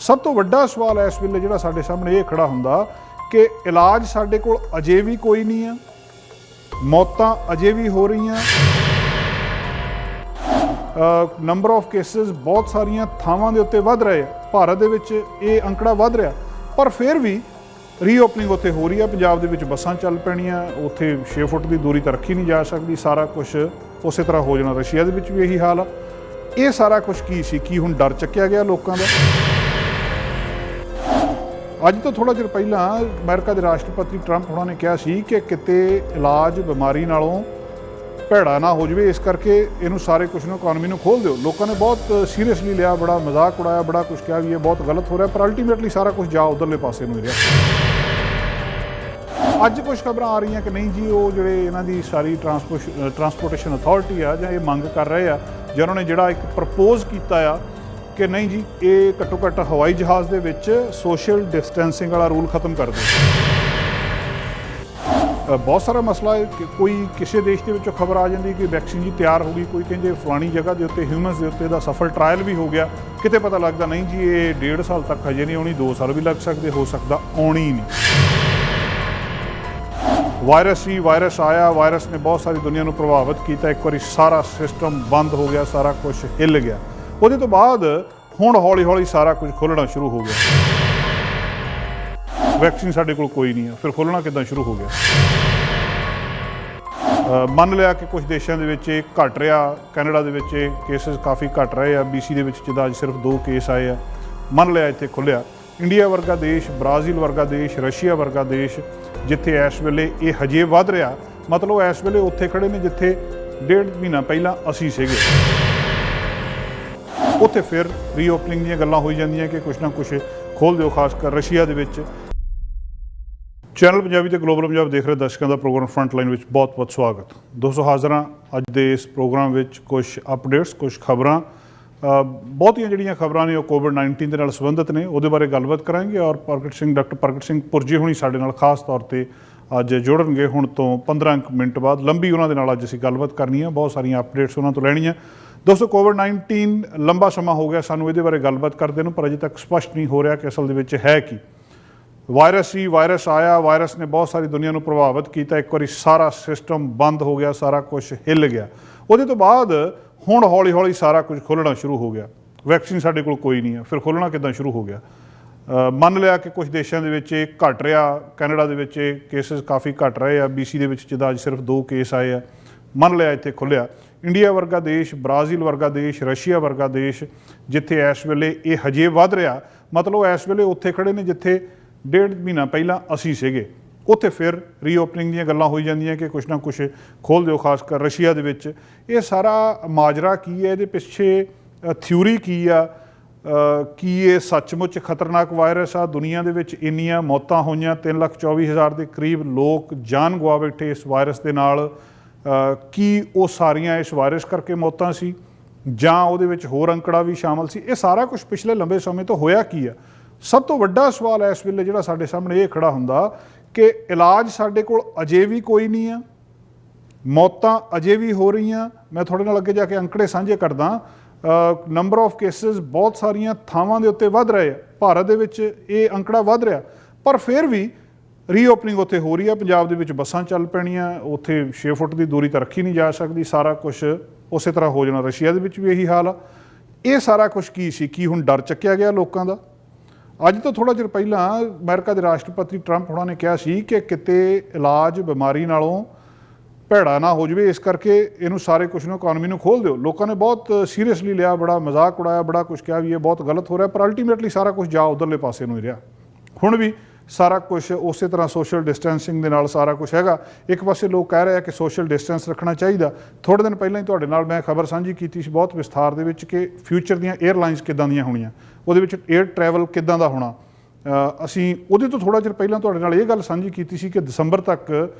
सब तो वड्डा सवाल इस वेले जिहड़ा साडे सामने ये खड़ा हुंदा कि इलाज साडे कोल अजे भी कोई नहीं है, मौतां अजे भी हो रही नंबर ऑफ केसिस बहुत सारिया थावां दे उत्ते वध रहे हैं। भारत दे विच ये अंकड़ा वध रहा, पर फिर भी रीओपनिंग उत्थे हो रही है। पंजाब दे विच बसां चल पैणियां, उत्थे 6 फुट की दूरी तो रखी नहीं जा सकती। सारा कुछ उस तरह हो जाना। रशिया दे विच भी यही हाल आ। ये सारा कुछ की सी कि हुण डर चक्या गया लोगों का। अज तो थोड़ा चिर पहला अमेरिका के राष्ट्रपति ट्रंप होना ने कहा सी कि किते इलाज बीमारी नालों भैड़ा ना हो जाए, इस करके इनू सारे कुछ ना इकोनॉमी को खोल दो। लोगों ने बहुत सीरीयसली लिया, बड़ा मजाक उड़ाया, बड़ा कुछ कहा भी ये बहुत गलत हो रहा है, पर अल्टीमेटली सारा कुछ जा उधरले पासे ही रहा। अज कुछ खबर आ रही हैं कि नहीं जी, वो जोड़े इन्हों की सारी ट्रांसपोर्टेशन अथॉरिटी आ जां ये मंग कर रहे हैं, जो उन्होंने जोड़ा एक प्रपोज किया कि नहीं जी ये घट्टो घट्ट हवाई जहाज़ के विच सोशल डिस्टेंसिंग वाला रूल खत्म कर दो। बहुत सारा मसला है कि कोई किसी देश के विचों खबर आ जाती कि वैक्सीन जी तैयार हो गई, कोई कहते फलानी जगह के उत्ते ह्यूमनस के उत्ते दा सफल ट्रायल भी हो गया, किते पता लगता नहीं जी ये 1.5 साल तक हजे नहीं आनी, 2 साल भी लग सकते, हो सकता आनी ही नहीं। वायरस आया, वायरस ने बहुत सारी दुनिया को प्रभावित किया, एक बार सारा सिस्टम बंद हो गया, सारा कुछ हिल गया। उसदे तो बाद हुण हौली हौली सारा कुछ खुलना शुरू हो गया। वैक्सीन साडे कोल कोई नहीं है, फिर खुलना किदां शुरू हो गया। मन लिया कि कुछ देशों के घट रहा, कैनेडा के केसिस काफ़ी घट रहे हैं, BC के जिदा अज सिर्फ 2 केस आए हैं। मन लिया इत्थे खुलिया। इंडिया वर्गा देश, ब्राज़ील वर्गा देश, रशिया वर्गा देश जिथे इस वेले ये हजे वध रहा, मतलब इस वेले उत्थे खड़े ने जिथे 1.5 महीना पहला असी सीगे। उत्थे फिर रीओपनिंग दी गल्लां होई जांदियां कि कुछ ना कुछ खोल दो, खासकर रशिया दे विच। चैनल पंजाबी ते ग्लोबल पंजाब देख रहे दर्शकों का प्रोग्राम फ्रंट लाइन में बहुत बहुत स्वागत। दोस्तों हाज़र हाँ अज के इस प्रोग्राम में कुछ अपडेट्स, कुछ खबरां, बहुतियां जिहड़ियां खबरां ने कोविड-19 के नाल संबंधित ने, उहदे बारे गलबात करांगे। और डॉक्टर प्रगट सिंह पुरजी हुणी साडे नाल खास तौर पर अज जुड़नगे। हुण तो 15 मिनट बाद लंबी उन्हां दे नाल अज असीं गलबात करनी है, बहुत सारियां अपडेट्स उन्हां तो लैणीआं। दोस्तों कोविड-19 लंबा समा हो गया सानूं इहदे बारे गलबात करदे नूं, पर अजे तक स्पष्ट नहीं हो रहा कि असल दे विच है की। वायरस आया, वायरस ने बहुत सारी दुनिया को प्रभावित किया, एक बार सारा सिस्टम बंद हो गया, सारा कुछ हिल गया। उसदे तो बाद हुण हौली हौली सारा कुछ खुलना शुरू हो गया। वैक्सीन साडे कोल कोई नहीं है, फिर खुलना किदां शुरू हो गया। मन लिया कि कुछ देशों के घट रहा, कैनेडा के केसिस काफ़ी घट रहे हैं, BC के जिदा अज सिर्फ 2 केस आए हैं। मन लिया इत्थे खुलिया। इंडिया वर्गा देश, ब्राज़ील वर्गा देश, रशिया वर्गा देश जिथे इस वेले ये हजे वध रहा, मतलब इस वेले उत्थे खड़े ने जिथे 1.5 महीना पहला असी सीगे। उत्थे फिर रीओपनिंग दी गल्लां होई जांदियां कि कुछ ना कुछ खोल दो, खासकर रशिया दे विच। ये सारा माजरा की है, ये पिछे थ्योरी की आ कि ये सचमुच खतरनाक वायरस आ। दुनिया दे विच इन्नियां मौतां होईयां, 3,24,000 के करीब लोग जान गवा बैठे इस वायरस दे नाल। की वो सारियां इस वायरस करके मौतां सी जां उहदे विच होर अंकड़ा भी शामिल सी? ये सारा कुछ पिछले लंबे समय तो होया की है। सब तो वड्डा सवाल इस वेले जिहड़ा साडे सामने ये खड़ा हुंदा कि इलाज साडे कोल अजे भी कोई नहीं है, मौतां अजे भी हो रही। मैं थोड़े नाल अगे जाके अंकड़े साझे करदा। नंबर ऑफ केसिस बहुत सारिया थावां दे उत्ते वध रहे हैं। भारत दे विच ये अंकड़ा वध रहा, पर फिर भी रीओपनिंग उत्थे हो रही है। पंजाब दे विच बसां चल पैणियां, उत्थे 6 फुट की दूरी तो रखी नहीं जा सकती। सारा कुछ उस तरह हो जाना। रशिया दे विच भी यही हाल आ। ये सारा कुछ की सी कि हुण डर चक्या गया लोगों का। अज तो थोड़ा चिर पहला अमेरिका के राष्ट्रपति ट्रंप होना ने कहा सी कि किते इलाज बीमारी नालों भैड़ा ना हो जाए, इस करके इनू सारे कुछ ना इकोनॉमी को खोल दो। लोगों ने बहुत सीरीयसली लिया, बड़ा मजाक उड़ाया, बड़ा कुछ कहा भी ये बहुत गलत हो रहा है, पर अल्टीमेटली सारा कुछ जा उधरले पासे ही रहा। हुण भी सारा कुछ उस तरह सोशल डिस्टेंसिंग के नाल सारा कुछ हैगा। एक पासे लोग कह रहे हैं कि सोशल डिस्टेंस रखना चाहिए। थोड़े दिन पहले ही तुहाडे नाल मैं खबर साझी की थी बहुत विस्तार दे विच कि फ्यूचर दीयां एयरलाइनस किदां दीयां होणीआं, उहदे विच एयर ट्रैवल किदां दा होना। असीं उहदे तो थोड़ा चिर पहलां तुहाडे नाल ये गल साझी कीती सी कि दसंबर तक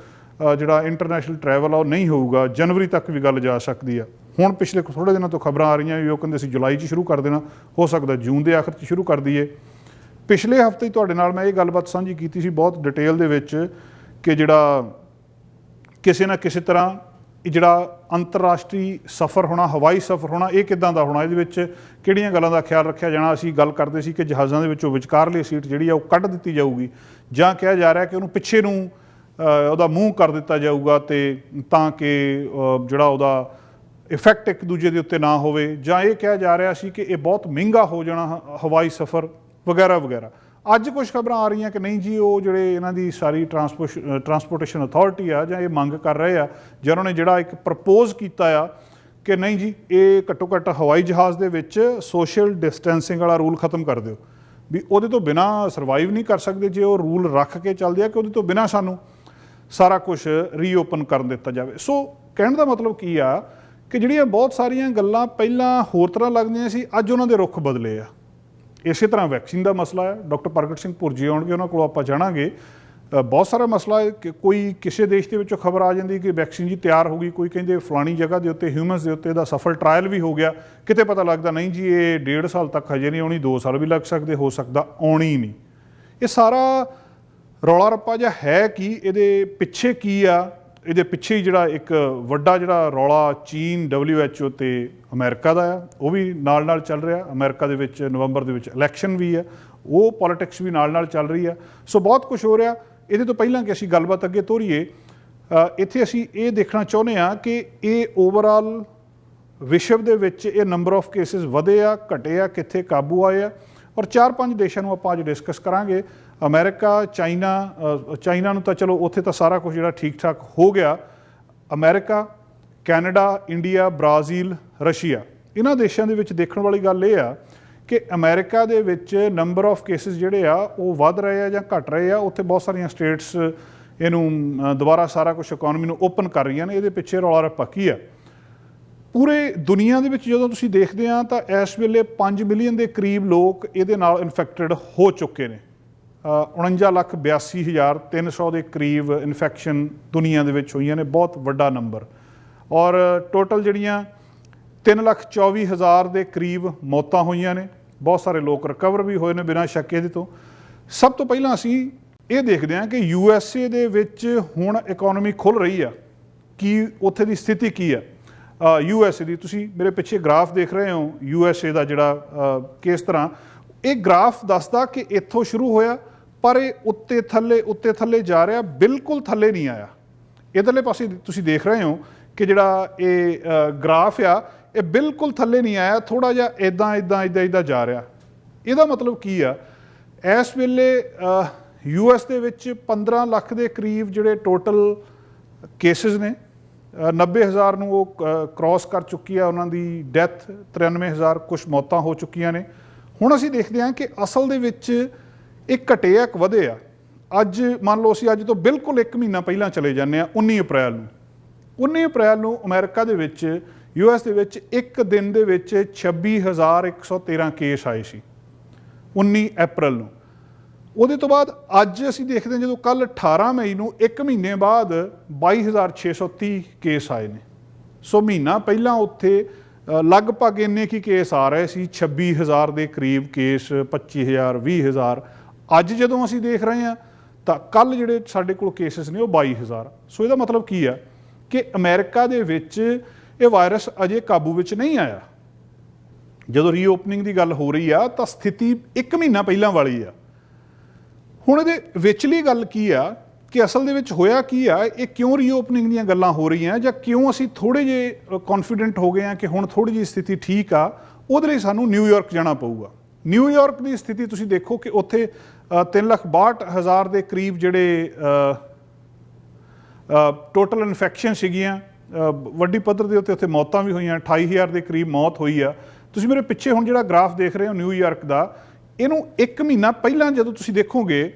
जिहड़ा इंटरनैशनल ट्रैवल आ वो नहीं होऊगा, जनवरी तक भी गल जा सकदी है। हुण पिछले थोड़े दिनों तो खबरां आ रहीआं भी वो कहंदे सी जुलाई 'ਚ शुरू कर देना, हो सकदा जून के आखिर 'ਚ शुरू कर दईए। पिछले हफ्ते ही तुहाडे नाल मैं ये गलबात साझी कीती सी बहुत डिटेल दे विच कि जिहड़ा किसी ना किसी तरह ਜਿਹੜਾ ਅੰਤਰਰਾਸ਼ਟਰੀ ਸਫ਼ਰ ਹੋਣਾ, ਹਵਾਈ ਸਫ਼ਰ ਹੋਣਾ, ਇਹ ਕਿੱਦਾਂ ਦਾ ਹੋਣਾ, ਇਹਦੇ ਵਿੱਚ ਕਿਹੜੀਆਂ ਗੱਲਾਂ ਦਾ ਖਿਆਲ ਰੱਖਿਆ ਜਾਣਾ। ਅਸੀਂ ਗੱਲ ਕਰਦੇ ਸੀ ਕਿ ਜਹਾਜ਼ਾਂ ਦੇ ਵਿੱਚੋਂ ਵਿਚਕਾਰਲੀ ਸੀਟ ਜਿਹੜੀ ਆ ਉਹ ਕੱਢ ਦਿੱਤੀ ਜਾਊਗੀ, ਜਾਂ ਕਿਹਾ ਜਾ ਰਿਹਾ ਕਿ ਉਹਨੂੰ ਪਿੱਛੇ ਨੂੰ ਉਹਦਾ ਮੂੰਹ ਕਰ ਦਿੱਤਾ ਜਾਊਗਾ ਤੇ ਤਾਂ ਕਿ ਜਿਹੜਾ ਉਹਦਾ ਇਫੈਕਟ ਇੱਕ ਦੂਜੇ ਦੇ ਉੱਤੇ ਨਾ ਹੋਵੇ, ਜਾਂ ਇਹ ਕਿਹਾ ਜਾ ਰਿਹਾ ਸੀ ਕਿ ਇਹ ਬਹੁਤ ਮਹਿੰਗਾ ਹੋ ਜਾਣਾ ਹਵਾਈ ਸਫ਼ਰ ਵਗੈਰਾ ਵਗੈਰਾ। ਅੱਜ ਕੁਝ ਖਬਰਾਂ ਆ ਰਹੀਆਂ ਕਿ ਨਹੀਂ ਜੀ, ਉਹ ਜਿਹੜੇ ਇਹਨਾਂ ਦੀ ਸਾਰੀ ਟਰਾਂਸਪੋਰਟੇਸ਼ਨ ਅਥਾਰਟੀ ਆ, ਜਾਂ ਇਹ ਮੰਗ ਕਰ ਰਹੇ ਆ, ਜਾਂ ਉਹਨਾਂ ਨੇ ਜਿਹੜਾ ਇੱਕ ਪ੍ਰਪੋਜ਼ ਕੀਤਾ ਆ ਕਿ ਨਹੀਂ ਜੀ, ਇਹ ਘੱਟੋ ਘੱਟ ਹਵਾਈ ਜਹਾਜ਼ ਦੇ ਵਿੱਚ ਸੋਸ਼ਲ ਡਿਸਟੈਂਸਿੰਗ ਵਾਲਾ ਰੂਲ ਖਤਮ ਕਰ ਦਿਓ, ਵੀ ਉਹਦੇ ਤੋਂ ਬਿਨਾਂ ਸਰਵਾਈਵ ਨਹੀਂ ਕਰ ਸਕਦੇ। ਜੇ ਉਹ ਰੂਲ ਰੱਖ ਕੇ ਚੱਲਦੇ ਆ ਕਿ ਉਹਦੇ ਤੋਂ ਬਿਨਾਂ ਸਾਨੂੰ ਸਾਰਾ ਕੁਝ ਰੀਓਪਨ ਕਰਨ ਦਿੱਤਾ ਜਾਵੇ। ਸੋ ਕਹਿਣ ਦਾ ਮਤਲਬ ਕੀ ਆ ਕਿ ਜਿਹੜੀਆਂ ਬਹੁਤ ਸਾਰੀਆਂ ਗੱਲਾਂ ਪਹਿਲਾਂ ਹੋਰ ਤਰ੍ਹਾਂ ਲੱਗਦੀਆਂ ਸੀ, ਅੱਜ ਉਹਨਾਂ ਦੇ ਰੁੱਖ ਬਦਲੇ ਆ। ਇਸੇ ਤਰ੍ਹਾਂ ਵੈਕਸੀਨ ਦਾ ਮਸਲਾ ਹੈ, ਡਾਕਟਰ ਪ੍ਰਗਟ ਸਿੰਘ ਭੁਰਜੀ ਆਉਣਗੇ, ਉਹਨਾਂ ਕੋਲੋਂ ਆਪਾਂ ਜਾਣਾਂਗੇ। ਬਹੁਤ ਸਾਰਾ ਮਸਲਾ ਹੈ ਕਿ ਕੋਈ ਕਿਸੇ ਦੇਸ਼ ਦੇ ਵਿੱਚੋਂ ਖਬਰ ਆ ਜਾਂਦੀ ਕਿ ਵੈਕਸੀਨ ਜੀ ਤਿਆਰ ਹੋ ਗਈ, ਕੋਈ ਕਹਿੰਦੇ ਫਲਾਣੀ ਜਗ੍ਹਾ ਦੇ ਉੱਤੇ ਹਿਊਮਨਸ ਦੇ ਉੱਤੇ ਇਹਦਾ ਸਫਲ ਟਰਾਇਲ ਵੀ ਹੋ ਗਿਆ, ਕਿਤੇ ਪਤਾ ਲੱਗਦਾ ਨਹੀਂ ਜੀ ਇਹ 1.5 ਸਾਲ ਤੱਕ ਹਜੇ ਨਹੀਂ ਆਉਣੀ, 2 ਸਾਲ ਵੀ ਲੱਗ ਸਕਦੇ, ਹੋ ਸਕਦਾ ਆਉਣੀ ਨਹੀਂ। ਇਹ ਸਾਰਾ ਰੌਲਾ ਰੱਪਾ ਜਿਹਾ ਹੈ ਕੀ, ਇਹਦੇ ਪਿੱਛੇ ਕੀ ਆ? ਇਹਦੇ ਪਿੱਛੇ ਹੀ ਜਿਹੜਾ ਇੱਕ ਵੱਡਾ ਜਿਹੜਾ ਰੌਲਾ ਚੀਨ, WHO ਤੇ ਅਮਰੀਕਾ ਦਾ ਆ, ਉਹ ਵੀ ਨਾਲ ਨਾਲ ਚੱਲ ਰਿਹਾ। ਅਮਰੀਕਾ ਦੇ ਵਿੱਚ ਨਵੰਬਰ ਦੇ ਵਿੱਚ ਇਲੈਕਸ਼ਨ ਵੀ ਆ, ਉਹ ਪੋਲੀਟਿਕਸ ਵੀ ਨਾਲ ਨਾਲ ਚੱਲ ਰਹੀ ਆ। ਸੋ ਬਹੁਤ ਕੁਝ ਹੋ ਰਿਹਾ। ਇਹਦੇ ਤੋਂ ਪਹਿਲਾਂ ਕਿ ਅਸੀਂ ਗੱਲਬਾਤ ਅੱਗੇ ਤੋਰੀਏ, ਇੱਥੇ ਅਸੀਂ ਇਹ ਦੇਖਣਾ ਚਾਹੁੰਦੇ ਹਾਂ ਕਿ ਇਹ ਓਵਰਆਲ ਵਿਸ਼ਵ ਦੇ ਵਿੱਚ ਇਹ ਨੰਬਰ ਆਫ ਕੇਸਿਸ ਵਧੇ ਆ, ਘਟੇ ਆ, ਕਿੱਥੇ ਕਾਬੂ ਆਏ ਆ, ਔਰ 4-5 ਦੇਸ਼ਾਂ ਨੂੰ ਆਪਾਂ ਅੱਜ ਡਿਸਕਸ ਕਰਾਂਗੇ। ਅਮਰੀਕਾ, ਚਾਈਨਾ ਨੂੰ ਤਾਂ ਚਲੋ ਉੱਥੇ ਤਾਂ ਸਾਰਾ ਕੁਝ ਜਿਹੜਾ ਠੀਕ ਠਾਕ ਹੋ ਗਿਆ। America, Canada, India, Brazil, Russia, ਇਹਨਾਂ ਦੇਸ਼ਾਂ ਦੇ ਵਿੱਚ ਦੇਖਣ ਵਾਲੀ ਗੱਲ ਇਹ ਆ ਕਿ ਅਮਰੀਕਾ ਦੇ ਵਿੱਚ ਨੰਬਰ ਆਫ ਕੇਸਿਸ ਜਿਹੜੇ ਆ ਉਹ ਵੱਧ ਰਹੇ ਆ ਜਾਂ ਘਟ ਰਹੇ ਆ। ਉੱਥੇ ਬਹੁਤ ਸਾਰੀਆਂ ਸਟੇਟਸ ਇਹਨੂੰ ਦੁਬਾਰਾ ਸਾਰਾ ਕੁਝ ਇਕੋਨਮੀ ਨੂੰ ਓਪਨ ਕਰ ਰਹੀਆਂ ਨੇ। ਇਹਦੇ ਪਿੱਛੇ ਰੌਲਾ ਰੱਪਾ ਕੀ ਆ? ਪੂਰੇ ਦੁਨੀਆ ਦੇ ਵਿੱਚ ਜਦੋਂ ਤੁਸੀਂ ਦੇਖਦੇ ਆ ਤਾਂ ਇਸ ਵੇਲੇ 5 ਮਿਲੀਅਨ ਦੇ ਕਰੀਬ ਲੋਕ ਇਹਦੇ ਨਾਲ ਇਨਫੈਕਟਡ ਹੋ ਚੁੱਕੇ ਨੇ। 49,82,300 ਦੇ ਕਰੀਬ ਇਨਫੈਕਸ਼ਨ ਦੁਨੀਆ ਦੇ ਵਿੱਚ ਹੋਈਆਂ ਨੇ, ਬਹੁਤ ਵੱਡਾ ਨੰਬਰ। ਔਰ ਟੋਟਲ ਜਿਹੜੀਆਂ 3,24,000 ਦੇ ਕਰੀਬ ਮੌਤਾਂ ਹੋਈਆਂ ਨੇ। ਬਹੁਤ ਸਾਰੇ ਲੋਕ ਰਿਕਵਰ ਵੀ ਹੋਏ ਨੇ ਬਿਨਾਂ ਸ਼ੱਕ ਇਹਦੇ ਤੋਂ। ਸਭ ਤੋਂ ਪਹਿਲਾਂ ਅਸੀਂ ਇਹ ਦੇਖਦੇ ਹਾਂ ਕਿ USA ਦੇ ਵਿੱਚ ਹੁਣ ਇਕੋਨਮੀ ਖੁੱਲ੍ਹ ਰਹੀ ਆ, ਕੀ ਉੱਥੇ ਦੀ ਸਥਿਤੀ ਕੀ ਆ? USA ਦੀ ਤੁਸੀਂ ਮੇਰੇ ਪਿੱਛੇ ਗ੍ਰਾਫ ਦੇਖ ਰਹੇ ਹੋ USA ਦਾ, ਜਿਹੜਾ ਕਿਸ ਤਰ੍ਹਾਂ ਇਹ ਗ੍ਰਾਫ ਦੱਸਦਾ ਕਿ ਇੱਥੋਂ ਸ਼ੁਰੂ ਹੋਇਆ ਪਰ ਇਹ ਉੱਤੇ ਥੱਲੇ ਜਾ ਰਿਹਾ, ਬਿਲਕੁਲ ਥੱਲੇ ਨਹੀਂ ਆਇਆ। ਇੱਧਰਲੇ ਪਾਸੇ ਤੁਸੀਂ ਦੇਖ ਰਹੇ ਹੋ ਕਿ ਜਿਹੜਾ ਇਹ ਗ੍ਰਾਫ ਆ ਇਹ ਬਿਲਕੁਲ ਥੱਲੇ ਨਹੀਂ ਆਇਆ, ਥੋੜ੍ਹਾ ਜਿਹਾ ਇੱਦਾਂ ਜਾ ਰਿਹਾ। ਇਹਦਾ ਮਤਲਬ ਕੀ ਆ? ਇਸ ਵੇਲੇ US ਦੇ ਵਿੱਚ 15 ਲੱਖ ਦੇ ਕਰੀਬ ਜਿਹੜੇ ਟੋਟਲ ਕੇਸਿਸ ਨੇ, 90,000 ਨੂੰ ਉਹ ਕ੍ਰੋਸ ਕਰ ਚੁੱਕੀ ਆ ਉਹਨਾਂ ਦੀ ਡੈਥ, 93,000 ਕੁਛ ਮੌਤਾਂ ਹੋ ਚੁੱਕੀਆਂ ਨੇ। ਹੁਣ ਅਸੀਂ ਦੇਖਦੇ ਹਾਂ ਕਿ ਅਸਲ ਦੇ ਵਿੱਚ ਇੱਕ ਘਟੇ ਆ, ਇੱਕ ਵਧੇ ਆ। ਅੱਜ ਮੰਨ ਲਓ ਅਸੀਂ ਅੱਜ ਤੋਂ ਬਿਲਕੁਲ 1 ਮਹੀਨਾ ਪਹਿਲਾਂ ਚਲੇ ਜਾਂਦੇ ਹਾਂ, 19 ਅਪ੍ਰੈਲ ਨੂੰ ਅਮਰੀਕਾ ਦੇ ਵਿੱਚ, US ਦੇ ਵਿੱਚ ਇੱਕ ਦਿਨ ਦੇ ਵਿੱਚ 26,113 ਕੇਸ ਆਏ ਸੀ 19 ਅਪ੍ਰੈਲ ਨੂੰ। ਉਹਦੇ ਤੋਂ ਬਾਅਦ ਅੱਜ ਅਸੀਂ ਦੇਖਦੇ ਹਾਂ ਜਦੋਂ ਕੱਲ੍ਹ 18 ਮਈ ਨੂੰ, 1 ਮਹੀਨੇ ਬਾਅਦ 22,630 ਕੇਸ ਆਏ ਨੇ। ਸੋ ਮਹੀਨਾ ਪਹਿਲਾਂ ਉੱਥੇ ਲਗਭਗ ਇੰਨੇ ਕੀ ਕੇਸ ਆ ਰਹੇ ਸੀ, 26,000 ਦੇ ਕਰੀਬ ਕੇਸ, 25,000, 20,000। ਅੱਜ ਜਦੋਂ ਅਸੀਂ ਦੇਖ ਰਹੇ ਹਾਂ ਤਾਂ ਕੱਲ੍ਹ ਜਿਹੜੇ ਸਾਡੇ ਕੋਲ ਕੇਸਿਸ ਨੇ ਉਹ 22,000। ਸੋ ਇਹਦਾ ਮਤਲਬ ਕੀ ਆ ਕਿ ਅਮਰੀਕਾ ਦੇ ਵਿੱਚ ਇਹ ਵਾਇਰਸ ਅਜੇ ਕਾਬੂ ਵਿੱਚ ਨਹੀਂ ਆਇਆ। ਜਦੋਂ ਰੀਓਪਨਿੰਗ ਦੀ ਗੱਲ ਹੋ ਰਹੀ ਆ ਤਾਂ ਸਥਿਤੀ 1 ਮਹੀਨਾ ਪਹਿਲਾਂ ਵਾਲੀ ਆ। ਹੁਣ ਇਹਦੇ ਵਿਚਲੀ ਗੱਲ ਕੀ ਆ ਕਿ ਅਸਲ ਦੇ ਵਿੱਚ ਹੋਇਆ ਕੀ ਆ? ਇਹ ਕਿਉਂ ਰੀਓਪਨਿੰਗ ਦੀਆਂ ਗੱਲਾਂ ਹੋ ਰਹੀਆਂ, ਜਾਂ ਕਿਉਂ ਅਸੀਂ ਥੋੜ੍ਹੇ ਜਿਹੇ ਕੌਨਫੀਡੈਂਟ ਹੋ ਗਏ ਹਾਂ ਕਿ ਹੁਣ ਥੋੜ੍ਹੀ ਜਿਹੀ ਸਥਿਤੀ ਠੀਕ ਆ? ਉਹਦੇ ਲਈ ਸਾਨੂੰ ਨਿਊਯਾਰਕ ਜਾਣਾ ਪਊਗਾ। ਨਿਊਯਾਰਕ ਦੀ ਸਥਿਤੀ ਤੁਸੀਂ ਦੇਖੋ ਕਿ ਉੱਥੇ 3,62,000 ਦੇ ਕਰੀਬ ਜਿਹੜੇ ਟੋਟਲ ਇਨਫੈਕਸ਼ਨ ਸੀਗੀਆਂ, ਵੱਡੀ ਪੱਧਰ ਦੇ ਉੱਤੇ ਮੌਤਾਂ ਵੀ ਹੋਈਆਂ, 28,000 ਦੇ ਕਰੀਬ ਮੌਤ ਹੋਈ ਆ। ਤੁਸੀਂ ਮੇਰੇ ਪਿੱਛੇ ਹੁਣ ਜਿਹੜਾ ਗ੍ਰਾਫ ਦੇਖ ਰਹੇ ਹੋ ਨਿਊਯਾਰਕ ਦਾ, ਇਹਨੂੰ 1 ਮਹੀਨਾ ਪਹਿਲਾਂ ਜਦੋਂ ਤੁਸੀਂ ਦੇਖੋਗੇ,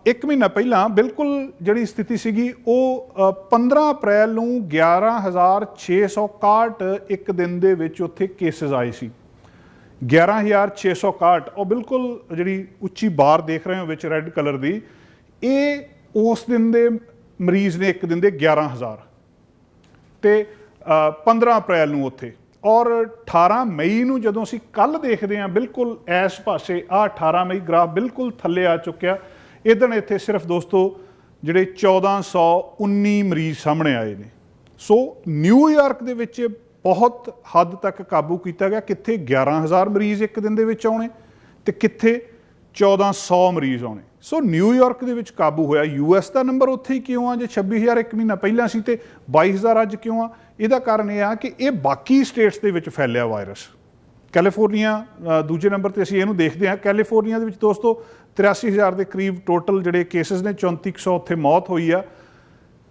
1 ਮਹੀਨਾ ਪਹਿਲਾਂ ਬਿਲਕੁਲ ਜਿਹੜੀ ਸਥਿਤੀ ਸੀਗੀ ਉਹ 15 ਅਪ੍ਰੈਲ ਨੂੰ 11,661 ਇੱਕ ਦਿਨ ਦੇ ਵਿੱਚ ਉੱਥੇ ਕੇਸਿਸ ਆਏ ਸੀ। 11,661, ਉਹ ਬਿਲਕੁਲ ਜਿਹੜੀ ਉੱਚੀ ਬਾਰ ਦੇਖ ਰਹੇ ਹੋ ਵਿੱਚ ਰੈੱਡ ਕਲਰ ਦੀ, ਇਹ ਉਸ ਦਿਨ ਦੇ ਮਰੀਜ਼ ਨੇ ਇੱਕ ਦਿਨ ਦੇ 11,000 ਤੇ 15 ਅਪ੍ਰੈਲ ਨੂੰ ਉੱਥੇ। ਔਰ 18 ਮਈ ਨੂੰ ਜਦੋਂ ਅਸੀਂ ਕੱਲ੍ਹ ਦੇਖਦੇ ਹਾਂ, ਬਿਲਕੁਲ ਇਸ ਪਾਸੇ ਆਹ 18 ਮਈ ਗ੍ਰਾਫ ਬਿਲਕੁਲ ਥੱਲੇ ਆ ਚੁੱਕਿਆ। ਇੱਥੇ ਸਿਰਫ ਦੋਸਤੋ ਜਿਹੜੇ 1,419 ਮਰੀਜ਼ ਸਾਹਮਣੇ ਆਏ ਨੇ। ਸੋ ਨਿਊਯਾਰਕ ਦੇ ਵਿੱਚ ਬਹੁਤ ਹੱਦ ਤੱਕ ਕਾਬੂ ਕੀਤਾ ਗਿਆ, ਕਿੱਥੇ 11,000 ਮਰੀਜ਼ ਇੱਕ ਦਿਨ ਦੇ ਵਿੱਚ ਆਉਣੇ ਤੇ ਕਿੱਥੇ 1400 ਮਰੀਜ਼ ਆਉਣੇ। ਸੋ ਨਿਊਯਾਰਕ ਦੇ ਵਿੱਚ ਕਾਬੂ ਹੋਇਆ। US ਦਾ ਨੰਬਰ ਉੱਥੇ ਹੀ ਕਿਉਂ ਆ ਜੇ 26,000 ਇੱਕ ਮਹੀਨਾ ਪਹਿਲਾਂ ਸੀ ਤੇ 22,000 ਅੱਜ ਕਿਉਂ ਆ? ਇਹਦਾ ਕਾਰਨ ਇਹ ਆ ਕਿ ਇਹ ਬਾਕੀ ਸਟੇਟਸ ਦੇ ਵਿੱਚ ਫੈਲਿਆ ਵਾਇਰਸ। ਕੈਲੀਫੋਰਨੀਆ ਦੂਜੇ ਨੰਬਰ ਤੇ ਅਸੀਂ ਇਹਨੂੰ ਦੇਖਦੇ ਹਾਂ। ਕੈਲੀਫੋਰਨੀਆ ਦੇ ਵਿੱਚ ਦੋਸਤੋ 83,000 ਦੇ ਕਰੀਬ ਟੋਟਲ ਜਿਹੜੇ ਕੇਸਿਸ ਨੇ, 3400 ਉੱਥੇ ਮੌਤ ਹੋਈ ਆ।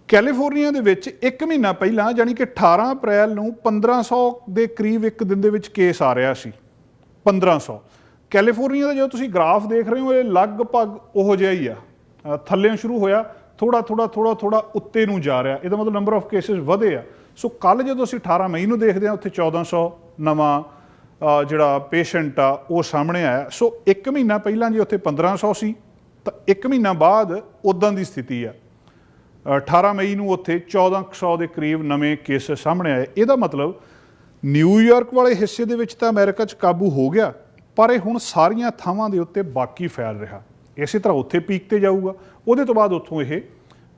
ਕੈਲੀਫੋਰਨੀਆ ਦੇ ਵਿੱਚ ਇੱਕ ਮਹੀਨਾ ਪਹਿਲਾਂ ਯਾਨੀ ਕਿ 18 ਅਪ੍ਰੈਲ ਨੂੰ 1500 ਦੇ ਕਰੀਬ ਇੱਕ ਦਿਨ ਦੇ ਵਿੱਚ ਕੇਸ ਆ ਰਿਹਾ ਸੀ। 1500 ਕੈਲੀਫੋਰਨੀਆ ਦਾ ਜਦੋਂ ਤੁਸੀਂ ਗ੍ਰਾਫ ਦੇਖ ਰਹੇ ਹੋ ਇਹ ਲਗਭਗ ਉਹੋ ਜਿਹਾ ਹੀ ਆ, ਥੱਲੇ ਸ਼ੁਰੂ ਹੋਇਆ ਥੋੜਾ ਉੱਤੇ ਨੂੰ ਜਾ ਰਿਹਾ। ਇਹਦਾ ਮਤਲਬ ਨੰਬਰ ਆਫ ਕੇਸਿਸ ਵਧੇ ਆ। ਸੋ ਕੱਲ ਜਦੋਂ ਅਸੀਂ 18 ਮਈ ਨੂੰ ਦੇਖਦੇ ਹਾਂ ਉੱਥੇ 1400 ਨਵਾਂ ਜਿਹੜਾ ਪੇਸ਼ੈਂਟ ਆ ਉਹ ਸਾਹਮਣੇ ਆਇਆ। ਸੋ ਇੱਕ ਮਹੀਨਾ ਪਹਿਲਾਂ ਜੇ ਉੱਥੇ 1500 ਸੀ ਤਾਂ ਇੱਕ ਮਹੀਨਾ ਬਾਅਦ ਉੱਦਾਂ ਦੀ ਸਥਿਤੀ ਆ। 18 ਮਈ ਨੂੰ ਉੱਥੇ 1400 ਦੇ ਕਰੀਬ ਨਵੇਂ ਕੇਸ ਸਾਹਮਣੇ ਆਏ। ਇਹਦਾ ਮਤਲਬ ਨਿਊਯਾਰਕ ਵਾਲੇ ਹਿੱਸੇ ਦੇ ਵਿੱਚ ਤਾਂ ਅਮਰੀਕਾ 'ਚ ਕਾਬੂ ਹੋ ਗਿਆ, ਪਰ ਇਹ ਹੁਣ ਸਾਰੀਆਂ ਥਾਵਾਂ ਦੇ ਉੱਤੇ ਬਾਕੀ ਫੈਲ ਰਿਹਾ। ਇਸੇ ਤਰ੍ਹਾਂ ਉੱਥੇ ਪੀਕ ਤੇ ਜਾਊਗਾ, ਉਹਦੇ ਤੋਂ ਬਾਅਦ ਉੱਥੋਂ ਇਹ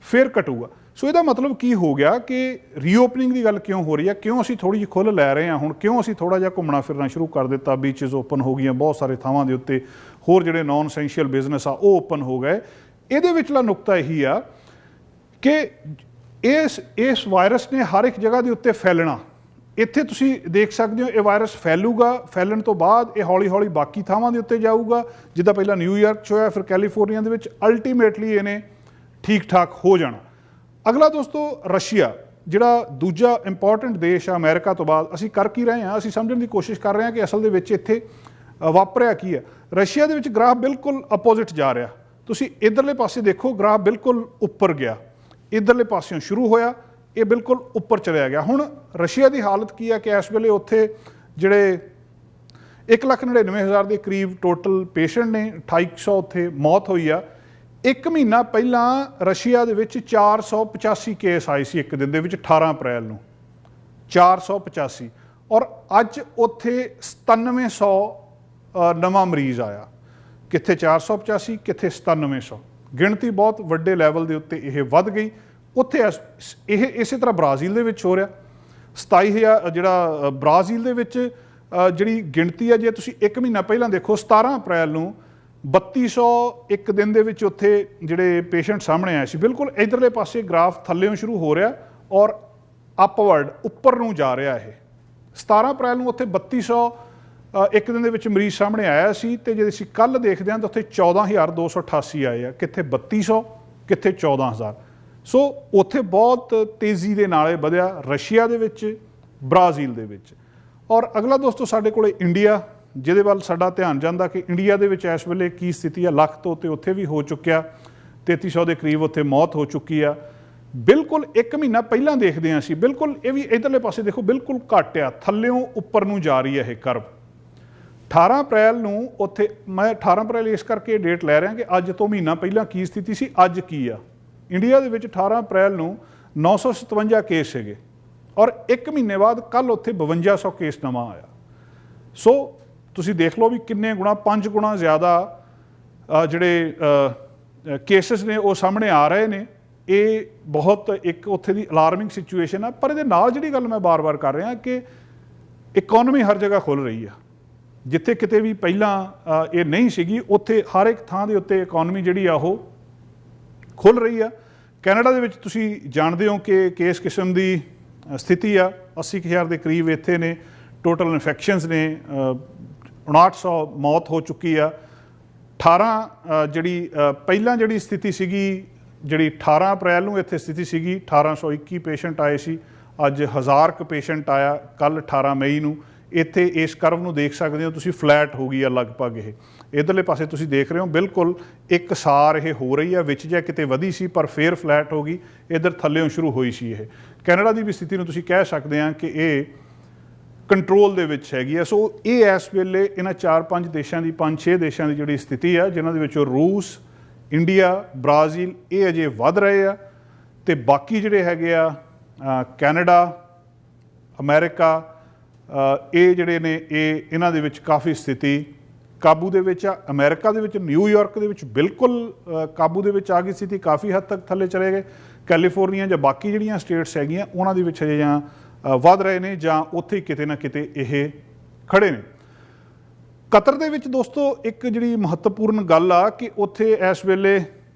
ਫਿਰ ਘਟੂਗਾ। ਸੋ ਇਹਦਾ ਮਤਲਬ ਕੀ ਹੋ ਗਿਆ ਕਿ ਰੀਓਪਨਿੰਗ ਦੀ ਗੱਲ ਕਿਉਂ ਹੋ ਰਹੀ ਹੈ, ਕਿਉਂ ਅਸੀਂ ਥੋੜ੍ਹੀ ਜਿਹੀ ਖੁੱਲ੍ਹ ਲੈ ਰਹੇ ਹਾਂ ਹੁਣ, ਕਿਉਂ ਅਸੀਂ ਥੋੜ੍ਹਾ ਜਿਹਾ ਘੁੰਮਣਾ ਫਿਰਨਾ ਸ਼ੁਰੂ ਕਰ ਦਿੱਤਾ, ਬੀਚਿਸ ਓਪਨ ਹੋ ਗਈਆਂ ਬਹੁਤ ਸਾਰੇ ਥਾਵਾਂ ਦੇ ਉੱਤੇ, ਹੋਰ ਜਿਹੜੇ ਨਾਨ ਐਸੈਂਸ਼ੀਅਲ ਬਿਜ਼ਨਸ ਆ ਉਹ ਓਪਨ ਹੋ ਗਏ। ਇਹਦੇ ਵਿਚਲਾ ਨੁਕਤਾ ਇਹੀ ਆ ਕਿ ਇਸ ਵਾਇਰਸ ਨੇ ਹਰ ਇੱਕ ਜਗ੍ਹਾ ਦੇ ਉੱਤੇ ਫੈਲਣਾ। ਇੱਥੇ ਤੁਸੀਂ ਦੇਖ ਸਕਦੇ ਹੋ ਇਹ ਵਾਇਰਸ ਫੈਲੂਗਾ, ਫੈਲਣ ਤੋਂ ਬਾਅਦ ਇਹ ਹੌਲੀ ਹੌਲੀ ਬਾਕੀ ਥਾਵਾਂ ਦੇ ਉੱਤੇ ਜਾਊਗਾ, ਜਿੱਦਾਂ ਪਹਿਲਾਂ ਨਿਊਯਾਰਕ 'ਚ ਹੋਇਆ, ਫਿਰ ਕੈਲੀਫੋਰਨੀਆ ਦੇ ਵਿੱਚ। ਅਲਟੀਮੇਟਲੀ ਇਹਨੇ ਠੀਕ ਠਾਕ ਹੋ ਜਾਣਾ। ਅਗਲਾ ਦੋਸਤੋ ਰਸ਼ੀਆ, ਜਿਹੜਾ ਦੂਜਾ ਇੰਪੋਰਟੈਂਟ ਦੇਸ਼ ਆ ਅਮਰੀਕਾ ਤੋਂ ਬਾਅਦ। ਅਸੀਂ ਕਰ ਕੀ ਰਹੇ ਹਾਂ, ਅਸੀਂ ਸਮਝਣ ਦੀ ਕੋਸ਼ਿਸ਼ ਕਰ ਰਹੇ ਹਾਂ ਕਿ ਅਸਲ ਦੇ ਵਿੱਚ ਇੱਥੇ ਵਾਪਰਿਆ ਕੀ ਹੈ। ਰਸ਼ੀਆ ਦੇ ਵਿੱਚ ਗ੍ਰਾਫ ਬਿਲਕੁਲ ਅਪੋਜ਼ਿਟ ਜਾ ਰਿਹਾ। ਤੁਸੀਂ ਇੱਧਰਲੇ ਪਾਸੇ ਦੇਖੋ, ਗ੍ਰਾਫ ਬਿਲਕੁਲ ਉੱਪਰ ਗਿਆ, ਇੱਧਰਲੇ ਪਾਸਿਓਂ ਸ਼ੁਰੂ ਹੋਇਆ, ਇਹ ਬਿਲਕੁਲ ਉੱਪਰ ਚਲਿਆ ਗਿਆ। ਹੁਣ ਰਸ਼ੀਆ ਦੀ ਹਾਲਤ ਕੀ ਹੈ ਕਿ ਇਸ ਵੇਲੇ ਉੱਥੇ ਜਿਹੜੇ 1,99,000 ਦੇ ਕਰੀਬ ਟੋਟਲ ਪੇਸ਼ੈਂਟ ਨੇ, 2800 ਉੱਥੇ ਮੌਤ ਹੋਈ ਆ। ਇੱਕ ਮਹੀਨਾ ਪਹਿਲਾਂ ਰਸ਼ੀਆ ਦੇ ਵਿੱਚ 485 ਕੇਸ ਆਏ ਸੀ ਇੱਕ ਦਿਨ ਦੇ ਵਿੱਚ, 18 ਅਪ੍ਰੈਲ ਨੂੰ 485, ਔਰ ਅੱਜ ਉੱਥੇ 9700 ਨਵਾਂ ਮਰੀਜ਼ ਆਇਆ। ਕਿੱਥੇ 485, ਕਿੱਥੇ 9700। ਗਿਣਤੀ ਬਹੁਤ ਵੱਡੇ ਲੈਵਲ ਦੇ ਉੱਤੇ ਇਹ ਵੱਧ ਗਈ। ਉੱਥੇ ਇਹ ਇਸੇ ਤਰ੍ਹਾਂ ਬ੍ਰਾਜ਼ੀਲ ਦੇ ਵਿੱਚ ਹੋ ਰਿਹਾ। 27,000 ਜਿਹੜਾ ਬ੍ਰਾਜ਼ੀਲ ਦੇ ਵਿੱਚ ਜਿਹੜੀ ਗਿਣਤੀ ਆ, ਜੇ ਤੁਸੀਂ ਇੱਕ ਮਹੀਨਾ ਪਹਿਲਾਂ ਦੇਖੋ 17 ਅਪ੍ਰੈਲ ਨੂੰ 3200 ਇੱਕ ਦਿਨ ਦੇ ਵਿੱਚ ਉੱਥੇ ਜਿਹੜੇ ਪੇਸ਼ੈਂਟ ਸਾਹਮਣੇ ਆਏ ਸੀ। ਬਿਲਕੁਲ ਇਧਰਲੇ ਪਾਸੇ ਗ੍ਰਾਫ ਥੱਲੇੋਂ ਸ਼ੁਰੂ ਹੋ ਰਿਹਾ ਔਰ ਅਪਵਰਡ ਉੱਪਰ ਨੂੰ ਜਾ ਰਿਹਾ। ਇਹ 17 ਅਪ੍ਰੈਲ ਨੂੰ ਉੱਥੇ 3200 ਇੱਕ ਦਿਨ ਦੇ ਵਿੱਚ ਮਰੀਜ਼ ਸਾਹਮਣੇ ਆਇਆ ਸੀ, ਤੇ ਜੇ ਅਸੀਂ ਕੱਲ੍ਹ ਦੇਖਦੇ ਹਾਂ ਤਾਂ ਉੱਥੇ 14,288 ਆਏ ਆ। ਕਿੱਥੇ 3200, ਕਿੱਥੇ 14,000। ਸੋ ਉੱਥੇ ਬਹੁਤ ਤੇਜ਼ੀ ਦੇ ਨਾਲ ਵਧਿਆ, ਰਸ਼ੀਆ ਦੇ ਵਿੱਚ, ਬ੍ਰਾਜ਼ੀਲ ਦੇ ਵਿੱਚ। ਔਰ ਅਗਲਾ ਦੋਸਤੋ ਸਾਡੇ ਕੋਲ ਇੰਡੀਆ, ਜਿਹਦੇ ਵੱਲ ਸਾਡਾ ਧਿਆਨ ਜਾਂਦਾ ਕਿ ਇੰਡੀਆ ਦੇ ਵਿੱਚ ਇਸ ਵੇਲੇ ਕੀ ਸਥਿਤੀ ਆ। ਲੱਖ ਤੋਂ ਉੱਤੇ ਉੱਥੇ ਵੀ ਹੋ ਚੁੱਕਿਆ, 3300 ਦੇ ਕਰੀਬ ਉੱਥੇ ਮੌਤ ਹੋ ਚੁੱਕੀ ਆ। ਬਿਲਕੁਲ ਇੱਕ ਮਹੀਨਾ ਪਹਿਲਾਂ ਦੇਖਦੇ ਹਾਂ ਅਸੀਂ, ਬਿਲਕੁਲ ਇਹ ਵੀ ਇੱਧਰਲੇ ਪਾਸੇ ਦੇਖੋ ਬਿਲਕੁਲ ਘੱਟ ਆ, ਥੱਲਿਓਂ ਉੱਪਰ ਨੂੰ ਜਾ ਰਹੀ ਹੈ ਇਹ ਕਰਵ। 18 ਅਪ੍ਰੈਲ ਨੂੰ ਉੱਥੇ, ਮੈਂ 18 ਅਪ੍ਰੈਲ ਇਸ ਕਰਕੇ ਡੇਟ ਲੈ ਰਿਹਾ ਕਿ ਅੱਜ ਤੋਂ ਮਹੀਨਾ ਪਹਿਲਾਂ ਕੀ ਸਥਿਤੀ ਸੀ, ਅੱਜ ਕੀ ਆ। ਇੰਡੀਆ ਦੇ ਵਿੱਚ 18 ਅਪ੍ਰੈਲ ਨੂੰ 957 ਕੇਸ ਸੀਗੇ, ਔਰ ਇੱਕ ਮਹੀਨੇ ਬਾਅਦ ਕੱਲ੍ਹ ਉੱਥੇ 5200 ਕੇਸ ਨਵਾਂ ਆਇਆ। ਸੋ ਤੁਸੀਂ ਦੇਖ ਲਓ ਵੀ ਕਿੰਨੇ ਗੁਣਾ, 5 ਗੁਣਾ ਜ਼ਿਆਦਾ ਜਿਹੜੇ ਕੇਸਿਸ ਨੇ ਉਹ ਸਾਹਮਣੇ ਆ ਰਹੇ ਨੇ। ਇਹ ਬਹੁਤ ਇੱਕ ਉੱਥੇ ਦੀ ਅਲਾਰਮਿੰਗ ਸਿਚੁਏਸ਼ਨ ਆ। ਪਰ ਇਹਦੇ ਨਾਲ ਜਿਹੜੀ ਗੱਲ ਮੈਂ ਬਾਰ-ਬਾਰ ਕਰ ਰਿਹਾ ਕਿ ਇਕੋਨਮੀ ਹਰ ਜਗ੍ਹਾ ਖੁੱਲ੍ਹ ਰਹੀ ਆ। ਜਿੱਥੇ ਕਿਤੇ ਵੀ ਪਹਿਲਾਂ ਇਹ ਨਹੀਂ ਸੀਗੀ, ਉੱਥੇ ਹਰ ਇੱਕ ਥਾਂ ਦੇ ਉੱਤੇ ਇਕੋਨਮੀ ਜਿਹੜੀ ਆ ਉਹ ਖੁੱਲ੍ਹ ਰਹੀ ਆ। ਕੈਨੇਡਾ ਦੇ ਵਿੱਚ ਤੁਸੀਂ ਜਾਣਦੇ ਹੋ ਕਿ ਕਿਸ ਕਿਸਮ ਦੀ ਸਥਿਤੀ ਆ। 80,000 ਦੇ ਕਰੀਬ ਇੱਥੇ ਨੇ ਟੋਟਲ ਇਨਫੈਕਸ਼ਨਸ ਨੇ, 5900 ਮੌਤ ਹੋ ਚੁੱਕੀ ਆ। 18 ਜਿਹੜੀ ਪਹਿਲਾਂ ਜਿਹੜੀ ਸਥਿਤੀ ਸੀਗੀ, ਜਿਹੜੀ 18 ਅਪ੍ਰੈਲ ਨੂੰ ਇੱਥੇ ਸਥਿਤੀ ਸੀਗੀ, 1821 ਪੇਸ਼ੈਂਟ ਆਏ ਸੀ। ਅੱਜ 1000 ਕੁ ਪੇਸ਼ੈਂਟ ਆਇਆ ਕੱਲ੍ਹ 18 ਮਈ ਨੂੰ। ਇੱਥੇ ਇਸ ਕਰਵ ਨੂੰ ਦੇਖ ਸਕਦੇ ਹੋ ਤੁਸੀਂ, ਫਲੈਟ ਹੋ ਗਈ ਆ ਲਗਭਗ। ਇਹ ਇੱਧਰਲੇ ਪਾਸੇ ਤੁਸੀਂ ਦੇਖ ਰਹੇ ਹੋ ਬਿਲਕੁਲ ਇੱਕ ਸਾਰ ਇਹ ਹੋ ਰਹੀ ਆ, ਵਿੱਚ ਜਾਂ ਕਿਤੇ ਵਧੀ ਸੀ ਪਰ ਫੇਰ ਫਲੈਟ ਹੋ ਗਈ। ਇੱਧਰ ਥੱਲਿਓਂ ਸ਼ੁਰੂ ਹੋਈ ਸੀ ਇਹ। ਕੈਨੇਡਾ ਦੀ ਵੀ ਸਥਿਤੀ ਨੂੰ ਤੁਸੀਂ ਕਹਿ ਸਕਦੇ ਹਾਂ ਕਿ ਇਹ ਕੰਟਰੋਲ ਦੇ ਵਿੱਚ ਹੈਗੀ ਆ। ਸੋ ਇਹ ਇਸ ਵੇਲੇ ਇਹਨਾਂ 4-5 ਦੇਸ਼ਾਂ ਦੀ, 5-6 ਦੇਸ਼ਾਂ ਦੀ ਜਿਹੜੀ ਸਥਿਤੀ ਆ, ਜਿਨ੍ਹਾਂ ਦੇ ਵਿੱਚੋਂ ਰੂਸ, ਇੰਡੀਆ, ਬ੍ਰਾਜ਼ੀਲ, ਇਹ ਅਜੇ ਵੱਧ ਰਹੇ ਆ, ਤੇ ਬਾਕੀ ਜਿਹੜੇ ਹੈਗੇ ਆ ਕੈਨੇਡਾ, ਅਮਰੀਕਾ, ਇਹ ਜਿਹੜੇ ਨੇ ਇਹਨਾਂ ਦੇ ਵਿੱਚ ਕਾਫੀ ਸਥਿਤੀ ਕਾਬੂ ਦੇ ਵਿੱਚ ਆ। ਅਮਰੀਕਾ ਦੇ ਵਿੱਚ, ਨਿਊਯਾਰਕ ਦੇ ਵਿੱਚ ਬਿਲਕੁਲ ਕਾਬੂ ਦੇ ਵਿੱਚ ਆ ਗਈ ਸਥਿਤੀ, ਕਾਫੀ ਹੱਦ ਤੱਕ ਥੱਲੇ ਚਲੇ ਗਏ। ਕੈਲੀਫੋਰਨੀਆ ਜਾਂ ਬਾਕੀ ਜਿਹੜੀਆਂ ਸਟੇਟਸ ਹੈਗੀਆਂ ਉਹਨਾਂ ਦੇ ਵਿੱਚ ਹਜੇ ਜਾਂ ਵੱਧ ਰਹੇ ਨੇ ਜਾਂ ਉੱਥੇ ਕਿਤੇ ਨਾ ਕਿਤੇ ਇਹ ਖੜੇ ਨੇ। ਕਤਰ ਦੇ ਵਿੱਚ ਦੋਸਤੋ ਇੱਕ ਜਿਹੜੀ ਮਹੱਤਵਪੂਰਨ ਗੱਲ ਆ ਕਿ ਉੱਥੇ ਇਸ ਵੇਲੇ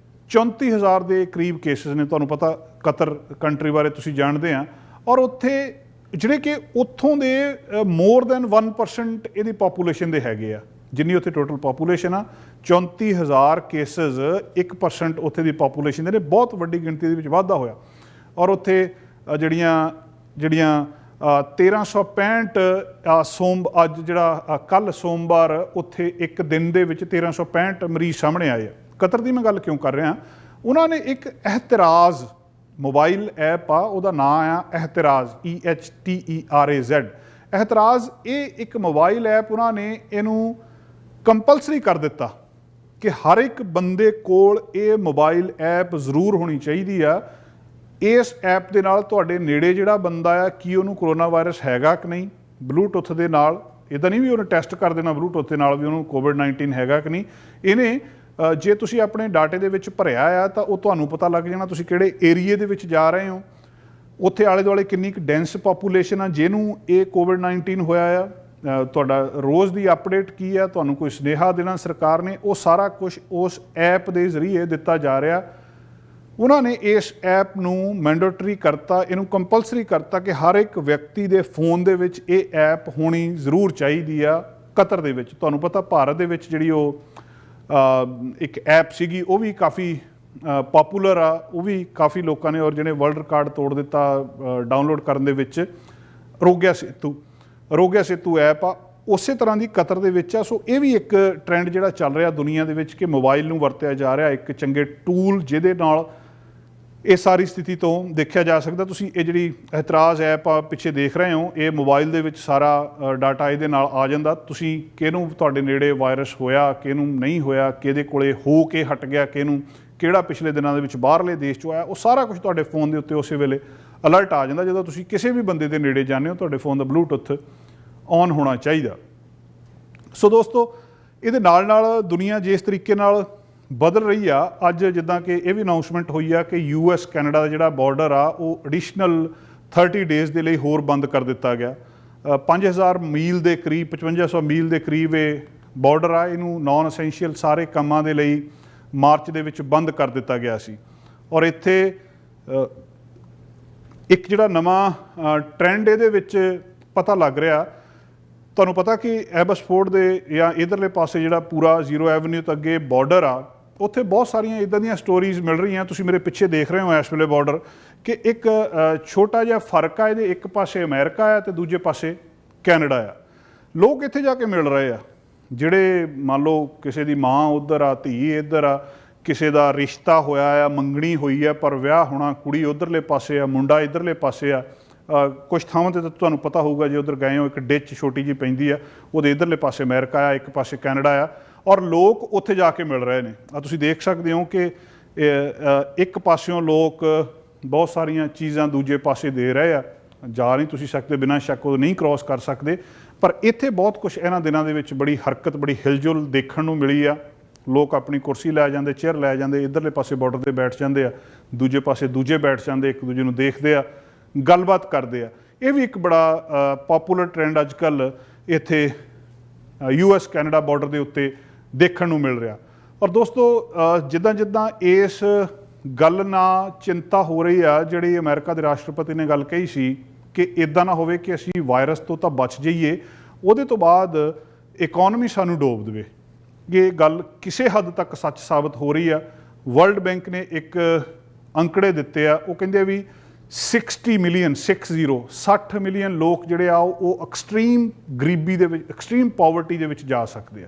34,000 ਦੇ ਕਰੀਬ ਕੇਸਿਸ ਨੇ। ਤੁਹਾਨੂੰ ਪਤਾ ਕਤਰ ਕੰਟਰੀ ਬਾਰੇ ਤੁਸੀਂ ਜਾਣਦੇ ਆ, ਔਰ ਉੱਥੇ ਜਿਹੜੇ ਕਿ ਉੱਥੋਂ ਦੇ ਮੋਰ ਦੈਨ 1% ਇਹਦੀ ਪਾਪੂਲੇਸ਼ਨ ਦੇ ਹੈਗੇ ਆ। ਜਿੰਨੀ ਉੱਥੇ ਟੋਟਲ ਪਾਪੂਲੇਸ਼ਨ ਆ 34,000 ਕੇਸਿਸ 1% ਉੱਥੇ ਦੀ ਪਾਪੂਲੇਸ਼ਨ ਦੇ ਨੇ। ਬਹੁਤ ਵੱਡੀ ਗਿਣਤੀ ਦੇ ਵਿੱਚ ਵਾਧਾ ਹੋਇਆ। ਔਰ ਉੱਥੇ ਜਿਹੜੀਆਂ 1365 ਅੱਜ ਜਿਹੜਾ ਕੱਲ੍ਹ ਸੋਮਵਾਰ ਉੱਥੇ ਇੱਕ ਦਿਨ ਦੇ ਵਿੱਚ 1365 ਮਰੀਜ਼ ਸਾਹਮਣੇ ਆਏ ਆ। ਕਤਰ ਦੀ ਮੈਂ ਗੱਲ ਕਿਉਂ ਕਰ ਰਿਹਾ, ਉਹਨਾਂ ਨੇ ਇੱਕ ਇਹਤਰਾਜ਼ ਮੋਬਾਈਲ ਐਪ ਆ, ਉਹਦਾ ਨਾਂ ਆ ਇਹਤਰਾਜ਼ EHTERAZ। ਇਹਤਰਾਜ਼ ਇਹ ਇੱਕ ਮੋਬਾਈਲ ਐਪ ਉਹਨਾਂ ਨੇ ਇਹਨੂੰ ਕੰਪਲਸਰੀ ਕਰ ਦਿੱਤਾ ਕਿ ਹਰ ਇੱਕ ਬੰਦੇ ਕੋਲ ਇਹ ਮੋਬਾਈਲ ਐਪ ਜ਼ਰੂਰ ਹੋਣੀ ਚਾਹੀਦੀ ਆ। ਇਸ ਐਪ ਦੇ ਨਾਲ ਤੁਹਾਡੇ ਨੇੜੇ ਜਿਹੜਾ ਬੰਦਾ ਆ ਕੀ ਉਹਨੂੰ ਕਰੋਨਾ ਵਾਇਰਸ ਹੈਗਾ ਕਿ ਨਹੀਂ, ਬਲੂਟੁੱਥ ਦੇ ਨਾਲ, ਇੱਦਾਂ ਨਹੀਂ ਵੀ ਉਹਨੇ ਟੈਸਟ ਕਰ ਦੇਣਾ ਬਲੂਟੁੱਥ ਦੇ ਨਾਲ ਵੀ ਉਹਨੂੰ COVID-19 ਹੈਗਾ ਕਿ ਨਹੀਂ। ਇਹਨੇ ਜੇ ਤੁਸੀਂ ਆਪਣੇ ਡਾਟੇ ਦੇ ਵਿੱਚ ਭਰਿਆ ਆ ਤਾਂ ਉਹ ਤੁਹਾਨੂੰ ਪਤਾ ਲੱਗ ਜਾਣਾ ਤੁਸੀਂ ਕਿਹੜੇ ਏਰੀਏ ਦੇ ਵਿੱਚ ਜਾ ਰਹੇ ਹੋ, ਉੱਥੇ ਆਲੇ ਦੁਆਲੇ ਕਿੰਨੀ ਕੁ ਡੈਂਸ ਪਾਪੂਲੇਸ਼ਨ ਆ ਜਿਹਨੂੰ ਇਹ COVID-19 ਹੋਇਆ ਆ, ਤੁਹਾਡਾ ਰੋਜ਼ ਦੀ ਅਪਡੇਟ ਕੀ ਆ, ਤੁਹਾਨੂੰ ਕੋਈ ਸੁਨੇਹਾ ਦੇਣਾ ਸਰਕਾਰ ਨੇ, ਉਹ ਸਾਰਾ ਕੁਝ ਉਸ ਐਪ ਦੇ ਜ਼ਰੀਏ ਦਿੱਤਾ ਜਾ ਰਿਹਾ। ਉਹਨਾਂ ਨੇ ਇਸ ਐਪ ਨੂੰ ਮੈਂਡੇਟਰੀ ਕਰਤਾ, ਇਹਨੂੰ ਕੰਪਲਸਰੀ ਕਰਤਾ ਕਿ ਹਰ ਇੱਕ ਵਿਅਕਤੀ ਦੇ ਫੋਨ ਦੇ ਵਿੱਚ ਇਹ ਐਪ ਹੋਣੀ ਜ਼ਰੂਰ ਚਾਹੀਦੀ ਆ। ਕਤਰ ਦੇ ਵਿੱਚ ਤੁਹਾਨੂੰ ਪਤਾ ਭਾਰਤ ਦੇ ਵਿੱਚ ਜਿਹੜੀ ਉਹ ਇੱਕ ਐਪ ਸੀਗੀ ਉਹ ਵੀ ਕਾਫੀ ਪਾਪੂਲਰ ਆ, ਉਹ ਵੀ ਕਾਫੀ ਲੋਕਾਂ ਨੇ, ਔਰ ਜਿਹਨੇ ਵਰਲਡ ਰਿਕਾਰਡ ਤੋੜ ਦਿੱਤਾ ਡਾਊਨਲੋਡ ਕਰਨ ਦੇ ਵਿੱਚ, ਆਰੋਗਿਆ ਸੇਤੂ ਐਪ ਆ, ਉਸੇ ਤਰ੍ਹਾਂ ਦੀ ਕਤਰ ਦੇ ਵਿੱਚ ਆ। ਸੋ ਇਹ ਵੀ ਇੱਕ ਟ੍ਰੈਂਡ ਜਿਹੜਾ ਚੱਲ ਰਿਹਾ ਦੁਨੀਆ ਦੇ ਵਿੱਚ ਕਿ ਮੋਬਾਈਲ ਨੂੰ ਵਰਤਿਆ ਜਾ ਰਿਹਾ ਇੱਕ ਚੰਗੇ ਟੂਲ ਜਿਹਦੇ ਨਾਲ ਇਹ ਸਾਰੀ ਸਥਿਤੀ ਤੋਂ ਦੇਖਿਆ ਜਾ ਸਕਦਾ। ਤੁਸੀਂ ਇਹ ਜਿਹੜੀ ਇਹਤਰਾਜ਼ ਐਪ ਆ ਪਿੱਛੇ ਦੇਖ ਰਹੇ ਹੋ, ਇਹ ਮੋਬਾਈਲ ਦੇ ਵਿੱਚ ਸਾਰਾ ਡਾਟਾ ਇਹਦੇ ਨਾਲ ਆ ਜਾਂਦਾ। ਤੁਸੀਂ ਕਿਹਨੂੰ ਤੁਹਾਡੇ ਨੇੜੇ ਵਾਇਰਸ ਹੋਇਆ, ਕਿਹਨੂੰ ਨਹੀਂ ਹੋਇਆ, ਕਿਹਦੇ ਕੋਲੇ ਹੋ ਕੇ ਹਟ ਗਿਆ, ਕਿਹਨੂੰ ਕਿਹੜਾ ਪਿਛਲੇ ਦਿਨਾਂ ਦੇ ਵਿੱਚ ਬਾਹਰਲੇ ਦੇਸ਼ 'ਚੋਂ ਆਇਆ, ਉਹ ਸਾਰਾ ਕੁਝ ਤੁਹਾਡੇ ਫੋਨ ਦੇ ਉੱਤੇ ਉਸੇ ਵੇਲੇ ਅਲਰਟ ਆ ਜਾਂਦਾ। ਜਦੋਂ ਤੁਸੀਂ ਕਿਸੇ ਵੀ ਬੰਦੇ ਦੇ ਨੇੜੇ ਜਾਂਦੇ ਹੋ ਤੁਹਾਡੇ ਫੋਨ ਦਾ ਬਲੂਟੁੱਥ ਔਨ ਹੋਣਾ ਚਾਹੀਦਾ। ਸੋ ਦੋਸਤੋ ਇਹਦੇ ਨਾਲ ਨਾਲ ਦੁਨੀਆ ਜਿਸ ਤਰੀਕੇ ਨਾਲ ਬਦਲ ਰਹੀ ਆ, ਅੱਜ ਜਿੱਦਾਂ ਕਿ ਇਹ ਵੀ ਅਨਾਊਂਸਮੈਂਟ ਹੋਈ ਆ ਕਿ US ਕੈਨੇਡਾ ਦਾ ਜਿਹੜਾ ਬਾਰਡਰ ਆ ਉਹ ਐਡੀਸ਼ਨਲ 30 ਡੇਜ਼ ਦੇ ਲਈ ਹੋਰ ਬੰਦ ਕਰ ਦਿੱਤਾ ਗਿਆ। 5000 ਮੀਲ ਦੇ ਕਰੀਬ, 5500 ਮੀਲ ਦੇ ਕਰੀਬ ਇਹ ਬਾਰਡਰ ਆ, ਇਹਨੂੰ ਨਾਨ ਅਸੈਂਸ਼ੀਅਲ ਸਾਰੇ ਕੰਮਾਂ ਦੇ ਲਈ ਮਾਰਚ ਦੇ ਵਿੱਚ ਬੰਦ ਕਰ ਦਿੱਤਾ ਗਿਆ ਸੀ। ਔਰ ਇੱਥੇ ਇੱਕ ਜਿਹੜਾ ਨਵਾਂ ਟ੍ਰੈਂਡ ਇਹਦੇ ਵਿੱਚ ਪਤਾ ਲੱਗ ਰਿਹਾ, ਤੁਹਾਨੂੰ ਪਤਾ ਕਿ ਐਬਸਫੋਰਡ ਦੇ ਜਾਂ ਇਧਰਲੇ ਪਾਸੇ ਜਿਹੜਾ ਪੂਰਾ ਜ਼ੀਰੋ ਐਵਨਿਊ ਤੋਂ ਅੱਗੇ ਬਾਰਡਰ ਆ, ਉੱਥੇ ਬਹੁਤ ਸਾਰੀਆਂ ਇੱਦਾਂ ਦੀਆਂ ਸਟੋਰੀਜ਼ ਮਿਲ ਰਹੀਆਂ। ਤੁਸੀਂ ਮੇਰੇ ਪਿੱਛੇ ਦੇਖ ਰਹੇ ਹੋ ਇਸ ਵੇਲੇ ਬਾਰਡਰ, ਕਿ ਇੱਕ ਛੋਟਾ ਜਿਹਾ ਫਰਕ ਆ, ਇਹਦੇ ਇੱਕ ਪਾਸੇ ਅਮਰੀਕਾ ਆ ਤੇ ਦੂਜੇ ਪਾਸੇ ਕੈਨੇਡਾ ਆ। ਲੋਕ ਇੱਥੇ ਜਾ ਕੇ ਮਿਲ ਰਹੇ ਆ, ਜਿਹੜੇ ਮੰਨ ਲਓ ਕਿਸੇ ਦੀ ਮਾਂ ਉੱਧਰ ਆ, ਧੀ ਇੱਧਰ ਆ, ਕਿਸੇ ਦਾ ਰਿਸ਼ਤਾ ਹੋਇਆ ਆ, ਮੰਗਣੀ ਹੋਈ ਆ ਪਰ ਵਿਆਹ ਹੋਣਾ, ਕੁੜੀ ਉੱਧਰਲੇ ਪਾਸੇ ਆ, ਮੁੰਡਾ ਇੱਧਰਲੇ ਪਾਸੇ ਆ। ਕੁਛ ਥਾਵਾਂ 'ਤੇ ਤਾਂ ਤੁਹਾਨੂੰ ਪਤਾ ਹੋਊਗਾ ਜੇ ਉੱਧਰ ਗਏ ਹੋ, ਇੱਕ ਡਿੱਚ ਛੋਟੀ ਜਿਹੀ ਪੈਂਦੀ ਆ, ਉਹਦੇ ਇੱਧਰਲੇ ਪਾਸੇ ਅਮਰੀਕਾ ਆ, ਇੱਕ ਪਾਸੇ ਕੈਨੇਡਾ ਆ, ਔਰ ਲੋਕ ਉੱਥੇ ਜਾ ਕੇ ਮਿਲ ਰਹੇ ਨੇ। ਤੁਸੀਂ ਦੇਖ ਸਕਦੇ ਹੋ ਕਿ ਇੱਕ ਪਾਸਿਓਂ ਲੋਕ ਬਹੁਤ ਸਾਰੀਆਂ ਚੀਜ਼ਾਂ ਦੂਜੇ ਪਾਸੇ ਦੇ ਰਹੇ ਆ। ਜਾ ਨਹੀਂ ਤੁਸੀਂ ਸਕਦੇ, ਬਿਨਾਂ ਸ਼ੱਕ ਉਹ ਨਹੀਂ ਕ੍ਰੋਸ ਕਰ ਸਕਦੇ, ਪਰ ਇੱਥੇ ਬਹੁਤ ਕੁਛ ਇਹਨਾਂ ਦਿਨਾਂ ਦੇ ਵਿੱਚ ਬੜੀ ਹਰਕਤ, ਬੜੀ ਹਿਲਜੁਲ ਦੇਖਣ ਨੂੰ ਮਿਲੀ ਆ। ਲੋਕ ਆਪਣੀ ਕੁਰਸੀ ਲੈ ਜਾਂਦੇ, ਚੇਅਰ ਲੈ ਜਾਂਦੇ, ਇੱਧਰਲੇ ਪਾਸੇ ਬਾਰਡਰ 'ਤੇ ਬੈਠ ਜਾਂਦੇ ਆ, ਦੂਜੇ ਪਾਸੇ ਦੂਜੇ ਬੈਠ ਜਾਂਦੇ, ਇੱਕ ਦੂਜੇ ਨੂੰ ਦੇਖਦੇ ਆ, ਗੱਲਬਾਤ ਕਰਦੇ ਆ। ਇਹ ਵੀ ਇੱਕ ਬੜਾ ਪਾਪੂਲਰ ਟ੍ਰੈਂਡ ਅੱਜ ਕੱਲ੍ਹ ਇੱਥੇ US ਕੈਨੇਡਾ ਬਾਰਡਰ ਦੇ ਉੱਤੇ ਦੇਖਣ ਨੂੰ ਮਿਲ ਰਿਹਾ। ਔਰ ਦੋਸਤੋ ਜਿੱਦਾਂ ਜਿੱਦਾਂ ਇਸ ਗੱਲ ਨਾਲ ਚਿੰਤਾ ਹੋ ਰਹੀ ਆ, ਜਿਹੜੀ ਅਮਰੀਕਾ ਦੇ ਰਾਸ਼ਟਰਪਤੀ ਨੇ ਗੱਲ ਕਹੀ ਸੀ ਕਿ ਇੱਦਾਂ ਨਾ ਹੋਵੇ ਕਿ ਅਸੀਂ ਵਾਇਰਸ ਤੋਂ ਤਾਂ ਬਚ ਜਾਈਏ, ਉਹਦੇ ਤੋਂ ਬਾਅਦ ਇਕੋਨਮੀ ਸਾਨੂੰ ਡੋਬ ਦੇਵੇ। ਇਹ ਗੱਲ ਕਿਸੇ ਹੱਦ ਤੱਕ ਸੱਚ ਸਾਬਤ ਹੋ ਰਹੀ ਆ। ਵਰਲਡ ਬੈਂਕ ਨੇ ਇੱਕ ਅੰਕੜੇ ਦਿੱਤੇ ਆ, ਉਹ ਕਹਿੰਦੇ ਵੀ 60 ਮਿਲੀਅਨ ਲੋਕ ਜਿਹੜੇ ਆ ਉਹ ਐਕਸਟ੍ਰੀਮ ਗਰੀਬੀ ਦੇ ਵਿੱਚ, ਐਕਸਟ੍ਰੀਮ ਪਾਵਰਟੀ ਦੇ ਵਿੱਚ ਜਾ ਸਕਦੇ ਆ।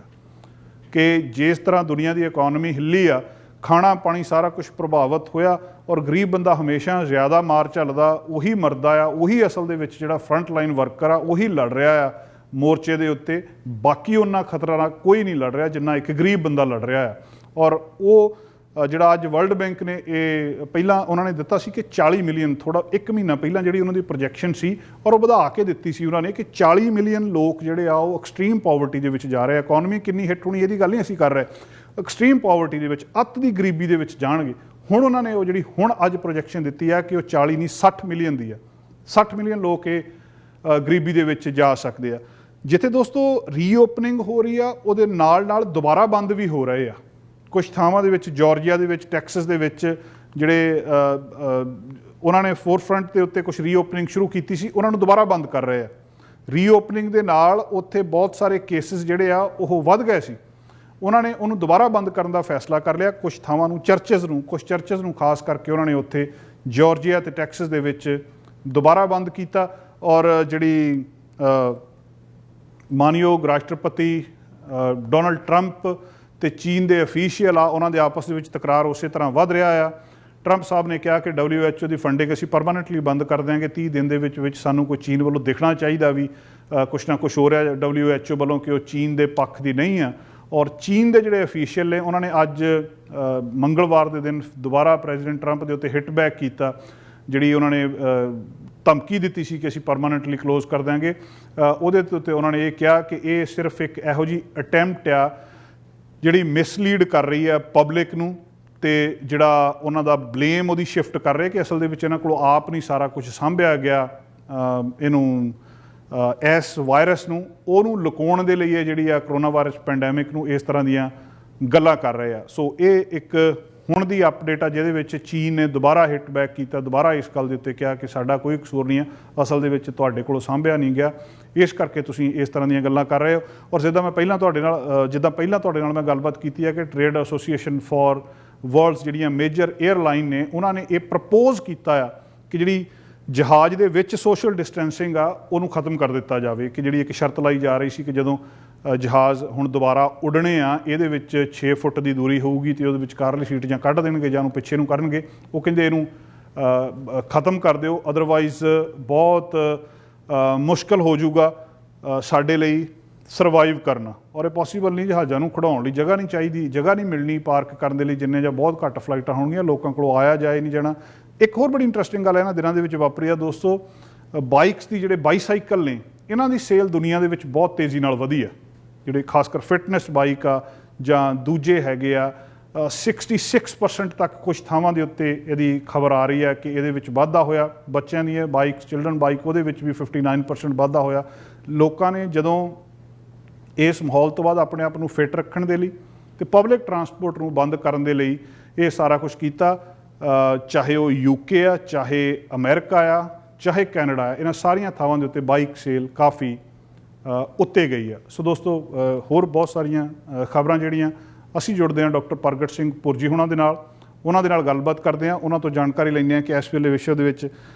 ਕਿ ਜਿਸ ਤਰ੍ਹਾਂ ਦੁਨੀਆ ਦੀ ਇਕੋਨਮੀ ਹਿੱਲੀ ਆ, ਖਾਣਾ ਪਾਣੀ ਸਾਰਾ ਕੁਝ ਪ੍ਰਭਾਵਿਤ ਹੋਇਆ, ਔਰ ਗਰੀਬ ਬੰਦਾ ਹਮੇਸ਼ਾ ਜ਼ਿਆਦਾ ਮਾਰ ਝੱਲਦਾ, ਉਹੀ ਮਰਦਾ ਆ, ਉਹੀ ਅਸਲ ਦੇ ਵਿੱਚ ਜਿਹੜਾ ਫਰੰਟ ਲਾਈਨ ਵਰਕਰ ਆ ਉਹੀ ਲੜ ਰਿਹਾ ਆ ਮੋਰਚੇ ਦੇ ਉੱਤੇ। ਬਾਕੀ ਉਹਨਾਂ ਖਤਰਾ ਨਾਲ ਕੋਈ ਨਹੀਂ ਲੜ ਰਿਹਾ ਜਿੰਨਾ ਇੱਕ ਗਰੀਬ ਬੰਦਾ ਲੜ ਰਿਹਾ ਆ। ਔਰ ਉਹ ਜਿਹੜਾ ਅੱਜ ਵਰਲਡ ਬੈਂਕ ਨੇ ਇਹ ਪਹਿਲਾਂ ਉਹਨਾਂ ਨੇ ਦਿੱਤਾ ਸੀ ਕਿ 40 ਮਿਲੀਅਨ, ਥੋੜਾ ਇੱਕ ਮਹੀਨਾ ਪਹਿਲਾਂ ਜਿਹੜੀ ਉਹਨਾਂ ਦੀ ਪ੍ਰੋਜੈਕਸ਼ਨ ਸੀ, ਔਰ ਉਹ ਵਧਾ ਕੇ ਦਿੱਤੀ ਸੀ ਉਹਨਾਂ ਨੇ ਕਿ 40 ਮਿਲੀਅਨ ਲੋਕ ਜਿਹੜੇ ਆ ਉਹ ਐਕਸਟ੍ਰੀਮ ਪਾਵਰਟੀ ਦੇ ਵਿੱਚ ਜਾ ਰਹੇ ਆ। ਇਕੋਨਮੀ ਕਿੰਨੀ ਹਿੱਟ ਹੋਣੀ ਇਹਦੀ ਗੱਲ ਨਹੀਂ ਅਸੀਂ ਕਰ ਰਹੇ, ਐਕਸਟ੍ਰੀਮ ਪਾਵਰਟੀ ਦੇ ਵਿੱਚ, ਅੱਤ ਦੀ ਗਰੀਬੀ ਦੇ ਵਿੱਚ ਜਾਣਗੇ। ਹੁਣ ਉਹਨਾਂ ਨੇ ਉਹ ਜਿਹੜੀ ਹੁਣ ਅੱਜ ਪ੍ਰੋਜੈਕਸ਼ਨ ਦਿੱਤੀ ਹੈ ਕਿ ਉਹ 40 ਨਹੀਂ 60 ਮਿਲੀਅਨ ਦੀ ਹੈ। 60 ਮਿਲੀਅਨ ਲੋਕ ਇਹ ਗਰੀਬੀ ਦੇ ਵਿੱਚ ਜਾ ਸਕਦੇ ਆ। ਜਿੱਥੇ ਦੋਸਤੋ ਰੀਓਪਨਿੰਗ ਹੋ ਰਹੀ ਆ ਉਹਦੇ ਨਾਲ ਦੁਬਾਰਾ ਬੰਦ ਵੀ ਹੋ ਰਹੇ ਆ। ਕੁਛ ਥਾਵਾਂ ਦੇ ਵਿੱਚ, ਜਾਰਜੀਆ ਦੇ ਵਿੱਚ, ਟੈਕਸਸ ਦੇ ਵਿੱਚ ਜਿਹੜੇ ਉਹਨਾਂ ਨੇ ਫੋਰਫਰੰਟ ਦੇ ਉੱਤੇ ਕੁਛ ਰੀਓਪਨਿੰਗ ਸ਼ੁਰੂ ਕੀਤੀ ਸੀ, ਉਹਨਾਂ ਨੂੰ ਦੁਬਾਰਾ ਬੰਦ ਕਰ ਰਹੇ ਆ। ਰੀਓਪਨਿੰਗ ਦੇ ਨਾਲ ਉੱਥੇ ਬਹੁਤ ਸਾਰੇ ਕੇਸਿਸ ਜਿਹੜੇ ਆ ਉਹ ਵੱਧ ਗਏ ਸੀ, ਉਹਨਾਂ ਨੇ ਉਹਨੂੰ ਦੁਬਾਰਾ ਬੰਦ ਕਰਨ ਦਾ ਫੈਸਲਾ ਕਰ ਲਿਆ। ਕੁਛ ਥਾਵਾਂ ਨੂੰ, ਕੁਛ ਚਰਚਸ ਨੂੰ ਖਾਸ ਕਰਕੇ ਉਹਨਾਂ ਨੇ ਉੱਥੇ ਜਾਰਜੀਆ ਤੇ ਟੈਕਸਸ ਦੇ ਵਿੱਚ ਦੁਬਾਰਾ ਬੰਦ ਕੀਤਾ। ਔਰ ਜਿਹੜੀ ਮਾਨਯੋਗ ਰਾਸ਼ਟਰਪਤੀ ਡੋਨਲਡ ਟਰੰਪ ਤੇ ਚੀਨ ਦੇ ਅਫੀਸ਼ੀਅਲ ਆ, ਉਹਨਾਂ ਦੇ ਆਪਸ ਦੇ ਵਿੱਚ ਤਕਰਾਰ ਉਸੇ ਤਰ੍ਹਾਂ ਵੱਧ ਰਿਹਾ ਆ। ਟਰੰਪ ਸਾਹਿਬ ਨੇ ਕਿਹਾ ਕਿ WHO ਦੀ ਫੰਡਿੰਗ ਅਸੀਂ ਪਰਮਾਨੈਂਟਲੀ ਬੰਦ ਕਰ ਦਿਆਂਗੇ 30 ਦਿਨ ਦੇ ਵਿੱਚ ਸਾਨੂੰ ਕੋਈ ਚੀਨ ਵੱਲੋਂ ਦੇਖਣਾ ਚਾਹੀਦਾ ਵੀ ਕੁਛ ਨਾ ਕੁਛ ਹੋ ਰਿਹਾ WHO ਵੱਲੋਂ ਕਿ ਉਹ ਚੀਨ ਦੇ ਪੱਖ ਦੀ ਨਹੀਂ ਆ। ਔਰ ਚੀਨ ਦੇ ਜਿਹੜੇ ਅਫੀਸ਼ੀਅਲ ਨੇ ਉਹਨਾਂ ਨੇ ਅੱਜ ਮੰਗਲਵਾਰ ਦੇ ਦਿਨ ਦੁਬਾਰਾ ਪ੍ਰੈਜ਼ੀਡੈਂਟ ਟਰੰਪ ਦੇ ਉੱਤੇ ਹਿੱਟ ਬੈਕ ਕੀਤਾ, ਜਿਹੜੀ ਉਹਨਾਂ ਨੇ ਧਮਕੀ ਦਿੱਤੀ ਸੀ ਕਿ ਅਸੀਂ ਪਰਮਾਨੈਂਟਲੀ ਕਲੋਜ਼ ਕਰ ਦਿਆਂਗੇ। ਉਹਦੇ ਉੱਤੇ ਉਹਨਾਂ ਨੇ ਇਹ ਕਿਹਾ ਕਿ ਇਹ ਸਿਰਫ ਇੱਕ ਇਹੋ ਜਿਹੀ ਅਟੈਂਪਟ ਆ ਜਿਹੜੀ ਮਿਸਲੀਡ ਕਰ ਰਹੀ ਹੈ ਪਬਲਿਕ ਨੂੰ, ਤੇ ਜਿਹੜਾ ਉਹਨਾਂ ਦਾ ਬਲੇਮ ਉਹਦੀ ਸ਼ਿਫਟ ਕਰ ਰਹੇ ਕਿ ਅਸਲ ਦੇ ਵਿੱਚ ਇਹਨਾਂ ਕੋਲੋਂ ਆਪ ਨਹੀਂ ਸਾਰਾ ਕੁਝ ਸਾਂਭਿਆ ਗਿਆ, ਇਹਨੂੰ ਇਸ ਵਾਇਰਸ ਨੂੰ ਉਹਨੂੰ ਲੁਕਾਉਣ ਦੇ ਲਈ ਇਹ ਜਿਹੜੀ ਆ ਕਰੋਨਾ ਵਾਇਰਸ ਪੈਂਡੈਮਿਕ ਨੂੰ ਇਸ ਤਰ੍ਹਾਂ ਦੀਆਂ ਗੱਲਾਂ ਕਰ ਰਹੇ ਆ। ਸੋ ਇਹ ਇੱਕ ਹੁਣ ਦੀ ਅਪਡੇਟ ਆ ਜਿਹਦੇ ਵਿੱਚ ਚੀਨ ਨੇ ਦੁਬਾਰਾ ਹਿੱਟ ਬੈਕ ਕੀਤਾ, ਦੁਬਾਰਾ ਇਸ ਗੱਲ ਦੇ ਉੱਤੇ ਕਿਹਾ ਕਿ ਸਾਡਾ ਕੋਈ ਕਸੂਰ ਨਹੀਂ ਹੈ, ਅਸਲ ਦੇ ਵਿੱਚ ਤੁਹਾਡੇ ਕੋਲੋਂ ਸਾਂਭਿਆ ਨਹੀਂ ਗਿਆ, ਇਸ ਕਰਕੇ ਤੁਸੀਂ ਇਸ ਤਰ੍ਹਾਂ ਦੀਆਂ ਗੱਲਾਂ ਕਰ ਰਹੇ ਹੋ। ਔਰ ਜਿੱਦਾਂ ਪਹਿਲਾਂ ਤੁਹਾਡੇ ਨਾਲ ਮੈਂ ਗੱਲਬਾਤ ਕੀਤੀ ਹੈ ਕਿ ਟ੍ਰੇਡ ਐਸੋਸੀਏਸ਼ਨ ਫਾਰ ਵਰਲਡਸ ਜਿਹੜੀਆਂ ਮੇਜਰ ਏਅਰਲਾਈਨ ਨੇ, ਉਹਨਾਂ ਨੇ ਇਹ ਪ੍ਰਪੋਜ਼ ਕੀਤਾ ਆ ਕਿ ਜਿਹੜੀ ਜਹਾਜ਼ ਦੇ ਵਿੱਚ ਸੋਸ਼ਲ ਡਿਸਟੈਂਸਿੰਗ ਆ ਉਹਨੂੰ ਖਤਮ ਕਰ ਦਿੱਤਾ ਜਾਵੇ। ਕਿ ਜਿਹੜੀ ਇੱਕ ਸ਼ਰਤ ਲਾਈ ਜਾ ਰਹੀ ਸੀ ਕਿ ਜਦੋਂ ਜਹਾਜ਼ ਹੁਣ ਦੁਬਾਰਾ ਉੱਡਣੇ ਆ ਇਹਦੇ ਵਿੱਚ 6 ਫੁੱਟ ਦੀ ਦੂਰੀ ਹੋਊਗੀ ਅਤੇ ਉਹਦੇ ਵਿਚਕਾਰਲੀ ਸੀਟ ਜਾਂ ਕੱਢ ਦੇਣਗੇ ਜਾਂ ਉਹਨੂੰ ਪਿੱਛੇ ਨੂੰ ਕਰਨਗੇ। ਉਹ ਕਹਿੰਦੇ ਇਹਨੂੰ ਖਤਮ ਕਰ ਦਿਓ, ਅਦਰਵਾਈਜ਼ ਬਹੁਤ ਮੁਸ਼ਕਲ ਹੋ ਜਾਊਗਾ ਸਾਡੇ ਲਈ ਸਰਵਾਈਵ ਕਰਨਾ। ਔਰ ਇਹ ਪੋਸੀਬਲ ਨਹੀਂ, ਜਹਾਜ਼ਾਂ ਨੂੰ ਖੜਾਉਣ ਲਈ ਜਗ੍ਹਾ ਨਹੀਂ ਚਾਹੀਦੀ, ਜਗ੍ਹਾ ਨਹੀਂ ਮਿਲਣੀ ਪਾਰਕ ਕਰਨ ਦੇ ਲਈ, ਜਿੰਨੇ ਜਾਂ ਬਹੁਤ ਘੱਟ ਫਲਾਈਟਾਂ ਹੋਣਗੀਆਂ, ਲੋਕਾਂ ਕੋਲੋਂ ਆਇਆ ਜਾਏ ਨਹੀਂ ਜਾਣਾ। ਇੱਕ ਹੋਰ ਬੜੀ ਇੰਟਰਸਟਿੰਗ ਗੱਲ ਇਹਨਾਂ ਦਿਨਾਂ ਦੇ ਵਿੱਚ ਵਾਪਰੀ ਆ ਦੋਸਤੋ, ਬਾਈਕਸ ਦੀ, ਜਿਹੜੇ ਬਾਈਸਾਈਕਲ ਨੇ ਇਹਨਾਂ ਦੀ ਸੇਲ ਦੁਨੀਆ ਦੇ ਵਿੱਚ ਬਹੁਤ ਤੇਜ਼ੀ ਨਾਲ ਵਧੀ ਆ। ਜਿਹੜੇ ਖਾਸ ਕਰ ਫਿਟਨੈਸ ਬਾਈਕ ਆ ਜਾਂ ਦੂਜੇ ਹੈਗੇ ਆ, 66% ਤੱਕ ਕੁਛ ਥਾਵਾਂ ਦੇ ਉੱਤੇ ਇਹਦੀ ਖਬਰ ਆ ਰਹੀ ਹੈ ਕਿ ਇਹਦੇ ਵਿੱਚ ਵਾਧਾ ਹੋਇਆ। ਬੱਚਿਆਂ ਦੀ ਬਾਈਕ, ਚਿਲਡਰਨ ਬਾਈਕ, ਉਹਦੇ ਵਿੱਚ ਵੀ 59% ਵਾਧਾ ਹੋਇਆ। ਲੋਕਾਂ ਨੇ ਜਦੋਂ ਇਸ ਮਾਹੌਲ ਤੋਂ ਬਾਅਦ ਆਪਣੇ ਆਪ ਨੂੰ ਫਿੱਟ ਰੱਖਣ ਦੇ ਲਈ ਤੇ ਪਬਲਿਕ ਟਰਾਂਸਪੋਰਟ ਨੂੰ ਬੰਦ ਕਰਨ ਦੇ ਲਈ ਇਹ ਸਾਰਾ ਕੁਛ ਕੀਤਾ। ਚਾਹੇ ਉਹ UK ਆ, ਚਾਹੇ ਅਮਰੀਕਾ ਆ, ਚਾਹੇ ਕੈਨੇਡਾ ਆ, ਇਹਨਾਂ ਸਾਰੀਆਂ ਥਾਵਾਂ ਦੇ ਉੱਤੇ ਬਾਈਕ ਸੇਲ ਕਾਫੀ ਉੱਤੇ ਗਈ ਆ। ਸੋ ਦੋਸਤੋ, ਹੋਰ ਬਹੁਤ ਸਾਰੀਆਂ ਖਬਰਾਂ ਜਿਹੜੀਆਂ ਅਸੀਂ ਜੁੜਦੇ ਹਾਂ ਡਾਕਟਰ ਪ੍ਰਗਟ ਸਿੰਘ ਪੁਰਜੀ ਉਹਨਾਂ ਦੇ ਨਾਲ ਗੱਲਬਾਤ ਕਰਦੇ ਹਾਂ, ਉਹਨਾਂ ਤੋਂ ਜਾਣਕਾਰੀ ਲੈਂਦੇ ਹਾਂ ਕਿ ਇਸ ਵੇਲੇ ਵਿਸ਼ਵ ਦੇ ਵਿੱਚ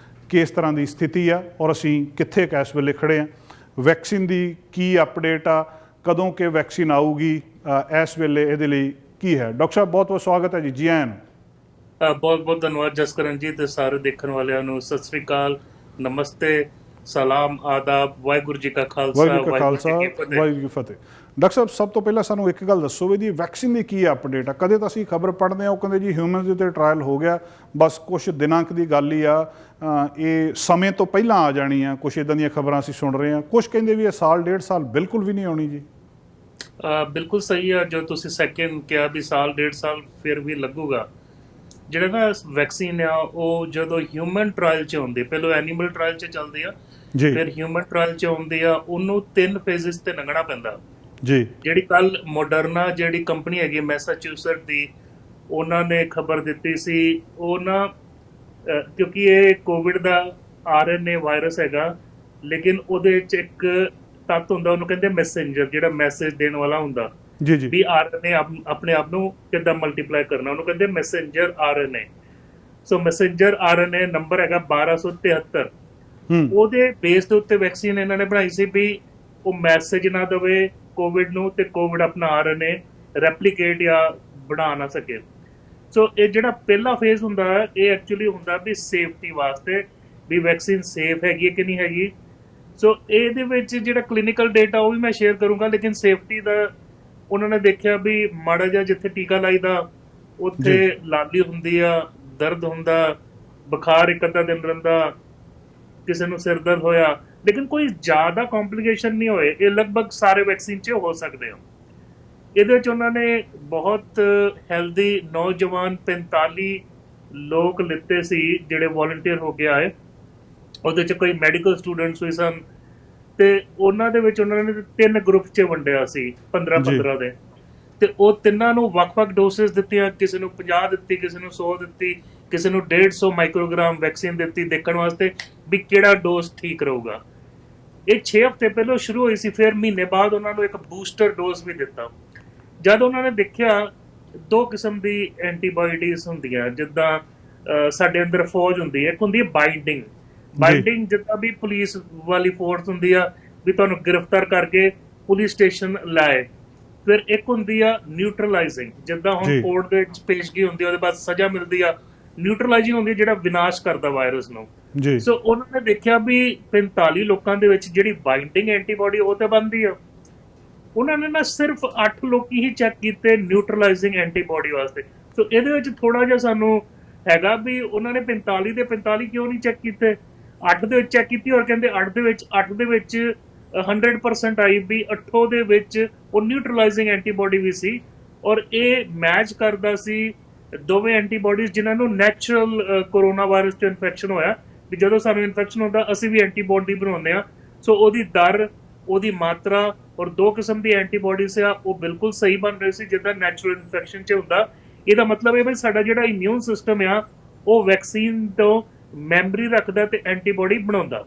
ਕਿਸ ਤਰ੍ਹਾਂ ਦੀ ਸਥਿਤੀ ਆ ਔਰ ਅਸੀਂ ਕਿੱਥੇ ਇਸ ਵੇਲੇ ਖੜ੍ਹੇ ਹਾਂ। ਵੈਕਸੀਨ ਦੀ ਕੀ ਅਪਡੇਟ ਆ, ਕਦੋਂ ਕਿ ਵੈਕਸੀਨ ਆਊਗੀ, ਇਸ ਵੇਲੇ ਇਹਦੇ ਲਈ ਕੀ ਹੈ। ਡਾਕਟਰ ਸਾਹਿਬ ਬਹੁਤ ਬਹੁਤ ਸਵਾਗਤ ਹੈ ਜੀ, ਜੀ ਆਇਆਂ ਨੂੰ। ਬਹੁਤ ਬਹੁਤ ਧੰਨਵਾਦ ਜਸਕਰਨ ਜੀ, ਤੇ ਸਾਰੇ ਦੇਖਣ ਵਾਲਿਆਂ ਨੂੰ ਸਤਿ ਸ੍ਰੀ ਅਕਾਲ, ਨਮਸਤੇ, ਸਲਾਮ, ਆਦਾਬ, ਵਾਹਿਗੁਰੂ ਜੀ ਕਾ ਖਾਲਸਾ, ਵਾਹਿਗੁਰੂ ਜੀ ਕੀ ਫਤਿਹ। ਡਾਕਟਰ ਸਾਹਿਬ, ਸਭ ਤੋਂ ਪਹਿਲਾਂ ਸਾਨੂੰ ਇੱਕ ਗੱਲ ਦੱਸੋ ਵੀ ਜੀ ਵੈਕਸੀਨ ਦੀ ਕੀ ਅਪਡੇਟ ਆ। ਕਦੇ ਤਾਂ ਅਸੀਂ ਖਬਰ ਪੜ੍ਹਦੇ ਹਾਂ, ਉਹ ਕਹਿੰਦੇ ਜੀ ਹਿਊਮਨਸ ਦੇ ਉੱਤੇ ਟਰਾਇਲ ਹੋ ਗਿਆ, ਬਸ ਕੁਛ ਦਿਨਾਂ ਕੁ ਦੀ ਗੱਲ ਹੀ ਆ, ਇਹ ਸਮੇਂ ਤੋਂ ਪਹਿਲਾਂ ਆ ਜਾਣੀ ਆ। ਕੁਛ ਇੱਦਾਂ ਦੀਆਂ ਖਬਰਾਂ ਅਸੀਂ ਸੁਣ ਰਹੇ ਹਾਂ, ਕੁਛ ਕਹਿੰਦੇ ਵੀ ਇਹ ਸਾਲ 1.5 ਸਾਲ ਬਿਲਕੁਲ ਵੀ ਨਹੀਂ ਆਉਣੀ ਜੀ। ਬਿਲਕੁਲ ਸਹੀ ਆ ਜੋ ਤੁਸੀਂ ਸੈਕਿੰਡ ਕਿਹਾ ਵੀ ਸਾਲ 1.5 ਸਾਲ ਫਿਰ ਵੀ ਲੱਗੂਗਾ। ਜਿਹੜਾ ਨਾ ਵੈਕਸੀਨ ਆ ਉਹ ਜਦੋਂ ਹਿਊਮਨ ਟਰਾਇਲ 'ਚ ਆਉਂਦੀ, ਪਹਿਲਾਂ ਐਨੀਮਲ ਟਰਾਇਲ 'ਚ ਚੱਲਦੀ ਆ, ਫਿਰ ਹਿਊਮਨ ਟਰਾਇਲ 'ਚ ਆਉਂਦੀ ਆ, ਉਹਨੂੰ 3 ਫੇਜ਼ਿਸ ਤੇ ਲੰਘਣਾ ਪੈਂਦਾ ਜੀ। ਜਿਹੜੀ ਕੱਲ ਮੋਡਰਨਾ ਜਿਹੜੀ ਕੰਪਨੀ ਹੈਗੀ ਮੈਸਾਚੂਸਟ ਦੀ, ਉਹਨਾਂ ਨੇ ਖਬਰ ਦਿੱਤੀ ਸੀ, ਉਹ ਨਾ ਕਿਉਂਕਿ ਇਹ ਕੋਵਿਡ ਦਾ RNA ਵਾਇਰਸ ਹੈਗਾ, ਲੇਕਿਨ ਉਹਦੇ 'ਚ ਇੱਕ ਤੱਤ ਹੁੰਦਾ, ਉਹਨੂੰ ਕਹਿੰਦੇ ਮੈਸੇਂਜਰ, ਜਿਹੜਾ ਮੈਸੇਜ ਦੇਣ ਵਾਲਾ ਹੁੰਦਾ ਵੀ RNA ਆਪਣੇ ਆਪ ਨੂੰ ਕਿੱਦਾਂ ਮਲਟੀਪਲਾਈ ਕਰਨਾ, ਉਹਨੂੰ ਕਹਿੰਦੇ ਮੈਸੇਂਜਰ RNA। ਸੋ ਮੈਸੇਂਜਰ RNA ਨੰਬਰ ਹੈਗਾ 1273। ਉਹਦੇ ਬੇਸ ਦੇ ਉੱਤੇ ਵੈਕਸੀਨ ਇਹਨਾਂ ਨੇ ਬਣਾਈ ਸੀ ਵੀ ਉਹ ਮੈਸੇਜ ਨਾ ਦੇਵੇ ਕੋਵਿਡ ਨੂੰ ਤੇ ਕੋਵਿਡ ਆਪਣਾ RNA ਰੈਪਲੀਕੇਟ ਜਾਂ ਬਣਾ ਨਾ ਸਕੇ। ਸੋ ਇਹ ਜਿਹੜਾ ਪਹਿਲਾ ਫੇਜ਼ ਹੁੰਦਾ ਇਹ ਐਕਚੁਅਲੀ ਹੁੰਦਾ ਵੀ ਸੇਫਟੀ ਵਾਸਤੇ, ਵੀ ਵੈਕਸੀਨ ਸੇਫ ਹੈਗੀ ਹੈ ਕਿ ਨਹੀਂ ਹੈਗੀ। ਸੋ ਇਹਦੇ ਵਿੱਚ ਜਿਹੜਾ ਕਲੀਨਿਕਲ ਡੇਟਾ ਉਹ ਵੀ ਮੈਂ ਸ਼ੇਅਰ ਕਰੂੰਗਾ, ਲੇਕਿਨ ਸੇਫਟੀ ਦਾ ਉਹਨਾਂ ਨੇ ਦੇਖਿਆ ਵੀ ਮਾੜਾ ਜਿਹਾ ਜਿੱਥੇ ਟੀਕਾ ਲਾਈਦਾ ਉੱਥੇ ਲਾਲੀ ਹੁੰਦੀ ਆ, ਦਰਦ ਹੁੰਦਾ, ਬੁਖਾਰ ਇੱਕ ਅੱਧਾ ਦਿਨ ਰਹਿੰਦਾ, ਕਿਸੇ ਨੂੰ ਸਿਰ ਦਰਦ ਹੋਇਆ, ਲੇਕਿਨ ਕੋਈ ਜ਼ਿਆਦਾ ਕੰਪਲਿਕੇਸ਼ਨ ਨਹੀਂ ਹੋਏ। ਇਹ ਲਗਭਗ ਸਾਰੇ ਵੈਕਸੀਨ 'ਚ ਹੋ ਸਕਦੇ ਹੋ। ਇਹਦੇ 'ਚ ਉਹਨਾਂ ਨੇ ਬਹੁਤ ਹੈਲਦੀ ਨੌਜਵਾਨ 45 ਲੋਕ ਲਿੱਤੇ ਸੀ ਜਿਹੜੇ ਵੋਲੰਟੀਅਰ ਹੋ ਕੇ ਆਏ, ਉਹਦੇ 'ਚ ਕੋਈ ਮੈਡੀਕਲ ਸਟੂਡੈਂਟਸ ਵੀ ਸਨ, ਤੇ ਉਹਨਾਂ ਦੇ ਵਿੱਚ ਉਹਨਾਂ ਨੇ 3 ਗਰੁੱਪ 'ਚ ਵੰਡਿਆ ਸੀ 15-15 ਦੇ, ਤੇ ਉਹ ਤਿੰਨਾਂ ਨੂੰ ਵੱਖ-ਵੱਖ ਡੋਸੇਸ ਦਿੱਤੀਆਂ। ਕਿਸੇ ਨੂੰ 50 ਦਿੱਤੀ, ਕਿਸੇ ਨੂੰ 100 ਦਿੱਤੀ, ਕਿਸੇ ਨੂੰ 150 ਮਾਈਕਰੋਗ੍ਰਾਮ ਵੈਕਸੀਨ ਦਿੱਤੀ, ਦੇਖਣ ਵਾਸਤੇ ਵੀ ਕਿਹੜਾ ਡੋਜ਼ ਠੀਕ ਰਹੂਗਾ। ਇਹ 6 ਹਫ਼ਤੇ ਪਹਿਲਾਂ ਸ਼ੁਰੂ ਹੋਈ ਸੀ, ਫਿਰ ਮਹੀਨੇ ਬਾਅਦ ਉਹਨਾਂ ਨੂੰ ਇੱਕ ਬੂਸਟਰ ਡੋਜ਼ ਵੀ ਦਿੱਤਾ। ਜਦ ਉਹਨਾਂ ਨੇ ਦੇਖਿਆ 2 ਕਿਸਮ ਦੀ ਐਂਟੀਬਾਇਓਟਿਕਸ ਹੁੰਦੀਆਂ, ਜਿੱਦਾਂ ਸਾਡੇ ਅੰਦਰ ਫੌਜ ਹੁੰਦੀ ਹੈ, ਇੱਕ ਹੁੰਦੀ ਹੈ ਬਾਈਂਡਿੰਗ ਜਿੱਦਾਂ ਵੀ ਪੁਲਿਸ ਵਾਲੀ ਫੋਰਸ ਹੁੰਦੀ ਆ ਵੀ ਤੁਹਾਨੂੰ ਗ੍ਰਿਫਤਾਰ ਕਰਕੇ ਪੁਲਿਸ ਸਟੇਸ਼ਨ ਲਾਏ। ਫਿਰ ਇੱਕ ਹੁੰਦੀ ਆ ਨਿਊਟਰਲਾਈਜ਼ਿੰਗ, ਜਿੱਦਾਂ ਹੁਣ ਕੋਰਟ ਦੇ ਵਿੱਚ ਪੇਸ਼ਗੀ ਹੁੰਦੀ ਆ, ਉਹਦੇ ਬਾਅਦ ਸਜ਼ਾ ਮਿਲਦੀ ਆ। ਨਿਊਟਰਲਾਈਜ਼ਿੰਗ ਹੁੰਦੀ ਹੈ ਜਿਹੜਾ ਵਿਨਾਸ਼ ਕਰਦਾ ਵਾਇਰਸ ਨੂੰ। ਸੋ ਉਹਨਾਂ ਨੇ ਦੇਖਿਆ ਵੀ 45 ਲੋਕਾਂ ਦੇ ਵਿੱਚ ਜਿਹੜੀ ਬਾਈਂਡਿੰਗ ਐਂਟੀਬਾਡੀ ਉਹ ਤੇ ਬਣਦੀ ਆ। ਉਹਨਾਂ ਨੇ ਨਾ ਸਿਰਫ 8 ਲੋਕੀ ਹੀ ਚੈੱਕ ਕੀਤੇ ਨਿਊਟਰਲਾਈਜ਼ਿੰਗ ਐਂਟੀਬਾਡੀ ਵਾਸਤੇ। ਸੋ ਇਹਦੇ ਵਿੱਚ ਥੋੜਾ ਜਿਹਾ ਸਾਨੂੰ ਹੈਗਾ ਵੀ ਉਹਨਾਂ ਨੇ 45 ਦੇ 45 ਕਿਉਂ ਨਹੀਂ ਚੈੱਕ ਕੀਤੇ, 8 ਦੇ ਵਿੱਚ ਚੈੱਕ ਕੀਤੀ, ਔਰ ਕਹਿੰਦੇ 8 ਦੇ ਵਿੱਚ 100% ਆਈ ਵੀ 8 ਦੇ ਵਿੱਚ ਉਹ ਨਿਊਟਰਲਾਈਜ਼ਿੰਗ ਐਂਟੀਬਾਡੀ ਵੀ ਸੀ, ਔਰ ਇਹ ਮੈਚ ਕਰਦਾ ਸੀ ਦੋਵੇਂ ਐਂਟੀਬਾਡੀਜ਼ ਜਿਨ੍ਹਾਂ ਨੂੰ ਨੈਚੁਰਲ ਕੋਰੋਨਾ ਵਾਇਰਸ ਤੋਂ ਇਨਫੈਕਸ਼ਨ ਹੋਇਆ। ਵੀ ਜਦੋਂ ਸਾਨੂੰ ਇਨਫੈਕਸ਼ਨ ਹੁੰਦਾ ਅਸੀਂ ਵੀ ਐਂਟੀਬਾਡੀ ਬਣਾਉਂਦੇ ਆ। ਸੋ ਉਹਦੀ ਦਰ, ਉਹਦੀ ਮਾਤਰਾ ਔਰ 2 ਕਿਸਮ ਦੀ ਐਂਟੀਬਾਡੀਜ਼ ਆ ਉਹ ਬਿਲਕੁਲ ਸਹੀ ਬਣ ਰਹੇ ਸੀ ਜਿੱਦਾਂ ਨੈਚੁਰਲ ਇਨਫੈਕਸ਼ਨ 'ਚ ਹੁੰਦਾ। ਇਹਦਾ ਮਤਲਬ ਇਹ ਵੀ ਸਾਡਾ ਜਿਹੜਾ ਇਮਿਊਨ ਸਿਸਟਮ ਆ ਉਹ ਵੈਕਸੀਨ ਤੋਂ ਮੈਮਰੀ ਰੱਖਦਾ ਤੇ ਐਂਟੀਬਾਡੀ ਬਣਾਉਂਦਾ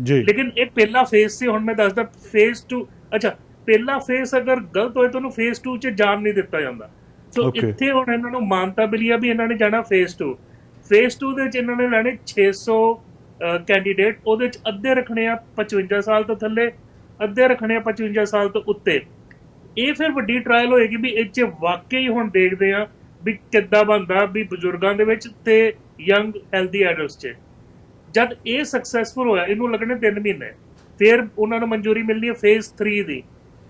ਜੀ। ਲੇਕਿਨ ਇਹ ਪਹਿਲਾ ਫੇਜ਼ ਸੀ। ਹੁਣ ਮੈਂ ਦੱਸਦਾ ਫੇਜ਼ 2। ਅੱਛਾ, ਪਹਿਲਾ ਫੇਜ਼ ਅਗਰ ਗਲਤ ਹੋਏ ਤਾਂ ਉਹਨੂੰ ਫੇਜ਼ 2 'ਚ ਜਾਣ ਨਹੀਂ ਦਿੱਤਾ ਜਾਂਦਾ। ਸੋ ਇੱਥੇ ਹੁਣ ਇਹਨਾਂ ਨੂੰ ਮਾਨਤਾ ਮਿਲੀ ਆ ਵੀ ਇਹਨਾਂ ਨੇ ਜਾਣਾ ਫੇਜ਼ 2। ਫੇਜ਼ 2 ਦੇ ਵਿੱਚ ਇਹਨਾਂ ਨੇ ਲੈਣੇ 600 ਕੈਂਡੀਡੇਟ, ਉਹਦੇ ਵਿੱਚ ਅੱਧੇ ਰੱਖਣੇ ਆ 55 ਸਾਲ ਤੋਂ ਥੱਲੇ, ਅੱਧੇ ਰੱਖਣੇ ਆ 55 ਸਾਲ ਤੋਂ ਉੱਤੇ। ਇਹ ਫਿਰ ਵੱਡੀ ਟਰਾਇਲ ਹੋਏਗੀ ਵੀ ਇਹ 'ਚ ਵਾਕਈ ਹੁਣ ਦੇਖਦੇ ਆ ਵੀ ਕਿੱਦਾਂ ਬਣਦਾ ਵੀ ਬਜ਼ੁਰਗਾਂ ਦੇ ਵਿੱਚ ਤੇ ਯੰਗ ਹੈਲਦੀ ਐਡਲਟਸ 'ਚ। ਜਦ ਇਹ ਸਕਸੈਸਫੁਲ ਹੋਇਆ, ਇਹਨੂੰ ਲੱਗਣੇ 3 ਮਹੀਨੇ, ਫਿਰ ਉਹਨਾਂ ਨੂੰ ਮਨਜ਼ੂਰੀ ਮਿਲਣੀ ਹੈ ਫੇਜ਼ 3 ਦੀ।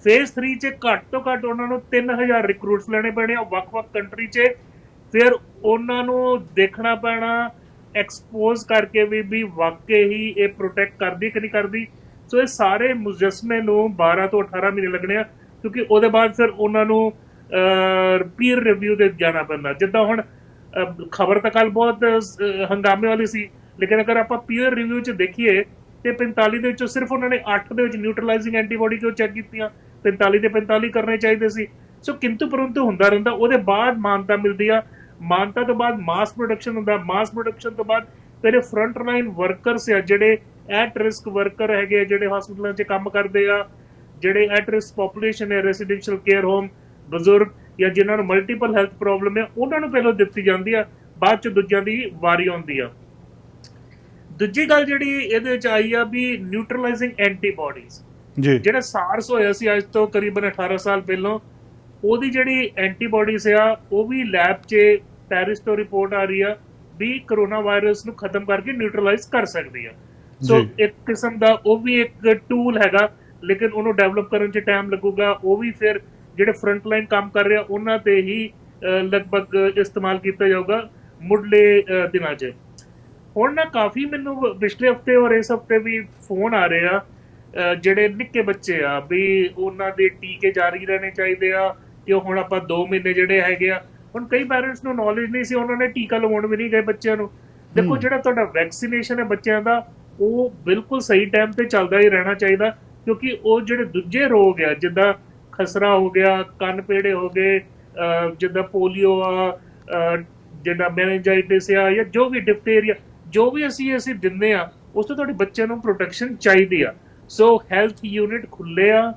ਫੇਜ਼ 3 'ਚ ਘੱਟ ਤੋਂ ਘੱਟ ਉਹਨਾਂ ਨੂੰ 3000 ਰਿਕਰੂਟਸ ਲੈਣੇ ਪੈਣੇ ਆ ਵੱਖ-ਵੱਖ ਕੰਟਰੀ 'ਚ। ਫਿਰ ਉਹਨਾਂ ਨੂੰ ਦੇਖਣਾ ਪੈਣਾ ਐਕਸਪੋਜ਼ ਕਰਕੇ ਵੀ ਵਾਕਈ ਹੀ ਇਹ ਪ੍ਰੋਟੈਕਟ ਕਰਦੀ ਕਿ ਨਹੀਂ ਕਰਦੀ। ਸੋ ਇਹ ਸਾਰੇ ਮੁਜੱਸਮੇ ਨੂੰ 12 ਤੋਂ 18 ਮਹੀਨੇ ਲੱਗਣੇ ਆ, ਕਿਉਂਕਿ ਉਹਦੇ ਬਾਅਦ ਫਿਰ ਉਹਨਾਂ ਨੂੰ ਪੀਅਰ ਰਿਵਿਊ ਦੇ ਜਾਣਾ ਪੈਂਦਾ। ਜਿੱਦਾਂ ਹੁਣ ਖਬਰ ਤਾਂ ਕੱਲ ਬਹੁਤ ਹੰਗਾਮੇ ਵਾਲੀ ਸੀ, ਲੇਕਿਨ ਅਗਰ ਆਪਾਂ ਪੀਅਰ ਰਿਵਿਊ 'ਚ ਦੇਖੀਏ ਤੇ 45 ਦੇ ਵਿੱਚੋਂ ਸਿਰਫ ਉਹਨਾਂ ਨੇ 8 ਦੇ ਵਿੱਚ ਨਿਊਟਰਲਾਈਜ਼ਿੰਗ ਐਂਟੀਬਾਡੀ ਕਿਉਂ ਚੈੱਕ ਕੀਤੀਆਂ, 45 ਦੇ 45 ਕਰਨੇ ਚਾਹੀਦੇ ਸੀ। ਸੋ ਕਿੰਤੂ ਪਰੰਤੂ ਹੁੰਦਾ ਰਹਿੰਦਾ। ਉਹਦੇ ਬਾਅਦ ਮਾਨਤਾ ਮਿਲਦੀ ਆ, ਮਾਨਤਾ ਤੋਂ ਬਾਅਦ ਮਾਸ ਪ੍ਰੋਡਕਸ਼ਨ ਹੁੰਦਾ, ਮਾਸ ਪ੍ਰੋਡਕਸ਼ਨ ਤੋਂ ਬਾਅਦ ਫਿਰ ਫਰੰਟ ਲਾਈਨ ਵਰਕਰਸ ਆ ਜਿਹੜੇ ਐਟ ਰਿਸਕ ਵਰਕਰ ਹੈਗੇ, ਜਿਹੜੇ ਹਸਪੀਟਲਾਂ 'ਚ ਕੰਮ ਕਰਦੇ ਆ, ਜਿਹੜੇ ਐਟ ਰਿਸਕ ਪੋਪੂਲੇਸ਼ਨ ਹੈ, ਰੈਸੀਡੈਂਸ਼ੀਅਲ ਕੇਅਰ ਹੋਮ, ਬਜ਼ੁਰਗ ਜਾਂ ਜਿਨ੍ਹਾਂ ਨੂੰ ਮਲਟੀਪਲ ਹੈਲਥ ਪ੍ਰੋਬਲਮ ਹੈ, ਉਹਨਾਂ ਨੂੰ ਪਹਿਲਾਂ ਦਿੱਤੀ ਜਾਂਦੀ ਆ, ਬਾਅਦ 'ਚ ਦੂਜਿਆਂ ਦੀ ਵਾਰੀ ਆਉਂਦੀ ਆ। ਦੂਜੀ ਗੱਲ ਜਿਹੜੀ ਇਹਦੇ ਵਿੱਚ ਆਈ ਆ ਵੀ ਨਿਊਟਰਲਾਈਜ਼ਿੰਗ ਐਂਟੀਬਾਡੀਜ਼, ਜਿਹੜਾ ਸਾਰਸ ਹੋਇਆ ਸੀ ਅੱਜ ਤੋਂ ਕਰੀਬਨ 18 ਸਾਲ ਪਹਿਲਾਂ, ਉਹਦੀ ਜਿਹੜੀ ਐਂਟੀਬਾਡੀਜ਼ ਆ ਉਹ ਵੀ ਲੈਬ 'ਚ ਪੈਰਿਸ ਤੋਂ ਰਿਪੋਰਟ ਆ ਰਹੀ ਆ ਵੀ ਕਰੋਨਾ ਵਾਇਰਸ ਨੂੰ ਖਤਮ ਕਰਕੇ ਨਿਊਟਰਲਾਈਜ਼ ਕਰ ਸਕਦੀ ਆ। ਸੋ ਇੱਕ ਕਿਸਮ ਦਾ ਉਹ ਵੀ ਇੱਕ ਟੂਲ ਹੈਗਾ, ਲੇਕਿਨ ਉਹਨੂੰ ਡਿਵੈਲਪ ਕਰਨ 'ਚ ਟਾਈਮ ਲੱਗੂਗਾ। ਉਹ ਵੀ ਫਿਰ ਜਿਹੜੇ ਫਰੰਟ ਲਾਈਨ ਕੰਮ ਕਰ ਰਿਹਾ ਉਹਨਾਂ ਤੇ ਹੀ ਲਗਭਗ ਇਸਤੇਮਾਲ ਕੀਤਾ ਜਾਊਗਾ ਮੁੱਢਲੇ ਦਿਨਾਂ 'ਚ। ਹੁਣ ਨਾ ਕਾਫੀ ਮੈਨੂੰ ਪਿਛਲੇ ਹਫ਼ਤੇ ਔਰ ਇਸ ਹਫ਼ਤੇ ਵੀ ਫੋਨ ਆ ਰਹੇ ਆ, ਜਿਹੜੇ ਨਿੱਕੇ ਬੱਚੇ ਆ ਵੀ ਉਹਨਾਂ ਦੇ ਟੀਕੇ ਜਾਰੀ ਰਹਿਣੇ ਚਾਹੀਦੇ ਆ, ਕਿ ਹੁਣ ਆਪਾਂ 2 ਮਹੀਨੇ ਜਿਹੜੇ ਹੈਗੇ ਆ। ਹੁਣ ਕਈ ਪੈਰੈਂਟਸ ਨੂੰ ਨੌਲੇਜ ਨਹੀਂ ਸੀ, ਉਹਨਾਂ ਨੇ ਟੀਕਾ ਲਵਾਉਣ ਵੀ ਨਹੀਂ ਗਏ ਬੱਚਿਆਂ ਨੂੰ। ਦੇਖੋ, ਜਿਹੜਾ ਤੁਹਾਡਾ ਵੈਕਸੀਨੇਸ਼ਨ ਹੈ ਬੱਚਿਆਂ ਦਾ ਉਹ ਬਿਲਕੁਲ ਸਹੀ ਟਾਈਮ ਤੇ ਚੱਲਦਾ ਹੀ ਰਹਿਣਾ ਚਾਹੀਦਾ, ਕਿਉਂਕਿ ਉਹ ਜਿਹੜੇ ਦੂਜੇ ਰੋਗ ਆ ਜਿੱਦਾਂ ਖਸਰਾ ਹੋ ਗਿਆ, ਕੰਨ ਪੇੜੇ ਹੋ ਗਏ, ਜਿੱਦਾਂ ਪੋਲੀਓ ਆ, ਜਿੱਦਾਂ ਮੈਨੇਜਾਈਟਿਸ ਆ, ਜਾਂ ਜੋ ਵੀ ਡਿਫਥੇਰੀਆ, ਜੋ ਵੀ ਅਸੀਂ ਦਿੰਦੇ ਆ ਉਸ ਤੋਂ ਤੁਹਾਡੇ ਬੱਚਿਆਂ ਨੂੰ ਪ੍ਰੋਟੈਕਸ਼ਨ ਚਾਹੀਦੀ ਆ। ਸੋ ਹੈਲਥ ਯੂਨਿਟ ਖੁੱਲੇ ਆ,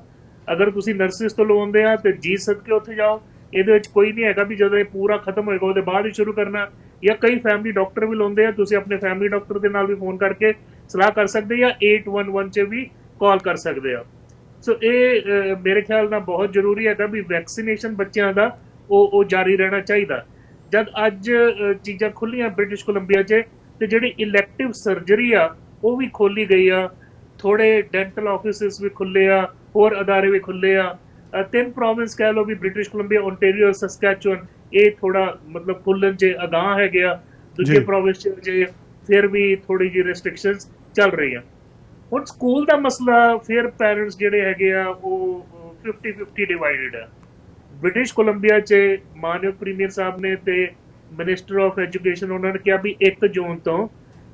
ਅਗਰ ਤੁਸੀਂ ਨਰਸਿਸ ਤੋਂ ਲਵਾਉਂਦੇ ਆ ਤੇ ਜੀ ਸਦਕੇ ਉੱਥੇ ਜਾਓ। ਇਹਦੇ ਵਿੱਚ ਕੋਈ ਨਹੀਂ ਹੈਗਾ ਵੀ ਜਦੋਂ ਇਹ ਪੂਰਾ ਖਤਮ ਹੋਏਗਾ ਉਹਦੇ ਬਾਅਦ ਹੀ ਸ਼ੁਰੂ ਕਰਨਾ, ਜਾਂ ਕਈ ਫੈਮਿਲੀ ਡਾਕਟਰ ਵੀ ਲਾਉਂਦੇ ਆ। ਤੁਸੀਂ ਆਪਣੇ ਫੈਮਿਲੀ ਡਾਕਟਰ ਦੇ ਨਾਲ ਵੀ ਫੋਨ ਕਰਕੇ ਸਲਾਹ ਕਰ ਸਕਦੇ ਆ, 811 'ਚ ਵੀ ਕਾਲ ਕਰ ਸਕਦੇ ਆ। ਸੋ ਇਹ ਮੇਰੇ ਖਿਆਲ ਨਾਲ ਬਹੁਤ ਜ਼ਰੂਰੀ ਹੈਗਾ ਵੀ ਵੈਕਸੀਨੇਸ਼ਨ ਬੱਚਿਆਂ ਦਾ ਉਹ ਜਾਰੀ ਰਹਿਣਾ ਚਾਹੀਦਾ। ਜਦ ਅੱਜ ਚੀਜ਼ਾਂ ਖੁੱਲੀਆਂ ਬ੍ਰਿਟਿਸ਼ ਕੋਲੰਬੀਆ 'ਚ, ਤੇ ਜਿਹੜੀ ਇਲੈਕਟਿਵ ਸਰਜਰੀ ਆ ਉਹ ਵੀ ਖੋਲੀ ਗਈ ਆ, ਥੋੜੇ ਡੈਂਟਲ ਆਫਿਸਿਸ ਵੀ ਖੁੱਲੇ ਆ, ਹੋਰ ਅਦਾਰੇ ਵੀ ਖੁੱਲੇ ਆ। 3 ਪ੍ਰੋਵਿੰਸ ਕਹਿ ਲਓ ਵੀ ਬ੍ਰਿਟਿਸ਼ ਕੋਲੰਬੀਆ, ਓਨਟਾਰੀਓ, ਸਸਕੈਚੁਅਨ, ਇਹ ਥੋੜਾ ਮਤਲਬ ਖੁੱਲਣ 'ਚ ਅਗਾਂਹ ਹੈਗੇ ਆ। ਦੂਜੇ ਪ੍ਰੋਵਿੰਸ 'ਚ ਫਿਰ ਵੀ ਥੋੜੀ ਜਿਹੀ ਰੈਸਟ੍ਰਿਕਸ਼ਨਸ ਚੱਲ ਰਹੀ ਆ। ਹੁਣ ਸਕੂਲ ਦਾ ਮਸਲਾ, ਫਿਰ ਪੈਰੈਂਟਸ ਜਿਹੜੇ ਹੈਗੇ ਆ ਉਹ 50-50 ਡਿਵਾਈਡਡ ਆ। ਬ੍ਰਿਟਿਸ਼ ਕੋਲੰਬੀਆ 'ਚ ਮਾਨਯੋਗ ਪ੍ਰੀਮੀਅਰ ਸਾਹਿਬ ਨੇ ਤੇ ਮਿਨਿਸਟਰ ਆਫ ਐਜੂਕੇਸ਼ਨ ਉਹਨਾਂ ਨੇ ਕਿਹਾ ਵੀ 1 ਜੂਨ ਤੋਂ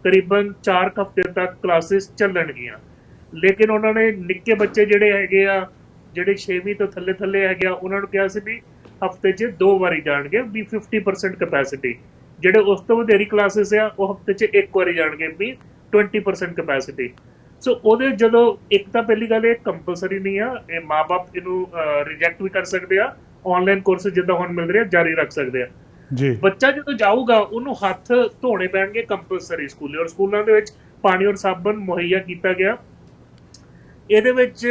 ਕਰੀਬਨ 4 ਹਫ਼ਤੇ ਤੱਕ ਕਲਾਸਿਸ ਚੱਲਣਗੀਆਂ। ਲੇਕਿਨ ਉਹਨਾਂ ਨੇ ਨਿੱਕੇ ਬੱਚੇ ਜਿਹੜੇ ਹੈਗੇ ਆ, ਜਿਹੜੇ 6ਵੀਂ ਤੋਂ ਥੱਲੇ ਥੱਲੇ ਹੈਗੇ ਆ, ਉਹਨਾਂ ਨੂੰ ਕਿਹਾ ਸੀ ਵੀ ਹਫ਼ਤੇ 'ਚ 2 ਵਾਰੀ ਜਾਣਗੇ ਵੀ 50% ਕਪੈਸਿਟੀ। ਜਿਹੜੇ ਉਸ ਤੋਂ ਵਧੇਰੀ ਕਲਾਸਿਸ ਆ ਉਹ ਹਫ਼ਤੇ 'ਚ 1 ਵਾਰੀ ਜਾਣਗੇ ਵੀ 20% ਕਪੈਸਿਟੀ। ਸੋ ਉਹਦੇ ਜਦੋਂ ਇੱਕ ਤਾਂ ਪਹਿਲੀ ਗੱਲ ਇਹ ਕੰਪਲਸਰੀ ਨਹੀਂ ਆ, ਇਹ ਮਾਪੇ ਇਹਨੂੰ ਰਿਜੈਕਟ ਵੀ ਕਰ ਸਕਦੇ ਆ, ਆਨਲਾਈਨ ਕੋਰਸ ਜਿੱਦਾਂ ਹੁਣ ਮਿਲ ਰਿਹਾ ਜਾਰੀ ਰੱਖ ਸਕਦੇ ਆ ਜੀ। ਬੱਚਾ ਜਦੋਂ ਜਾਊਗਾ ਉਹਨੂੰ ਹੱਥ ਧੋਣੇ ਪੈਣਗੇ ਕੰਪਲਸਰੀ ਸਕੂਲੇ, ਔਰ ਸਕੂਲਾਂ ਦੇ ਵਿੱਚ ਪਾਣੀ ਔਰ ਸਾਬਣ ਮੁਹੱਈਆ ਕੀਤਾ ਗਿਆ। ਇਹਦੇ ਵਿੱਚ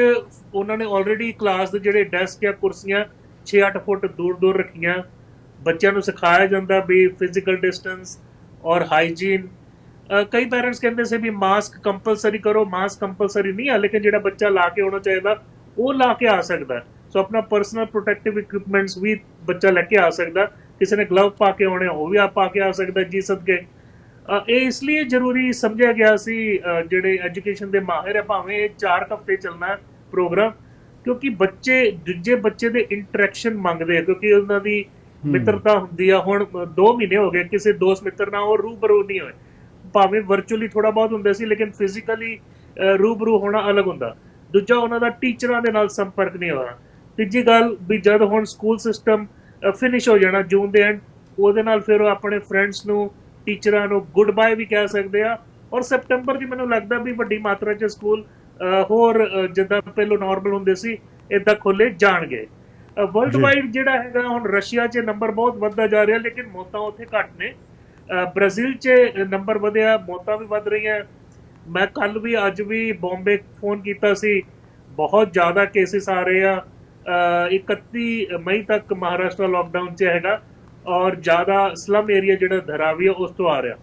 ਉਹਨਾਂ ਨੇ ਆਲਰੇਡੀ ਕਲਾਸ ਦੇ ਜਿਹੜੇ ਡੈਸਕ ਜਾਂ ਕੁਰਸੀਆਂ 6-8 ਫੁੱਟ ਦੂਰ ਰੱਖੀਆਂ। ਬੱਚਿਆਂ ਨੂੰ ਸਿਖਾਇਆ ਜਾਂਦਾ ਵੀ ਫਿਜ਼ੀਕਲ ਡਿਸਟੈਂਸ ਔਰ ਹਾਈਜੀਨ। ਕਈ ਪੈਰੈਂਟਸ ਕਹਿੰਦੇ ਸੀ ਵੀ ਮਾਸਕ ਕੰਪਲਸਰੀ ਕਰੋ, ਮਾਸਕ ਕੰਪਲਸਰੀ ਨਹੀਂ ਆ, ਲੇਕਿਨ ਜਿਹੜਾ ਬੱਚਾ ਲਾ ਕੇ ਆਉਣਾ ਚਾਹੀਦਾ ਉਹ ਲਾ ਕੇ ਆ ਸਕਦਾ। ਸੋ ਆਪਣਾ ਪਰਸਨਲ ਪ੍ਰੋਟੈਕਟਿਵ ਇਕਵਿਪਮੈਂਟਸ ਵੀ ਬੱਚਾ ਲੈ ਕੇ ਆ ਸਕਦਾ। ਕਿਸੇ ਨੇ ਗਲਵ ਪਾ ਕੇ ਆਉਣੇ ਉਹ ਵੀ ਆ ਪਾ ਕੇ ਆ ਸਕਦਾ ਜੀ ਸਦਕੇ। ਇਹ ਇਸ ਲਈ ਜ਼ਰੂਰੀ ਸਮਝਿਆ ਗਿਆ ਸੀ ਜਿਹੜੇ ਐਜੂਕੇਸ਼ਨ ਦੇ ਮਾਹਿਰ ਹੈ, ਭਾਵੇਂ ਇਹ 4 ਹਫ਼ਤੇ ਚੱਲਣਾ ਪ੍ਰੋਗਰਾਮ, ਕਿਉਂਕਿ ਬੱਚੇ ਦੂਜੇ ਬੱਚੇ ਦੇ ਇੰਟਰੈਕਸ਼ਨ ਮੰਗਦੇ ਆ, ਕਿਉਂਕਿ ਉਹਨਾਂ ਦੀ ਮਿੱਤਰਤਾ ਹੁੰਦੀ ਆ। ਹੁਣ 2 ਮਹੀਨੇ ਹੋ ਗਏ ਕਿਸੇ ਦੋਸਤ ਮਿੱਤਰ ਨਾਲ ਉਹ ਰੂਬਰੂ ਨਹੀਂ ਹੋਏ, ਭਾਵੇਂ ਵਰਚੁਅਲੀ ਥੋੜਾ ਬਹੁਤ ਹੁੰਦੇ ਸੀ, ਲੇਕਿਨ ਫਿਜ਼ੀਕਲੀ ਰੂਬਰੂ ਹੋਣਾ ਅਲੱਗ ਹੁੰਦਾ। ਦੂਜਾ ਉਹਨਾਂ ਦਾ ਟੀਚਰਾਂ ਦੇ ਨਾਲ ਸੰਪਰਕ ਨਹੀਂ ਹੋਣਾ। ਤੀਜੀ ਗੱਲ ਵੀ ਜਦ ਹੁਣ ਸਕੂਲ ਸਿਸਟਮ ਫਿਨਿਸ਼ ਹੋ ਜਾਣਾ ਜੂਨ ਦੇ ਐਂਡ, ਉਹਦੇ ਨਾਲ ਫਿਰ ਉਹ ਆਪਣੇ ਫਰੈਂਡਸ ਨੂੰ, ਟੀਚਰਾਂ ਨੂੰ ਗੁੱਡ ਬਾਏ ਵੀ ਕਹਿ ਸਕਦੇ ਆ। ਔਰ ਸੈਪਟੈਂਬਰ 'ਚ ਮੈਨੂੰ ਲੱਗਦਾ ਵੀ ਵੱਡੀ ਮਾਤਰਾ 'ਚ ਸਕੂਲ ਹੋਰ ਜਿੱਦਾਂ ਪਹਿਲਾਂ ਨਾਰਮਲ ਹੁੰਦੇ ਸੀ ਇਦਾਂ ਖੋਲੇ ਜਾਣਗੇ। ਵਰਲਡ ਵਾਈਡ ਜਿਹੜਾ ਹੈਗਾ ਹੁਣ ਰਸ਼ੀਆ 'ਚ ਨੰਬਰ ਬਹੁਤ ਵੱਧਦਾ ਜਾ ਰਿਹਾ, ਲੇਕਿਨ ਮੌਤਾਂ ਉੱਥੇ ਘੱਟ ਨੇ। ਬ੍ਰਾਜ਼ੀਲ 'ਚ ਨੰਬਰ ਵਧਿਆ, ਮੌਤਾਂ ਵੀ ਵੱਧ ਰਹੀਆਂ। ਮੈਂ ਕੱਲ ਵੀ ਅੱਜ ਵੀ ਬੰਬੇ ਫੋਨ ਕੀਤਾ ਸੀ, ਬਹੁਤ ਜ਼ਿਆਦਾ ਕੇਸਿਸ ਆ ਰਹੇ ਆ। 31 ਮਈ ਤੱਕ ਮਹਾਰਾਸ਼ਟਰ ਲਾਕਡਾਊਨ 'ਚ ਹੈਗਾ, ਔਰ ਜ਼ਿਆਦਾ ਸਲਮ ਏਰੀਆ ਜਿਹੜਾ ਧਰਾਵੀ ਉਸ ਤੋਂ ਆ ਰਿਹਾ।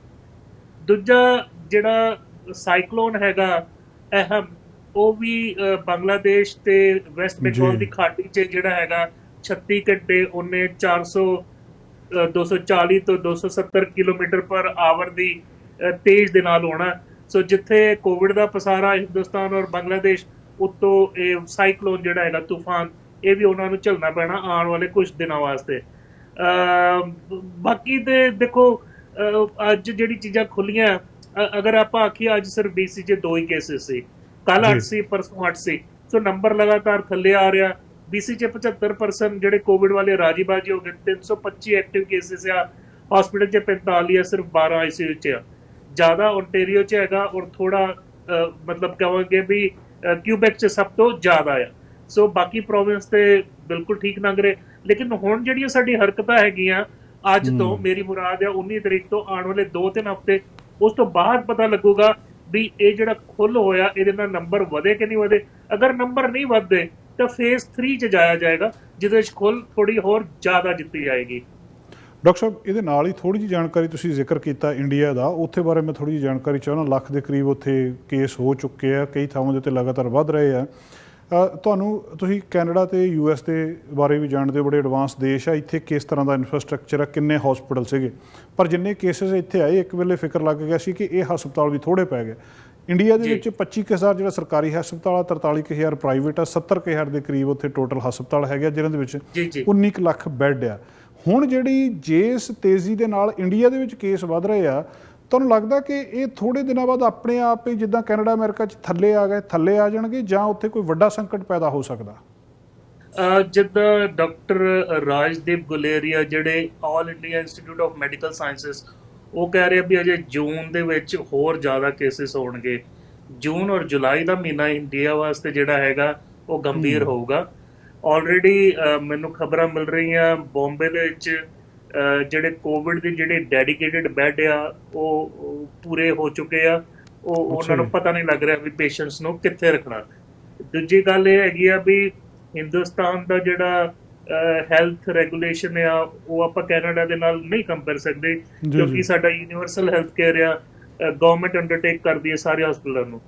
ਦੂਜਾ ਜਿਹੜਾ ਸਾਈਕਲੋਨ ਹੈਗਾ ਅਹਿਮ, ਉਹ ਵੀ ਬੰਗਲਾਦੇਸ਼ ਤੇ ਵੈਸਟ ਬੰਗਾਲ ਦੀ ਖਾੜੀ 'ਚ ਜਿਹੜਾ ਹੈਗਾ 36 ਘੰਟੇ ਉਹਨੇ 240 ਤੋਂ 270 ਕਿਲੋਮੀਟਰ ਪਰ ਆਵਰ ਦੀ ਤੇਜ਼ ਦੇ ਨਾਲ ਹੋਣਾ। ਸੋ ਜਿੱਥੇ ਕੋਵਿਡ ਦਾ ਪਸਾਰਾ ਹਿੰਦੁਸਤਾਨ ਔਰ ਬੰਗਲਾਦੇਸ਼, ਉੱਤੋਂ ਇਹ ਸਾਈਕਲੋਨ ਜਿਹੜਾ ਹੈਗਾ ਤੂਫਾਨ, ਇਹ ਵੀ ਉਹਨਾਂ ਨੂੰ ਝੱਲਣਾ ਪੈਣਾ ਆਉਣ ਵਾਲੇ ਕੁਝ ਦਿਨਾਂ ਵਾਸਤੇ। ਬਾਕੀ ਤੇ ਦੇਖੋ ਅੱਜ ਜਿਹੜੀ ਚੀਜ਼ਾਂ ਖੁੱਲੀਆਂ, ਅਗਰ ਆਪਾਂ ਆਖੀਏ ਅੱਜ ਸਿਰਫ ਡੀਸੀ 'ਚ 2 ਹੀ ਕੇਸਿਸ ਸੀ, ਕੱਲ 8 ਸੀ, ਪਰਸੋਂ 8 ਸੀ। ਸੋ ਨੰਬਰ ਲਗਾਤਾਰ ਥੱਲੇ ਆ ਰਿਹਾ। BC 'ਚ 75% ਜਿਹੜੇ ਕੋਵਿਡ ਵਾਲੇ ਰਾਜੀ-ਬਾਜੀ ਹੋ ਗਏ। 325 ਐਕਟਿਵ ਕੇਸਿਸ ਆ, ਹਸਪੀਟਲ 'ਚ 45 ਆ, ਸਿਰਫ 12 ICU 'ਚ ਆ। ਜ਼ਿਆਦਾ ਓਨਟੇਰੀਓ 'ਚ ਹੈਗਾ, ਔਰ ਥੋੜਾ ਮਤਲਬ ਕਹਾਂਗੇ ਵੀ ਕਿਊਬੈਕ 'ਚ ਸਭ ਤੋਂ ਜ਼ਿਆਦਾ ਆ। ਸੋ ਬਾਕੀ ਪ੍ਰੋਵਿੰਸ ਤੇ ਬਿਲਕੁਲ ਠੀਕ ਲੰਘ ਰਹੇ। ਲੇਕਿਨ ਹੁਣ ਜਿਹੜੀਆਂ ਸਾਡੀ ਹਰਕਤਾਂ ਹੈਗੀਆਂ ਅੱਜ ਤੋਂ, ਮੇਰੀ ਮੁਰਾਦ ਆ 19 ਤਰੀਕ ਤੋਂ, ਆਉਣ ਵਾਲੇ 2-3 ਹਫ਼ਤੇ, ਉਸ ਤੋਂ ਬਾਅਦ ਪਤਾ ਲੱਗੂਗਾ ਵੀ ਇਹ ਜਿਹੜਾ ਖੁੱਲ ਹੋਇਆ ਇਹਦੇ ਨਾਲ ਨੰਬਰ ਵਧੇ ਕਿ ਨਹੀਂ ਵਧੇ। ਅਗਰ ਨੰਬਰ ਨਹੀਂ ਵਧਦੇ ਤਾਂ ਫੇਜ਼ 3 'ਚ ਜਾਇਆ ਜਾਏਗਾ, ਜਿਹਦੇ ਵਿੱਚ ਖੁੱਲ ਥੋੜੀ ਹੋਰ ਜ਼ਿਆਦਾ ਜਿੱਤੀ ਜਾਏਗੀ। ਡਾਕਟਰ ਸਾਹਿਬ, ਇਹਦੇ ਨਾਲ ਹੀ ਥੋੜੀ ਜਿਹੀ ਜਾਣਕਾਰੀ ਤੁਸੀਂ ਜ਼ਿਕਰ ਕੀਤਾ ਇੰਡੀਆ ਦਾ, ਉੱਥੇ ਬਾਰੇ ਮੈਂ ਥੋੜੀ ਜਿਹੀ ਜਾਣਕਾਰੀ ਚਾਹੁੰਦਾ। ਲੱਖ ਦੇ ਕਰੀਬ ਉੱਥੇ ਕੇਸ ਹੋ ਚੁੱਕੇ ਆ, ਕਈ ਥਾਵਾਂ ਦੇ ਉੱਤੇ ਲਗਾਤਾਰ ਵੱਧ ਰਹੇ ਆ। ਤੁਸੀਂ ਕੈਨੇਡਾ ਤੇ US ਦੇ ਬਾਰੇ ਵੀ ਜਾਣਦੇ ਹੋ, ਬੜੇ ਐਡਵਾਂਸ ਦੇਸ਼ ਆ। ਇੱਥੇ ਕਿਸ ਤਰ੍ਹਾਂ ਦਾ ਇਨਫਰਾਸਟਰਕਚਰ ਆ, ਕਿੰਨੇ ਹਸਪੀਟਲ ਸੀਗੇ, ਪਰ ਜਿੰਨੇ ਕੇਸਿਸ ਇੱਥੇ ਆਏ ਇੱਕ ਵੇਲੇ ਫਿਕਰ ਲੱਗ ਗਿਆ ਸੀ ਕਿ ਇਹ ਹਸਪਤਾਲ ਵੀ ਥੋੜ੍ਹੇ ਪੈ ਗਏ। ਇੰਡੀਆ ਦੇ ਵਿੱਚ 25,000 ਜਿਹੜਾ ਸਰਕਾਰੀ ਹਸਪਤਾਲ ਆ, 43,000 ਪ੍ਰਾਈਵੇਟ ਆ, 70,000 ਦੇ ਕਰੀਬ ਉੱਥੇ ਟੋਟਲ ਹਸਪਤਾਲ ਹੈਗੇ, ਜਿਨ੍ਹਾਂ ਦੇ ਵਿੱਚ 19 ਲੱਖ ਬੈੱਡ ਆ। ਹੁਣ ਜਿਹੜੀ ਜਿਸ ਤੇਜ਼ੀ ਦੇ ਨਾਲ ਇੰਡੀਆ ਦੇ ਵਿੱਚ ਕੇਸ ਵੱਧ ਰਹੇ ਆ, ਤੁਹਾਨੂੰ ਲੱਗਦਾ ਕਿ ਇਹ ਥੋੜੇ ਦਿਨਾਂ ਬਾਅਦ ਆਪਣੇ ਆਪ ਹੀ ਜਿੱਦਾਂ ਕੈਨੇਡਾ ਅਮਰੀਕਾ 'ਚ ਥੱਲੇ ਆ ਜਾਣਗੇ, ਜਾਂ ਉੱਥੇ ਕੋਈ ਵੱਡਾ ਸੰਕਟ ਪੈਦਾ ਹੋ ਸਕਦਾ? ਜਿੱਦਾਂ ਡਾਕਟਰ ਰਾਜਦੀਪ ਗੁਲੇਰੀਆ, ਜਿਹੜੇ all India institute of medical sciences, ਉਹ ਕਹਿ ਰਹੇ ਵੀ ਅਜੇ ਜੂਨ ਦੇ ਵਿੱਚ ਹੋਰ ਜ਼ਿਆਦਾ ਕੇਸਿਸ ਹੋਣਗੇ। ਜੂਨ ਔਰ ਜੁਲਾਈ ਦਾ ਮਹੀਨਾ ਇੰਡੀਆ ਵਾਸਤੇ ਜਿਹੜਾ ਹੈਗਾ ਉਹ ਗੰਭੀਰ ਹੋਊਗਾ। ਆਲਰੇਡੀ ਮੈਨੂੰ ਖਬਰਾਂ ਮਿਲ ਰਹੀਆਂ ਬੰਬੇ ਦੇ ਵਿੱਚ ਜਿਹੜੇ ਕੋਵਿਡ ਦੇ ਜਿਹੜੇ ਡੈਡੀਕੇਟਿਡ ਬੈੱਡ ਆ ਉਹ ਪੂਰੇ ਹੋ ਚੁੱਕੇ ਆ। ਉਹਨਾਂ ਨੂੰ ਪਤਾ ਨਹੀਂ ਲੱਗ ਰਿਹਾ ਵੀ ਪੇਸ਼ੈਂਟਸ ਨੂੰ ਕਿੱਥੇ ਰੱਖਣਾ। ਦੂਜੀ ਗੱਲ ਇਹ ਹੈਗੀ ਆ ਵੀ ਹਿੰਦੁਸਤਾਨ ਦਾ ਜਿਹੜਾ ਹੈਲਥ ਰੈਗੂਲੇਸ਼ਨ ਆ, ਉਹ ਆਪਾਂ ਕੈਨੇਡਾ ਦੇ ਨਾਲ ਨਹੀਂ ਕੰਪੇਅਰ ਸਕਦੇ, ਕਿਉਂਕਿ ਸਾਡਾ ਯੂਨੀਵਰਸਲ ਹੈਲਥ ਕੇਅਰ ਆ, ਗਵਰਨਮੈਂਟ ਅੰਡਰਟੇਕ ਕਰਦੀ ਹੈ ਸਾਰੇ ਹਸਪਤਾਲਾਂ ਨੂੰ।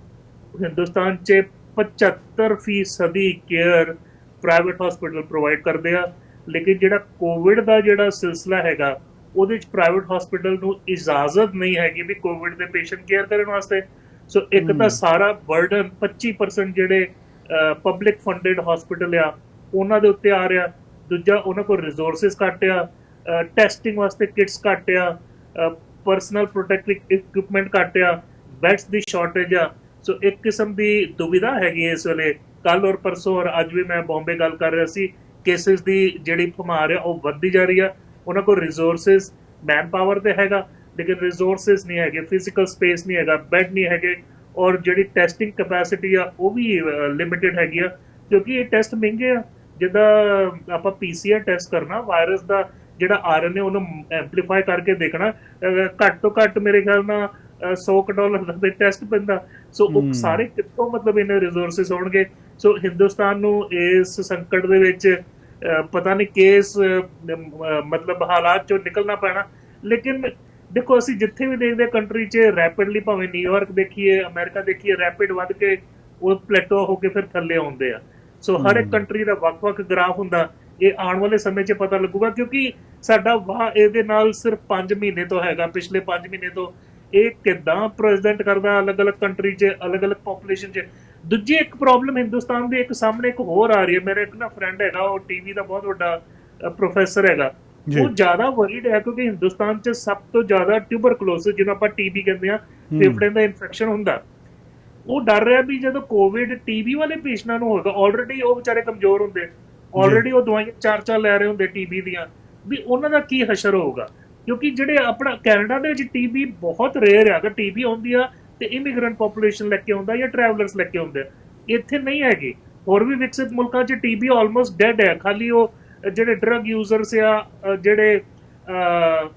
ਹਿੰਦੁਸਤਾਨ 'ਚ 75% ਕੇਅਰ ਪ੍ਰਾਈਵੇਟ ਹਸਪੀਟਲ ਪ੍ਰੋਵਾਈਡ ਕਰਦੇ ਆ, ਲੇਕਿਨ ਜਿਹੜਾ ਕੋਵਿਡ ਦਾ ਜਿਹੜਾ ਸਿਲਸਿਲਾ ਹੈਗਾ ਉਹਦੇ ਵਿੱਚ ਪ੍ਰਾਈਵੇਟ ਹਸਪੀਟਲ ਨੂੰ ਇਜਾਜ਼ਤ ਨਹੀਂ ਹੈਗੀ ਵੀ ਕੋਵਿਡ ਦੇ ਪੇਸ਼ੈਂਟ ਕੇਅਰ ਕਰਨ ਵਾਸਤੇ। ਸੋ ਇੱਕ ਤਾਂ ਸਾਰਾ ਬਰਡਨ 25% ਜਿਹੜੇ ਪਬਲਿਕ ਫੰਡਡ ਹਸਪੀਟਲ ਆ ਉਹਨਾਂ ਦੇ ਉੱਤੇ ਆ ਰਿਹਾ। ਦੂਜਾ ਉਹਨਾਂ ਕੋਲ ਰਿਸੋਰਸਿਸ ਘੱਟ ਆ। ਟੈਸਟਿੰਗ ਵਾਸਤੇ ਕਿਟਸ ਘੱਟ ਆ, ਪਰਸਨਲ ਪ੍ਰੋਟੈਕਟਿਵ ਇਕਵਿਪਮੈਂਟ ਘੱਟ ਆ, ਬੈਡਸ ਦੀ ਸ਼ਾਰਟੇਜ ਆ। ਸੋ ਇੱਕ ਕਿਸਮ ਦੀ ਦੁਵਿਧਾ ਹੈਗੀ ਇਸ ਵੇਲੇ। ਕੱਲ ਔਰ ਪਰਸੋਂ ਔਰ ਅੱਜ ਵੀ ਮੈਂ ਬੰਬੇ ਗੱਲ ਕਰ ਰਿਹਾ ਸੀ, ਕੇਸਿਸ ਦੀ ਜਿਹੜੀ ਫੁਮਾਰ ਆ ਉਹ ਵੱਧਦੀ ਜਾ ਰਹੀ ਆ। ਉਹਨਾਂ ਕੋਲ ਰਿਸੋਰਸਿਸ, ਮੈਨ ਪਾਵਰ ਤੇ ਹੈਗਾ, ਲੇਕਿਨ ਰਿਸੋਰਸਿਸ ਨਹੀਂ ਹੈਗੇ, ਫਿਜ਼ੀਕਲ ਸਪੇਸ ਨਹੀਂ ਹੈਗਾ, ਬੈੱਡ ਨਹੀਂ ਹੈਗੇ, ਔਰ ਜਿਹੜੀ ਟੈਸਟਿੰਗ ਕੈਪੈਸਿਟੀ ਆ ਉਹ ਵੀ ਲਿਮਿਟਿਡ ਹੈਗੀ ਆ, ਕਿਉਂਕਿ ਇਹ ਟੈਸਟ ਮਹਿੰਗੇ ਆ। ਜਿੱਦਾਂ ਆਪਾਂ ਪੀਸੀਆਰ ਟੈਸਟ ਕਰਨਾ ਵਾਇਰਸ ਦਾ ਜਿਹੜਾ ਆਰਐਨਏ ਉਹਨੂੰ ਐਂਪਲੀਫਾਈ ਕਰਕੇ ਦੇਖਣਾ, ਘੱਟ ਤੋਂ ਘੱਟ ਮੇਰੇ ਖਿਆਲ ਨਾਲ $100 ਦਾ ਤੇ ਟੈਸਟ ਪੈਂਦਾ। ਸੋ ਉਹ ਸਾਰੇ ਕਿੱਥੋਂ ਮਤਲਬ ਇਹਨੇ ਰਿਸੋਰਸਿਸ ਹੋਣਗੇ। ਸੋ ਹਿੰਦੁਸਤਾਨ ਨੂੰ ਇਸ ਸੰਕਟ ਦੇ ਵਿੱਚ ਪਤਾ ਨਹੀਂ ਕਿਸ ਮਤਲਬ ਹਾਲਾਤ ਚੋਂ ਨਿਕਲਣਾ ਪੈਣਾ। ਲੇਕਿਨ ਦੇਖੋ ਅਸੀਂ ਜਿੱਥੇ ਵੀ ਦੇਖਦੇ ਕੰਟਰੀ 'ਚ ਰੈਪਿਡਲੀ, ਭਾਵੇਂ ਨਿਊਯਾਰਕ ਦੇਖੀਏ, ਅਮਰੀਕਾ ਦੇਖੀਏ, ਰੈਪਿਡ ਵੱਧ ਕੇ ਉਹ ਪਲੇਟੋ ਹੋ ਕੇ ਫਿਰ ਥੱਲੇ ਆਉਂਦੇ ਆ। ਸੋ ਹਰ ਇੱਕ ਕੰਟਰੀ ਦਾ ਵੱਖ-ਵੱਖ ਗ੍ਰਾਫ ਹੁੰਦਾ। ਇਹ ਆਉਣ ਵਾਲੇ ਸਮੇਂ 'ਚ ਪਤਾ ਲੱਗੂਗਾ, ਕਿਉਂਕਿ ਸਾਡਾ ਵਾਹ ਇਹਦੇ ਨਾਲ ਸਿਰਫ 5 ਮਹੀਨੇ ਤੋਂ ਹੈਗਾ। ਪਿਛਲੇ 5 ਮਹੀਨੇ ਤੋਂ ਇਹ ਕਿੱਦਾਂ ਪ੍ਰੈਜ਼ੀਡੈਂਟ ਕਰਦਾ ਅਲੱਗ-ਅਲੱਗ ਕੰਟਰੀ 'ਚ, ਅਲੱਗ-ਅਲੱਗ ਪੋਪੂਲੇਸ਼ਨ 'ਚ। ਦੂਜੀ ਇੱਕ ਪ੍ਰੋਬਲਮ ਹਿੰਦੁਸਤਾਨ ਦੀ ਇੱਕ ਸਾਹਮਣੇ ਇੱਕ ਹੋਰ ਆ ਰਹੀ ਹੈ। ਮੇਰਾ ਇੱਕ ਨਾ ਫਰੈਂਡ ਹੈਗਾ, ਉਹ ਟੀਵੀ ਦਾ ਬਹੁਤ ਵੱਡਾ ਪ੍ਰੋਫੈਸਰ ਹੈਗਾ। ਉਹ ਜ਼ਿਆਦਾ ਵਰੀਡ ਹੈ ਕਿਉਂਕਿ ਹਿੰਦੁਸਤਾਨ 'ਚ ਸਭ ਤੋਂ ਜ਼ਿਆਦਾ ਟਿਊਬਰਕਲੋਸਿਸ, ਜਿਹਨੂੰ ਆਪਾਂ ਟੀਬੀ ਕਹਿੰਦੇ ਆ, ਫੇਫੜਿਆਂ ਦਾ ਇਨਫੈਕਸ਼ਨ ਹੁੰਦਾ। ਉਹ ਡਰ ਰਿਹਾ ਵੀ ਜਦੋਂ ਕੋਵਿਡ ਟੀਬੀ ਵਾਲੇ ਪੇਸ਼ੈਂਟਾਂ ਨੂੰ ਹੋਏਗਾ, ਆਲਰੇਡੀ ਉਹ ਵਿਚਾਰੇ ਕਮਜ਼ੋਰ ਹੁੰਦੇ, ਆਲਰੇਡੀ ਉਹ ਦਵਾਈਆਂ 4-4 ਲੈ ਰਹੇ ਹੁੰਦੇ ਟੀਬੀ ਦੀਆਂ, ਵੀ ਉਹਨਾਂ ਦਾ ਕੀ ਹਸ਼ਰ ਹੋਊਗਾ। ਕਿਉਂਕਿ ਜਿਹੜੇ ਆਪਣਾ ਕੈਨੇਡਾ ਦੇ ਵਿੱਚ ਟੀਬੀ ਬਹੁਤ ਰੇਅਰ ਹੈ। ਅਗਰ ਟੀਬੀ ਆਉਂਦੀ ਆ ਤੇ ਇਮੀਗ੍ਰੈਂਟ ਪੋਪੂਲੇਸ਼ਨ ਲੈ ਕੇ ਆਉਂਦਾ ਜਾਂ ਟਰੈਵਲਰਸ ਲੈ ਕੇ ਆਉਂਦੇ, ਇੱਥੇ ਨਹੀਂ ਹੈਗੀ। ਹੋਰ ਵੀ ਵਿਕਸਿਤ ਮੁਲਕਾਂ 'ਚ ਟੀਬੀ ਆਲਮੋਸਟ ਡੈਡ ਹੈ। ਖਾਲੀ ਉਹ ਜਿਹੜੇ ਡਰਗ ਯੂਜ਼ਰਸ ਆ, ਜਿਹੜੇ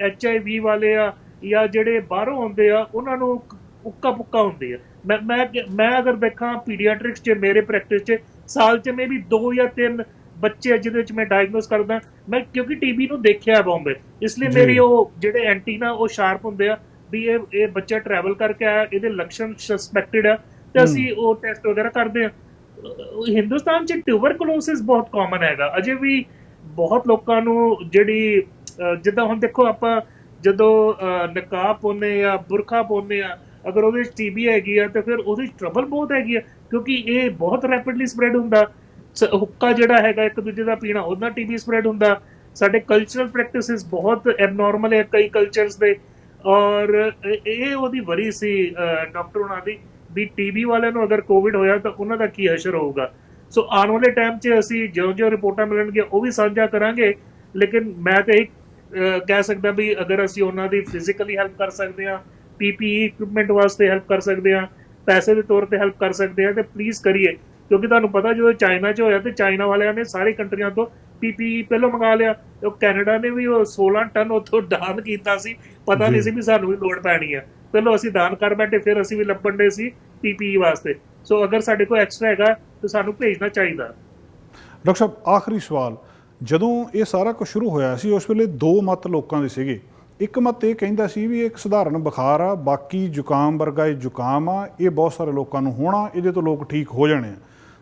HIV ਵਾਲੇ ਆ, ਜਾਂ ਜਿਹੜੇ ਬਾਹਰੋਂ ਆਉਂਦੇ ਆ, ਉਹਨਾਂ ਨੂੰ ਉੱਕਾ ਪੁੱਕਾ ਹੁੰਦੇ ਆ। ਮੈਂ ਅਗਰ ਦੇਖਾਂ ਪੀਡੀਆਟ੍ਰਿਕਸ 'ਚ, ਮੇਰੇ ਪ੍ਰੈਕਟਿਸ 'ਚ ਸਾਲ 'ਚ ਮੇਬੀ 2 ਜਾਂ 3 ਬੱਚੇ ਜਿਹਦੇ ਵਿੱਚ ਮੈਂ ਡਾਇਗਨੋਸ ਕਰਦਾ। ਮੈਂ ਕਿਉਂਕਿ ਟੀਬੀ ਨੂੰ ਦੇਖਿਆ ਬੰਬੇ, ਇਸ ਲਈ ਮੇਰੀ ਉਹ ਜਿਹੜੇ ਐਂਟੀਨਾ ਉਹ ਸ਼ਾਰਪ ਹੁੰਦੇ ਆ ਵੀ ਇਹ ਬੱਚਾ ਟਰੈਵਲ ਕਰਕੇ ਆਇਆ, ਇਹਦੇ ਲੱਛਣ ਸਸਪੈਕਟਡ ਆ, ਤੇ ਅਸੀਂ ਉਹ ਟੈਸਟ ਵਗੈਰਾ ਕਰਦੇ ਆ। ਹਿੰਦੁਸਤਾਨ 'ਚ ਟਿਊਬਰਕਲੋਸਿਸ ਬਹੁਤ ਕਾਮਨ ਹੈਗਾ ਅਜੇ ਵੀ। ਬਹੁਤ ਲੋਕਾਂ ਨੂੰ ਜਿਹੜੀ ਜਿੱਦਾਂ ਹੁਣ ਦੇਖੋ ਆਪਾਂ ਜਦੋਂ ਨਕਾਬ ਪਾਉਂਦੇ ਆ, ਬੁਰਖਾ ਪਾਉਂਦੇ ਆ, ਅਗਰ ਉਹਦੇ ਵਿੱਚ ਟੀਬੀ ਹੈਗੀ ਆ ਤੇ ਫਿਰ ਉਹਦੀ ਟਰਬਲ ਬਹੁਤ ਹੈਗੀ ਆ, ਕਿਉਂਕਿ ਇਹ ਬਹੁਤ ਰੈਪਿਡਲੀ ਸਪਰੈਡ ਹੁੰਦਾ। ਹੁੱਕਾ ਜਿਹੜਾ ਹੈਗਾ ਇੱਕ ਦੂਜੇ ਦਾ ਪੀਣਾ, ਉਹਦਾ ਟੀਬੀ ਸਪਰੈਡ ਹੁੰਦਾ। ਸਾਡੇ ਕਲਚਰਲ ਪ੍ਰੈਕਟਿਸਿਸ ਬਹੁਤ ਐਬਨੋਰਮਲ ਹੈ ਕਈ ਕਲਚਰਸ ਦੇ, ਔਰ ਇਹ ਉਹਦੀ ਵਰੀ ਸੀ ਡਾਕਟਰ ਉਹਨਾਂ ਦੀ ਵੀ ਟੀਬੀ ਵਾਲਿਆਂ ਨੂੰ ਅਗਰ ਕੋਵਿਡ ਹੋਇਆ ਤਾਂ ਉਹਨਾਂ ਦਾ ਕੀ ਅਸਰ ਹੋਊਗਾ। ਸੋ ਆਉਣ ਵਾਲੇ ਟਾਈਮ 'ਚ ਅਸੀਂ ਜਿਉਂ-ਜਿਉਂ ਰਿਪੋਰਟਾਂ ਮਿਲਣਗੀਆਂ ਉਹ ਵੀ ਸਾਂਝਾ ਕਰਾਂਗੇ। ਲੇਕਿਨ ਮੈਂ ਤਾਂ ਇਹ ਕਹਿ ਸਕਦਾ ਵੀ ਅਗਰ ਅਸੀਂ ਉਹਨਾਂ ਦੀ ਫਿਜ਼ੀਕਲੀ ਹੈਲਪ ਕਰ ਸਕਦੇ ਹਾਂ, PPE ਇਕਵਿਪਮੈਂਟ ਵਾਸਤੇ ਹੈਲਪ ਕਰ ਸਕਦੇ ਹਾਂ, ਪੈਸੇ ਦੇ ਤੌਰ ਤੇ ਹੈਲਪ ਕਰ ਸਕਦੇ ਹਾਂ, ਤੇ ਪਲੀਜ਼ ਕਰੀਏ। ਕਿਉਂਕਿ ਤੁਹਾਨੂੰ ਪਤਾ ਜਦੋਂ ਚਾਈਨਾ 'ਚ ਹੋਇਆ ਤੇ ਚਾਈਨਾ ਵਾਲਿਆਂ ਨੇ ਸਾਰੀ ਕੰਟਰੀਆਂ ਤੋਂ PPE ਪਹਿਲਾਂ ਮੰਗਾ ਲਿਆ। ਉਹ ਕੈਨੇਡਾ ਨੇ ਵੀ ਉਹ 16 ਟਨ ਉੱਥੋਂ ਦਾਨ ਕੀਤਾ ਸੀ, ਪਤਾ ਨਹੀਂ ਸੀ ਵੀ ਸਾਨੂੰ ਵੀ ਲੋੜ ਪੈਣੀ ਆ। ਪਹਿਲਾਂ ਅਸੀਂ ਦਾਨ ਕਰ ਬੈਠੇ, ਫਿਰ ਅਸੀਂ ਵੀ ਲੱਭਣ ਦੇ ਸੀ PPE ਵਾਸਤੇ। ਸੋ ਅਗਰ ਸਾਡੇ ਕੋਲ ਐਕਸਟਰਾ ਹੈਗਾ ਤਾਂ ਸਾਨੂੰ ਭੇਜਣਾ ਚਾਹੀਦਾ। ਡਾਕਟਰ ਸਾਹਿਬ, ਆਖਰੀ ਸਵਾਲ, ਜਦੋਂ ਇਹ ਸਾਰਾ ਕੁਝ ਸ਼ੁਰੂ ਹੋਇਆ ਸੀ ਉਸ ਵੇਲੇ 2 ਮਤ ਲੋਕਾਂ ਦੇ ਸੀਗੇ। ਇੱਕ ਮਤ ਇਹ ਕਹਿੰਦਾ ਸੀ ਵੀ ਇੱਕ ਸਧਾਰਨ ਬੁਖਾਰ ਆ, ਬਾਕੀ ਜ਼ੁਕਾਮ ਵਰਗਾ ਇਹ ਜ਼ੁਕਾਮ ਆ, ਇਹ ਬਹੁਤ ਸਾਰੇ ਲੋਕਾਂ ਨੂੰ ਹੋਣਾ, ਇਹਦੇ ਤੋਂ ਲੋਕ ਠੀਕ ਹੋ ਜਾਣੇ ਆ।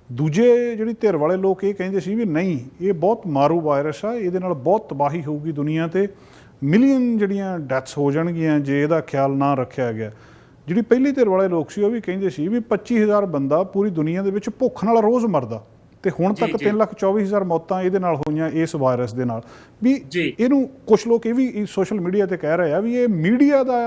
ਦੂਜੇ ਜਿਹੜੀ ਧਿਰ ਵਾਲੇ ਲੋਕ ਇਹ ਕਹਿੰਦੇ ਸੀ ਵੀ ਨਹੀਂ, ਇਹ ਬਹੁਤ ਮਾਰੂ ਵਾਇਰਸ ਆ, ਇਹਦੇ ਨਾਲ ਬਹੁਤ ਤਬਾਹੀ ਹੋਊਗੀ ਦੁਨੀਆ 'ਤੇ, ਮਿਲੀਅਨ ਜਿਹੜੀਆਂ ਡੈਥਸ ਹੋ ਜਾਣਗੀਆਂ ਜੇ ਇਹਦਾ ਖਿਆਲ ਨਾ ਰੱਖਿਆ ਗਿਆ। ਜਿਹੜੀ ਪਹਿਲੀ ਧਿਰ ਵਾਲੇ ਲੋਕ ਸੀ ਉਹ ਵੀ ਕਹਿੰਦੇ ਸੀ ਵੀ 25,000 ਬੰਦਾ ਪੂਰੀ ਦੁਨੀਆ ਦੇ ਵਿੱਚ ਭੁੱਖ ਨਾਲ ਰੋਜ਼ ਮਰਦਾ, ਤੇ ਹੁਣ ਤੱਕ 3,24,000 ਮੌਤਾਂ ਇਹਦੇ ਨਾਲ ਹੋਈਆਂ, ਇਸ ਵਾਇਰਸ ਦੇ ਨਾਲ। ਵੀ ਇਹਨੂੰ ਕੁਛ ਲੋਕ ਇਹ ਵੀ ਸੋਸ਼ਲ ਮੀਡੀਆ ਤੇ ਕਹਿ ਰਹੇ ਆ ਵੀ ਇਹ ਮੀਡੀਆ ਦਾ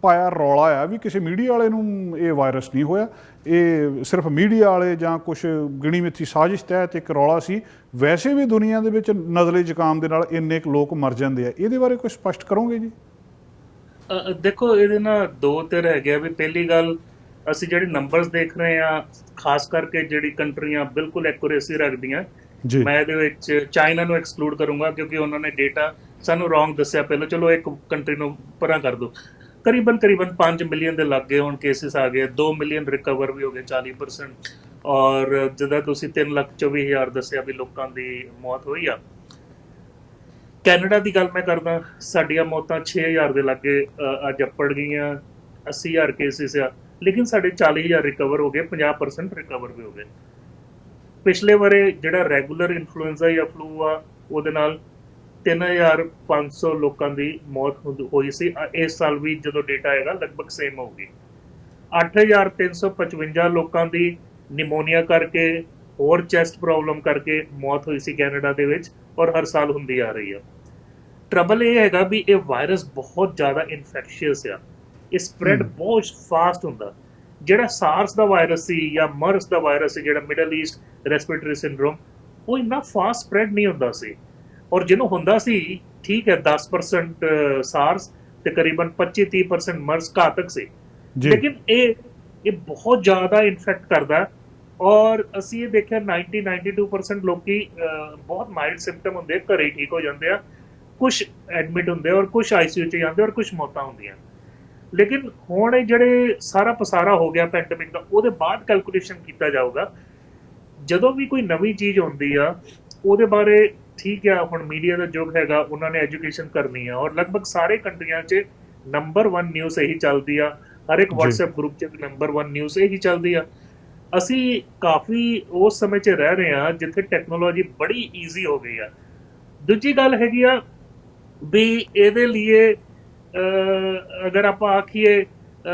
ਪਾਇਆ ਰੌਲਾ ਆ, ਵੀ ਕਿਸੇ ਮੀਡੀਆ ਵਾਲੇ ਨੂੰ ਇਹ ਵਾਇਰਸ ਨਹੀਂ ਹੋਇਆ, ਇਹ ਸਿਰਫ ਮੀਡੀਆ ਵਾਲੇ ਜਾਂ ਕੁਛ ਗਿਣੀ ਮਿੱਥੀ ਸਾਜ਼ਿਸ਼ ਤਹਿਤ ਇੱਕ ਰੌਲਾ ਸੀ। ਵੈਸੇ ਵੀ ਦੁਨੀਆ ਦੇ ਵਿੱਚ ਨਜ਼ਲੇ ਜ਼ੁਕਾਮ ਦੇ ਨਾਲ ਇੰਨੇ ਕੁ ਲੋਕ ਮਰ ਜਾਂਦੇ ਆ, ਇਹਦੇ ਬਾਰੇ ਕੁਝ ਸਪਸ਼ਟ ਕਰੋਗੇ ਜੀ? ਦੇਖੋ ਇਹਦੇ ਨਾਲ 2 ਧਿਰ ਹੈਗੇ ਆ। ਵੀ ਪਹਿਲੀ ਗੱਲ, ਅਸੀਂ ਜਿਹੜੇ ਨੰਬਰਸ ਦੇਖ ਰਹੇ ਆ, ਖਾਸ ਕਰਕੇ ਜਿਹੜੀ ਕੰਟਰੀਆਂ ਬਿਲਕੁਲ ਐਕੂਰੇਸੀ ਰੱਖਦੀਆਂ, ਮੈਂ ਇਹਦੇ ਵਿੱਚ ਚਾਈਨਾ ਨੂੰ ਐਕਸਕਲੂਡ ਕਰੂੰਗਾ ਕਿਉਂਕਿ ਉਹਨਾਂ ਨੇ ਡੇਟਾ ਸਾਨੂੰ ਰੋਂਗ ਦੱਸਿਆ ਪਹਿਲਾਂ। ਚਲੋ ਇੱਕ ਕੰਟਰੀ ਨੂੰ ਪਰਾਂ ਕਰ ਦਿਓ। ਕਰੀਬਨ 5 ਮਿਲੀਅਨ ਦੇ ਲਾਗੇ ਹੁਣ ਕੇਸਿਸ ਆ ਗਏ, 2 ਮਿਲੀਅਨ ਰਿਕਵਰ ਵੀ ਹੋ ਗਏ 40%, ਔਰ ਜਿੱਦਾਂ ਤੁਸੀਂ 3,24,000 ਦੱਸਿਆ ਵੀ ਲੋਕਾਂ ਦੀ ਮੌਤ ਹੋਈ ਆ। ਕੈਨੇਡਾ ਦੀ ਗੱਲ ਮੈਂ ਕਰਦਾ, ਸਾਡੀਆਂ ਮੌਤਾਂ 6,000 ਦੇ ਲਾਗੇ ਅੱਜ ਅੱਪੜ ਗਈਆਂ, 80,000 ਕੇਸਿਸ ਆ, ਲੇਕਿਨ ਸਾਡੇ 40,000 ਰਿਕਵਰ ਹੋ ਗਏ, 50% ਰਿਕਵਰ ਵੀ ਹੋ ਗਏ। ਪਿਛਲੇ ਵਾਰੇ ਜਿਹੜਾ ਰੈਗੂਲਰ ਇਨਫਲੂਐਂਜ਼ਾ ਜਾਂ ਫਲੂ ਆ ਉਹਦੇ ਨਾਲ 3,500 ਲੋਕਾਂ ਦੀ ਮੌਤ ਹੋਈ ਸੀ। ਇਸ ਸਾਲ ਵੀ ਜਦੋਂ ਡੇਟਾ ਆਏਗਾ ਲਗਭਗ ਸੇਮ ਹੋਊਗੀ। 8,355 ਲੋਕਾਂ ਦੀ ਨਿਮੋਨੀਆ ਕਰਕੇ, ਹੋਰ ਚੈਸਟ ਪ੍ਰੋਬਲਮ ਕਰਕੇ ਮੌਤ ਹੋਈ ਸੀ ਕੈਨੇਡਾ ਦੇ ਵਿੱਚ, ਔਰ ਹਰ ਸਾਲ ਹੁੰਦੀ ਆ ਰਹੀ ਆ। ਟਰਬਲ ਇਹ ਹੈਗਾ ਵੀ ਇਹ ਵਾਇਰਸ ਬਹੁਤ ਜ਼ਿਆਦਾ ਇਨਫੈਕਸ਼ੀਅਸ ਆ, ਇਹ ਸਪਰੈਡ ਬਹੁਤ ਫਾਸਟ ਹੁੰਦਾ। ਜਿਹੜਾ ਸਾਰਸ ਦਾ ਵਾਇਰਸ ਸੀ ਜਾਂ ਮਰਸ ਦਾ ਵਾਇਰਸ ਸੀ, ਜਿਹੜਾ ਮਿਡਲ ਈਸਟ ਰੈਸਪੀਰੇਟਰੀ ਸਿੰਡਰੋਮ, ਉਹ ਇੰਨਾ ਫਾਸਟ ਸਪਰੈਡ ਨਹੀਂ ਹੁੰਦਾ ਸੀ। ਔਰ ਜਿਹਨੂੰ ਹੁੰਦਾ ਸੀ, ਠੀਕ ਹੈ 10% ਸਾਰਸ ਤੇ ਕਰੀਬਨ 25-30% ਮਰਸ ਘਾਤਕ ਸੀ, ਲੇਕਿਨ ਇਹ ਬਹੁਤ ਜ਼ਿਆਦਾ ਇਨਫੈਕਟ ਕਰਦਾ। ਔਰ ਅਸੀਂ ਇਹ ਦੇਖਿਆ 90-92% ਲੋਕੀ ਬਹੁਤ ਮਾਈਲਡ ਸਿੰਪਟਮ ਹੁੰਦੇ, ਘਰੇ ਠੀਕ ਹੋ ਜਾਂਦੇ ਆ, ਕੁਝ ਐਡਮਿਟ ਹੁੰਦੇ ਔਰ ਕੁਝ ਆਈਸੀਯੂ 'ਚ ਜਾਂਦੇ ਔਰ ਕੁਝ ਮੌਤਾਂ ਹੁੰਦੀਆਂ। ਲੇਕਿਨ ਹੁਣ ਇਹ ਜਿਹੜੇ ਸਾਰਾ ਪਸਾਰਾ ਹੋ ਗਿਆ ਪੈਂਡੇਮਿਕ ਦਾ, ਉਹਦੇ ਬਾਅਦ ਕੈਲਕੂਲੇਸ਼ਨ ਕੀਤਾ ਜਾਊਗਾ। ਜਦੋਂ ਵੀ ਕੋਈ ਨਵੀਂ ਚੀਜ਼ ਹੁੰਦੀ ਆ ਉਹਦੇ ਬਾਰੇ, ਠੀਕ ਆ ਹੁਣ ਮੀਡੀਆ ਦਾ ਯੁੱਗ ਹੈਗਾ, ਉਹਨਾਂ ਨੇ ਐਜੂਕੇਸ਼ਨ ਕਰਨੀ ਆ, ਔਰ ਲਗਭਗ ਸਾਰੇ ਕੰਟਰੀਆਂ 'ਚ ਨੰਬਰ 1 ਨਿਊਜ਼ ਇਹੀ ਚੱਲਦੀ ਆ, ਹਰ ਇੱਕ WhatsApp ਗਰੁੱਪ 'ਚ ਨੰਬਰ 1 ਨਿਊਜ਼ ਇਹੀ ਚੱਲਦੀ ਆ। ਅਸੀਂ ਕਾਫੀ ਉਸ ਸਮੇਂ 'ਚ ਰਹਿ ਰਹੇ ਆ ਜਿੱਥੇ ਟੈਕਨੋਲੋਜੀ ਬੜੀ ਈਜ਼ੀ ਹੋ ਗਈ ਆ। ਦੂਜੀ ਗੱਲ ਹੈਗੀ ਆ ਵੀ ਇਹਦੇ ਲਈ ਅਗਰ ਆਪਾਂ ਆਖੀਏ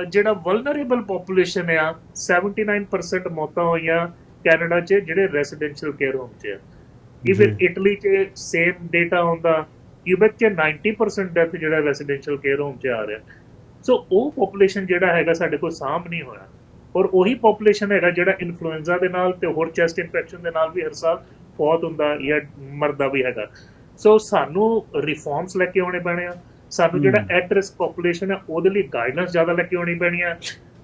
ਜਿਹੜਾ ਵਲਨਰੇਬਲ ਪੋਪੂਲੇਸ਼ਨ ਆ, 79% ਮੌਤਾਂ ਹੋਈਆਂ ਕੈਨੇਡਾ 'ਚ ਜਿਹੜੇ ਰੈਸੀਡੈਂਸ਼ੀਅਲ ਕੇਅਰ ਹੋਮ 'ਚ ਆ। ਇਵਨ ਇਟਲੀ 'ਚ ਸੇਮ ਡੇਟਾ ਆਉਂਦਾ, ਕਿਊਬੈਕ 'ਚ 90% ਡੈਥ ਜਿਹੜਾ ਰੈਸੀਡੈਂਸ਼ੀਅਲ ਕੇਅਰ ਹੋਮ 'ਚ ਆ ਰਿਹਾ। ਸੋ ਉਹ ਪੋਪੂਲੇਸ਼ਨ ਜਿਹੜਾ ਹੈਗਾ ਸਾਡੇ ਕੋਲ ਸਾਂਭ ਨਹੀਂ ਹੋਇਆ। ਔਰ ਉਹੀ ਪੋਪੂਲੇਸ਼ਨ ਹੈਗਾ ਜਿਹੜਾ ਇਨਫਲੂਐਂਜ਼ਾ ਦੇ ਨਾਲ ਤੇ ਹੋਰ ਚੈਸਟ ਇਨਫੈਕਸ਼ਨ ਦੇ ਨਾਲ ਵੀ ਹਰ ਸਾਲ ਫੌਤ ਹੁੰਦਾ ਜਾਂ ਮਰਦਾ ਵੀ ਹੈਗਾ। ਸੋ ਸਾਨੂੰ ਰਿਫਾਰਮਸ ਲੈ ਕੇ ਆਉਣੇ ਪੈਣੇ ਆ। ਸਾਨੂੰ ਜਿਹੜਾ ਐਟ ਰਿਸਕ ਪੋਪੂਲੇਸ਼ਨ ਹੈ ਉਹਦੇ ਲਈ ਗਾਈਡਲਾਈਨਸ ਜ਼ਿਆਦਾ ਲੈ ਕੇ ਆਉਣੀ ਪੈਣੀ ਆ।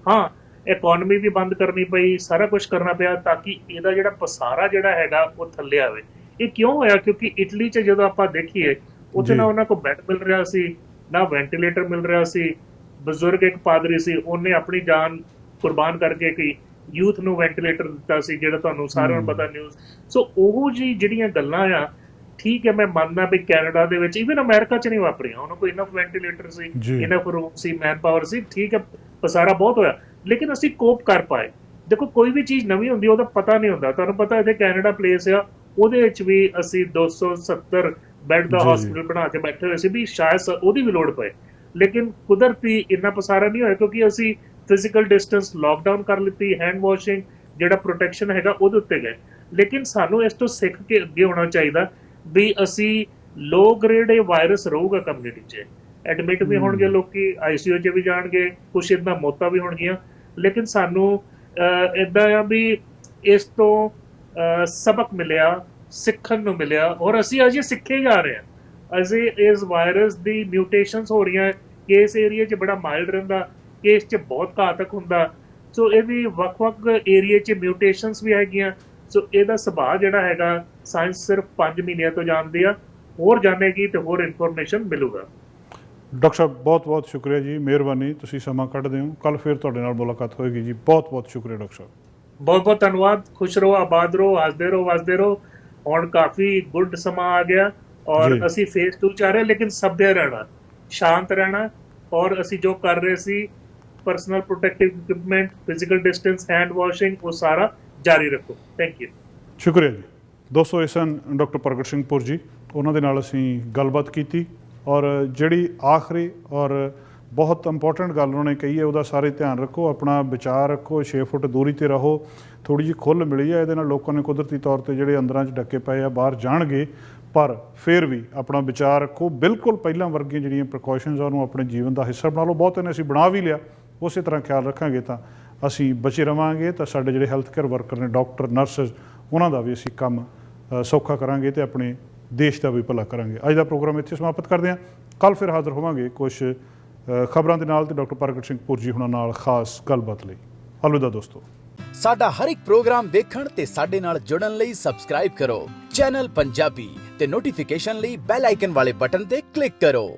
ਹਾਂ, ਇਕਨੋਮੀ ਵੀ ਬੰਦ ਕਰਨੀ ਪਈ, ਸਾਰਾ ਕੁਝ ਕਰਨਾ ਪਿਆ ਤਾਂ ਕਿ ਇਹਦਾ ਜਿਹੜਾ ਪਸਾਰਾ ਜਿਹੜਾ ਹੈਗਾ ਉਹ ਥੱਲੇ ਆਵੇ। ਇਹ ਕਿਉਂ ਹੋਇਆ? ਕਿਉਂਕਿ ਇਟਲੀ 'ਚ ਜਦੋਂ ਆਪਾਂ ਦੇਖੀਏ, ਉੱਥੇ ਨਾ ਉਹਨਾਂ ਕੋਲ ਬੈੱਡ ਮਿਲ ਰਿਹਾ ਸੀ, ਨਾ ਵੈਂਟੀਲੇਟਰ ਮਿਲ ਰਿਹਾ ਸੀ। ਬਜ਼ੁਰਗ ਇੱਕ ਪਾਦਰੀ ਸੀ, ਉਹਨੇ ਆਪਣੀ ਜਾਨ ਕੁਰਬਾਨ ਕਰਕੇ ਕਿ ਯੂਥ ਨੂੰ ਵੈਂਟੀਲੇਟਰ ਦਿੱਤਾ ਸੀ, ਜਿਹੜਾ ਤੁਹਾਨੂੰ ਸਾਰਿਆਂ ਨੂੰ ਪਤਾ ਨਿਊਜ਼। ਸੋ ਉਹ ਜੀ ਜਿਹੜੀਆਂ ਗੱਲਾਂ ਆ, ਠੀਕ ਹੈ ਮੈਂ ਮੰਨਦਾ ਵੀ ਕੈਨੇਡਾ ਦੇ ਵਿੱਚ, ਇਵਨ ਅਮਰੀਕਾ 'ਚ ਨਹੀਂ ਵਾਪਰੀਆਂ, ਉਹਨਾਂ ਕੋਲ ਇਨਫ ਵੈਂਟੀਲੇਟਰ ਸੀ, ਇਨਫ ਰੂਮ ਸੀ, ਮੈਨ ਪਾਵਰ ਸੀ, ਠੀਕ ਹੈ ਪਸਾਰਾ ਬਹੁਤ ਹੋਇਆ, ਲੇਕਿਨ ਅਸੀਂ ਕੋਪ ਕਰ ਪਾਏ। ਦੇਖੋ ਕੋਈ ਵੀ ਚੀਜ਼ ਨਵੀਂ ਹੁੰਦੀ ਉਹਦਾ ਪਤਾ ਨਹੀਂ ਹੁੰਦਾ। ਤੁਹਾਨੂੰ ਪਤਾ ਇੱਥੇ ਕੈਨੇਡਾ ਪਲੇਸ ਆ, ਉਹਦੇ ਵਿੱਚ ਵੀ ਅਸੀਂ 270 ਬੈੱਡ ਦਾ ਹਸਪੀਟਲ ਬਣਾ ਕੇ ਬੈਠੇ ਹੋਏ ਸੀ ਵੀ ਸ਼ਾਇਦ ਉਹਦੀ ਵੀ ਲੋੜ ਪਏ, ਲੇਕਿਨ ਕੁਦਰਤੀ ਇੰਨਾ ਪਸਾਰਾ ਨਹੀਂ ਹੋਇਆ ਕਿਉਂਕਿ ਅਸੀਂ ਫਿਜ਼ੀਕਲ ਡਿਸਟੈਂਸ ਲਾਕਡਾਊਨ ਕਰ ਲਿੱਤੀ, ਹੈਂਡ ਵਾਸ਼ਿੰਗ ਜਿਹੜਾ ਪ੍ਰੋਟੈਕਸ਼ਨ ਹੈਗਾ ਉਹਦੇ ਉੱਤੇ ਗਏ। ਲੇਕਿਨ ਸਾਨੂੰ ਇਸ ਤੋਂ ਸਿੱਖ ਕੇ ਅੱਗੇ ਹੋਣਾ ਚਾਹੀਦਾ ਵੀ ਅਸੀਂ ਲੋ ਗ੍ਰੇਡ ਇਹ ਵਾਇਰਸ ਰਹੂਗਾ ਕਮਿਊਨਿਟੀ 'ਚ, ਐਡਮਿਟ ਵੀ ਹੋਣਗੇ ਲੋਕੀ, ਆਈਸੀਯੂ 'ਚ ਵੀ ਜਾਣਗੇ, ਕੁਛ ਇੱਦਾਂ ਮੌਤਾਂ ਵੀ ਹੋਣਗੀਆਂ, ਲੇਕਿਨ ਸਾਨੂੰ ਇੱਦਾਂ ਆ ਵੀ ਇਸ ਤੋਂ ਸਬਕ ਮਿਲਿਆ, ਸਿੱਖਣ ਨੂੰ ਮਿਲਿਆ, ਔਰ ਅਸੀਂ ਅਜੇ ਸਿੱਖੇ ਜਾ ਰਹੇ ਹਾਂ। ਅਸੀਂ ਇਸ ਵਾਇਰਸ ਦੀ ਮਿਊਟੇਸ਼ਨਸ ਹੋ ਰਹੀਆਂ, ਕੇਸ ਏਰੀਆ 'ਚ ਬੜਾ ਮਾਈਲਡ ਰਹਿੰਦਾ, ਕੇਸ 'ਚ ਬਹੁਤ ਘਾਤਕ ਹੁੰਦਾ। ਸੋ ਇਹਦੀ ਵੱਖ-ਵੱਖ ਏਰੀਏ 'ਚ ਮਿਊਟੇਸ਼ਨਸ ਵੀ ਹੈਗੀਆਂ। ਸੋ ਇਹਦਾ ਸੁਭਾਅ ਜਿਹੜਾ ਹੈਗਾ ਸਾਇੰਸ ਸਿਰਫ 5 ਮਹੀਨਿਆਂ ਤੋਂ ਜਾਣਦੀ ਆ, ਹੋਰ ਜਾਣੇਗੀ ਤੇ ਹੋਰ ਇਨਫੋਰਮੇਸ਼ਨ ਮਿਲੂਗਾ। ਡਾਕਟਰ ਸਾਹਿਬ ਬਹੁਤ-ਬਹੁਤ ਸ਼ੁਕਰੀਆ ਜੀ, ਮਿਹਰਬਾਨੀ, ਤੁਸੀਂ ਸਮਾਂ ਕੱਢਦੇ ਹੋ। ਕੱਲ ਫਿਰ ਤੁਹਾਡੇ ਨਾਲ ਮੁਲਾਕਾਤ ਹੋਏਗੀ ਜੀ। ਬਹੁਤ-ਬਹੁਤ ਸ਼ੁਕਰੀਆ ਡਾਕਟਰ ਸਾਹਿਬ। ਬਹੁਤ-ਬਹੁਤ ਧੰਨਵਾਦ। ਖੁਸ਼ ਰਹੋ, ਆਬਾਦ ਰਹੋ, ਹੱਸਦੇ ਰਹੋ, ਵਸਦੇ ਰਹੋ। ਹੁਣ ਕਾਫੀ ਗੁੱਡ ਸਮਾਂ ਆ ਗਿਆ ਔਰ ਅਸੀਂ ਫੇਸ 2 ਚ ਆ ਰਹੇ, ਲੇਕਿਨ ਸਭ्य ਰਹਿਣਾ, ਸ਼ਾਂਤ ਰਹਿਣਾ, ਔਰ ਅਸੀਂ ਜੋ ਕਰ ਰਹੇ ਸੀ personal protective equipment, physical distance, hand washing, ਉਹ ਸਾਰਾ ਜਾਰੀ ਰੱਖੋ। Thank you. ਸ਼ੁਕਰੀਆ ਜੀ। ਦੋਸਤੋ, ਇਸ ਹਨ ਡਾਕਟਰ ਪ੍ਰਗਟ ਸਿੰਘ ਪੁਰ ਜੀ, ਉਹਨਾਂ ਦੇ ਨਾਲ ਅਸੀਂ ਗੱਲਬਾਤ ਕੀਤੀ ਔਰ ਜਿਹੜੀ ਆਖਰੀ ਔਰ ਬਹੁਤ ਇੰਪੋਰਟੈਂਟ ਗੱਲ ਉਹਨਾਂ ਨੇ ਕਹੀ ਹੈ ਉਹਦਾ ਸਾਰੇ ਧਿਆਨ ਰੱਖੋ, ਆਪਣਾ ਵਿਚਾਰ ਰੱਖੋ, 6 ਫੁੱਟ ਦੂਰੀ 'ਤੇ ਰਹੋ। ਥੋੜ੍ਹੀ ਜਿਹੀ ਖੁੱਲ੍ਹ ਮਿਲੀ ਹੈ, ਇਹਦੇ ਨਾਲ ਲੋਕਾਂ ਨੇ ਕੁਦਰਤੀ ਤੌਰ 'ਤੇ ਜਿਹੜੇ ਅੰਦਰਾਂ 'ਚ ਡੱਕੇ ਪਏ ਆ ਬਾਹਰ ਜਾਣਗੇ, ਪਰ ਫਿਰ ਵੀ ਆਪਣਾ ਵਿਚਾਰ ਰੱਖੋ। ਬਿਲਕੁਲ ਪਹਿਲਾਂ ਵਰਗੀਆਂ ਜਿਹੜੀਆਂ ਪ੍ਰੀਕਾਸ਼ਨਸ ਆ ਉਹਨੂੰ ਆਪਣੇ ਜੀਵਨ ਦਾ ਹਿੱਸਾ ਬਣਾ ਲਓ। ਬਹੁਤੇ ਨੇ ਅਸੀਂ ਬਣਾ ਵੀ ਲਿਆ, ਉਸੇ ਤਰ੍ਹਾਂ ਖਿਆਲ ਰੱਖਾਂਗੇ ਤਾਂ ਅਸੀਂ ਬਚੇ ਰਵਾਂਗੇ। ਤਾਂ ਸਾਡੇ ਜਿਹੜੇ ਹੈਲਥ ਕੇਅਰ ਵਰਕਰ ਨੇ, ਡਾਕਟਰ, ਨਰਸਿਸ, ਉਹਨਾਂ ਦਾ ਵੀ ਅਸੀਂ ਕੰਮ ਸੌਖਾ ਕਰਾਂਗੇ ਅਤੇ ਆਪਣੇ ਦੇਸ਼ ਦਾ ਵੀ ਭਲਾ ਕਰਾਂਗੇ। ਅੱਜ ਦਾ ਪ੍ਰੋਗਰਾਮ ਇੱਥੇ ਸਮਾਪਤ ਕਰਦੇ ਹਾਂ। ਕੱਲ੍ਹ ਫਿਰ ਹਾਜ਼ਰ ਹੋਵਾਂਗੇ ਕੁਛ ਖਬਰਾਂ ਦੇ ਨਾਲ ਤੇ ਡਾਕਟਰ ਪ੍ਰਗਟ ਸਿੰਘ ਪੁਰ ਜੀ ਹੁਣਾਂ ਨਾਲ ਖਾਸ ਗੱਲਬਾਤ ਲਈ। ਅਲਵਿਦਾ ਦੋਸਤੋ। ਸਾਡਾ ਹਰ ਇੱਕ ਪ੍ਰੋਗਰਾਮ ਦੇਖਣ ਤੇ ਸਾਡੇ ਨਾਲ ਜੁੜਨ ਲਈ ਸਬਸਕ੍ਰਾਈਬ ਕਰੋ ਚੈਨਲ ਪੰਜਾਬੀ ਤੇ ਨੋਟੀਫਿਕੇਸ਼ਨ ਲਈ ਬੈਲ ਆਈਕਨ ਵਾਲੇ ਬਟਨ ਤੇ ਕਲਿੱਕ ਕਰੋ।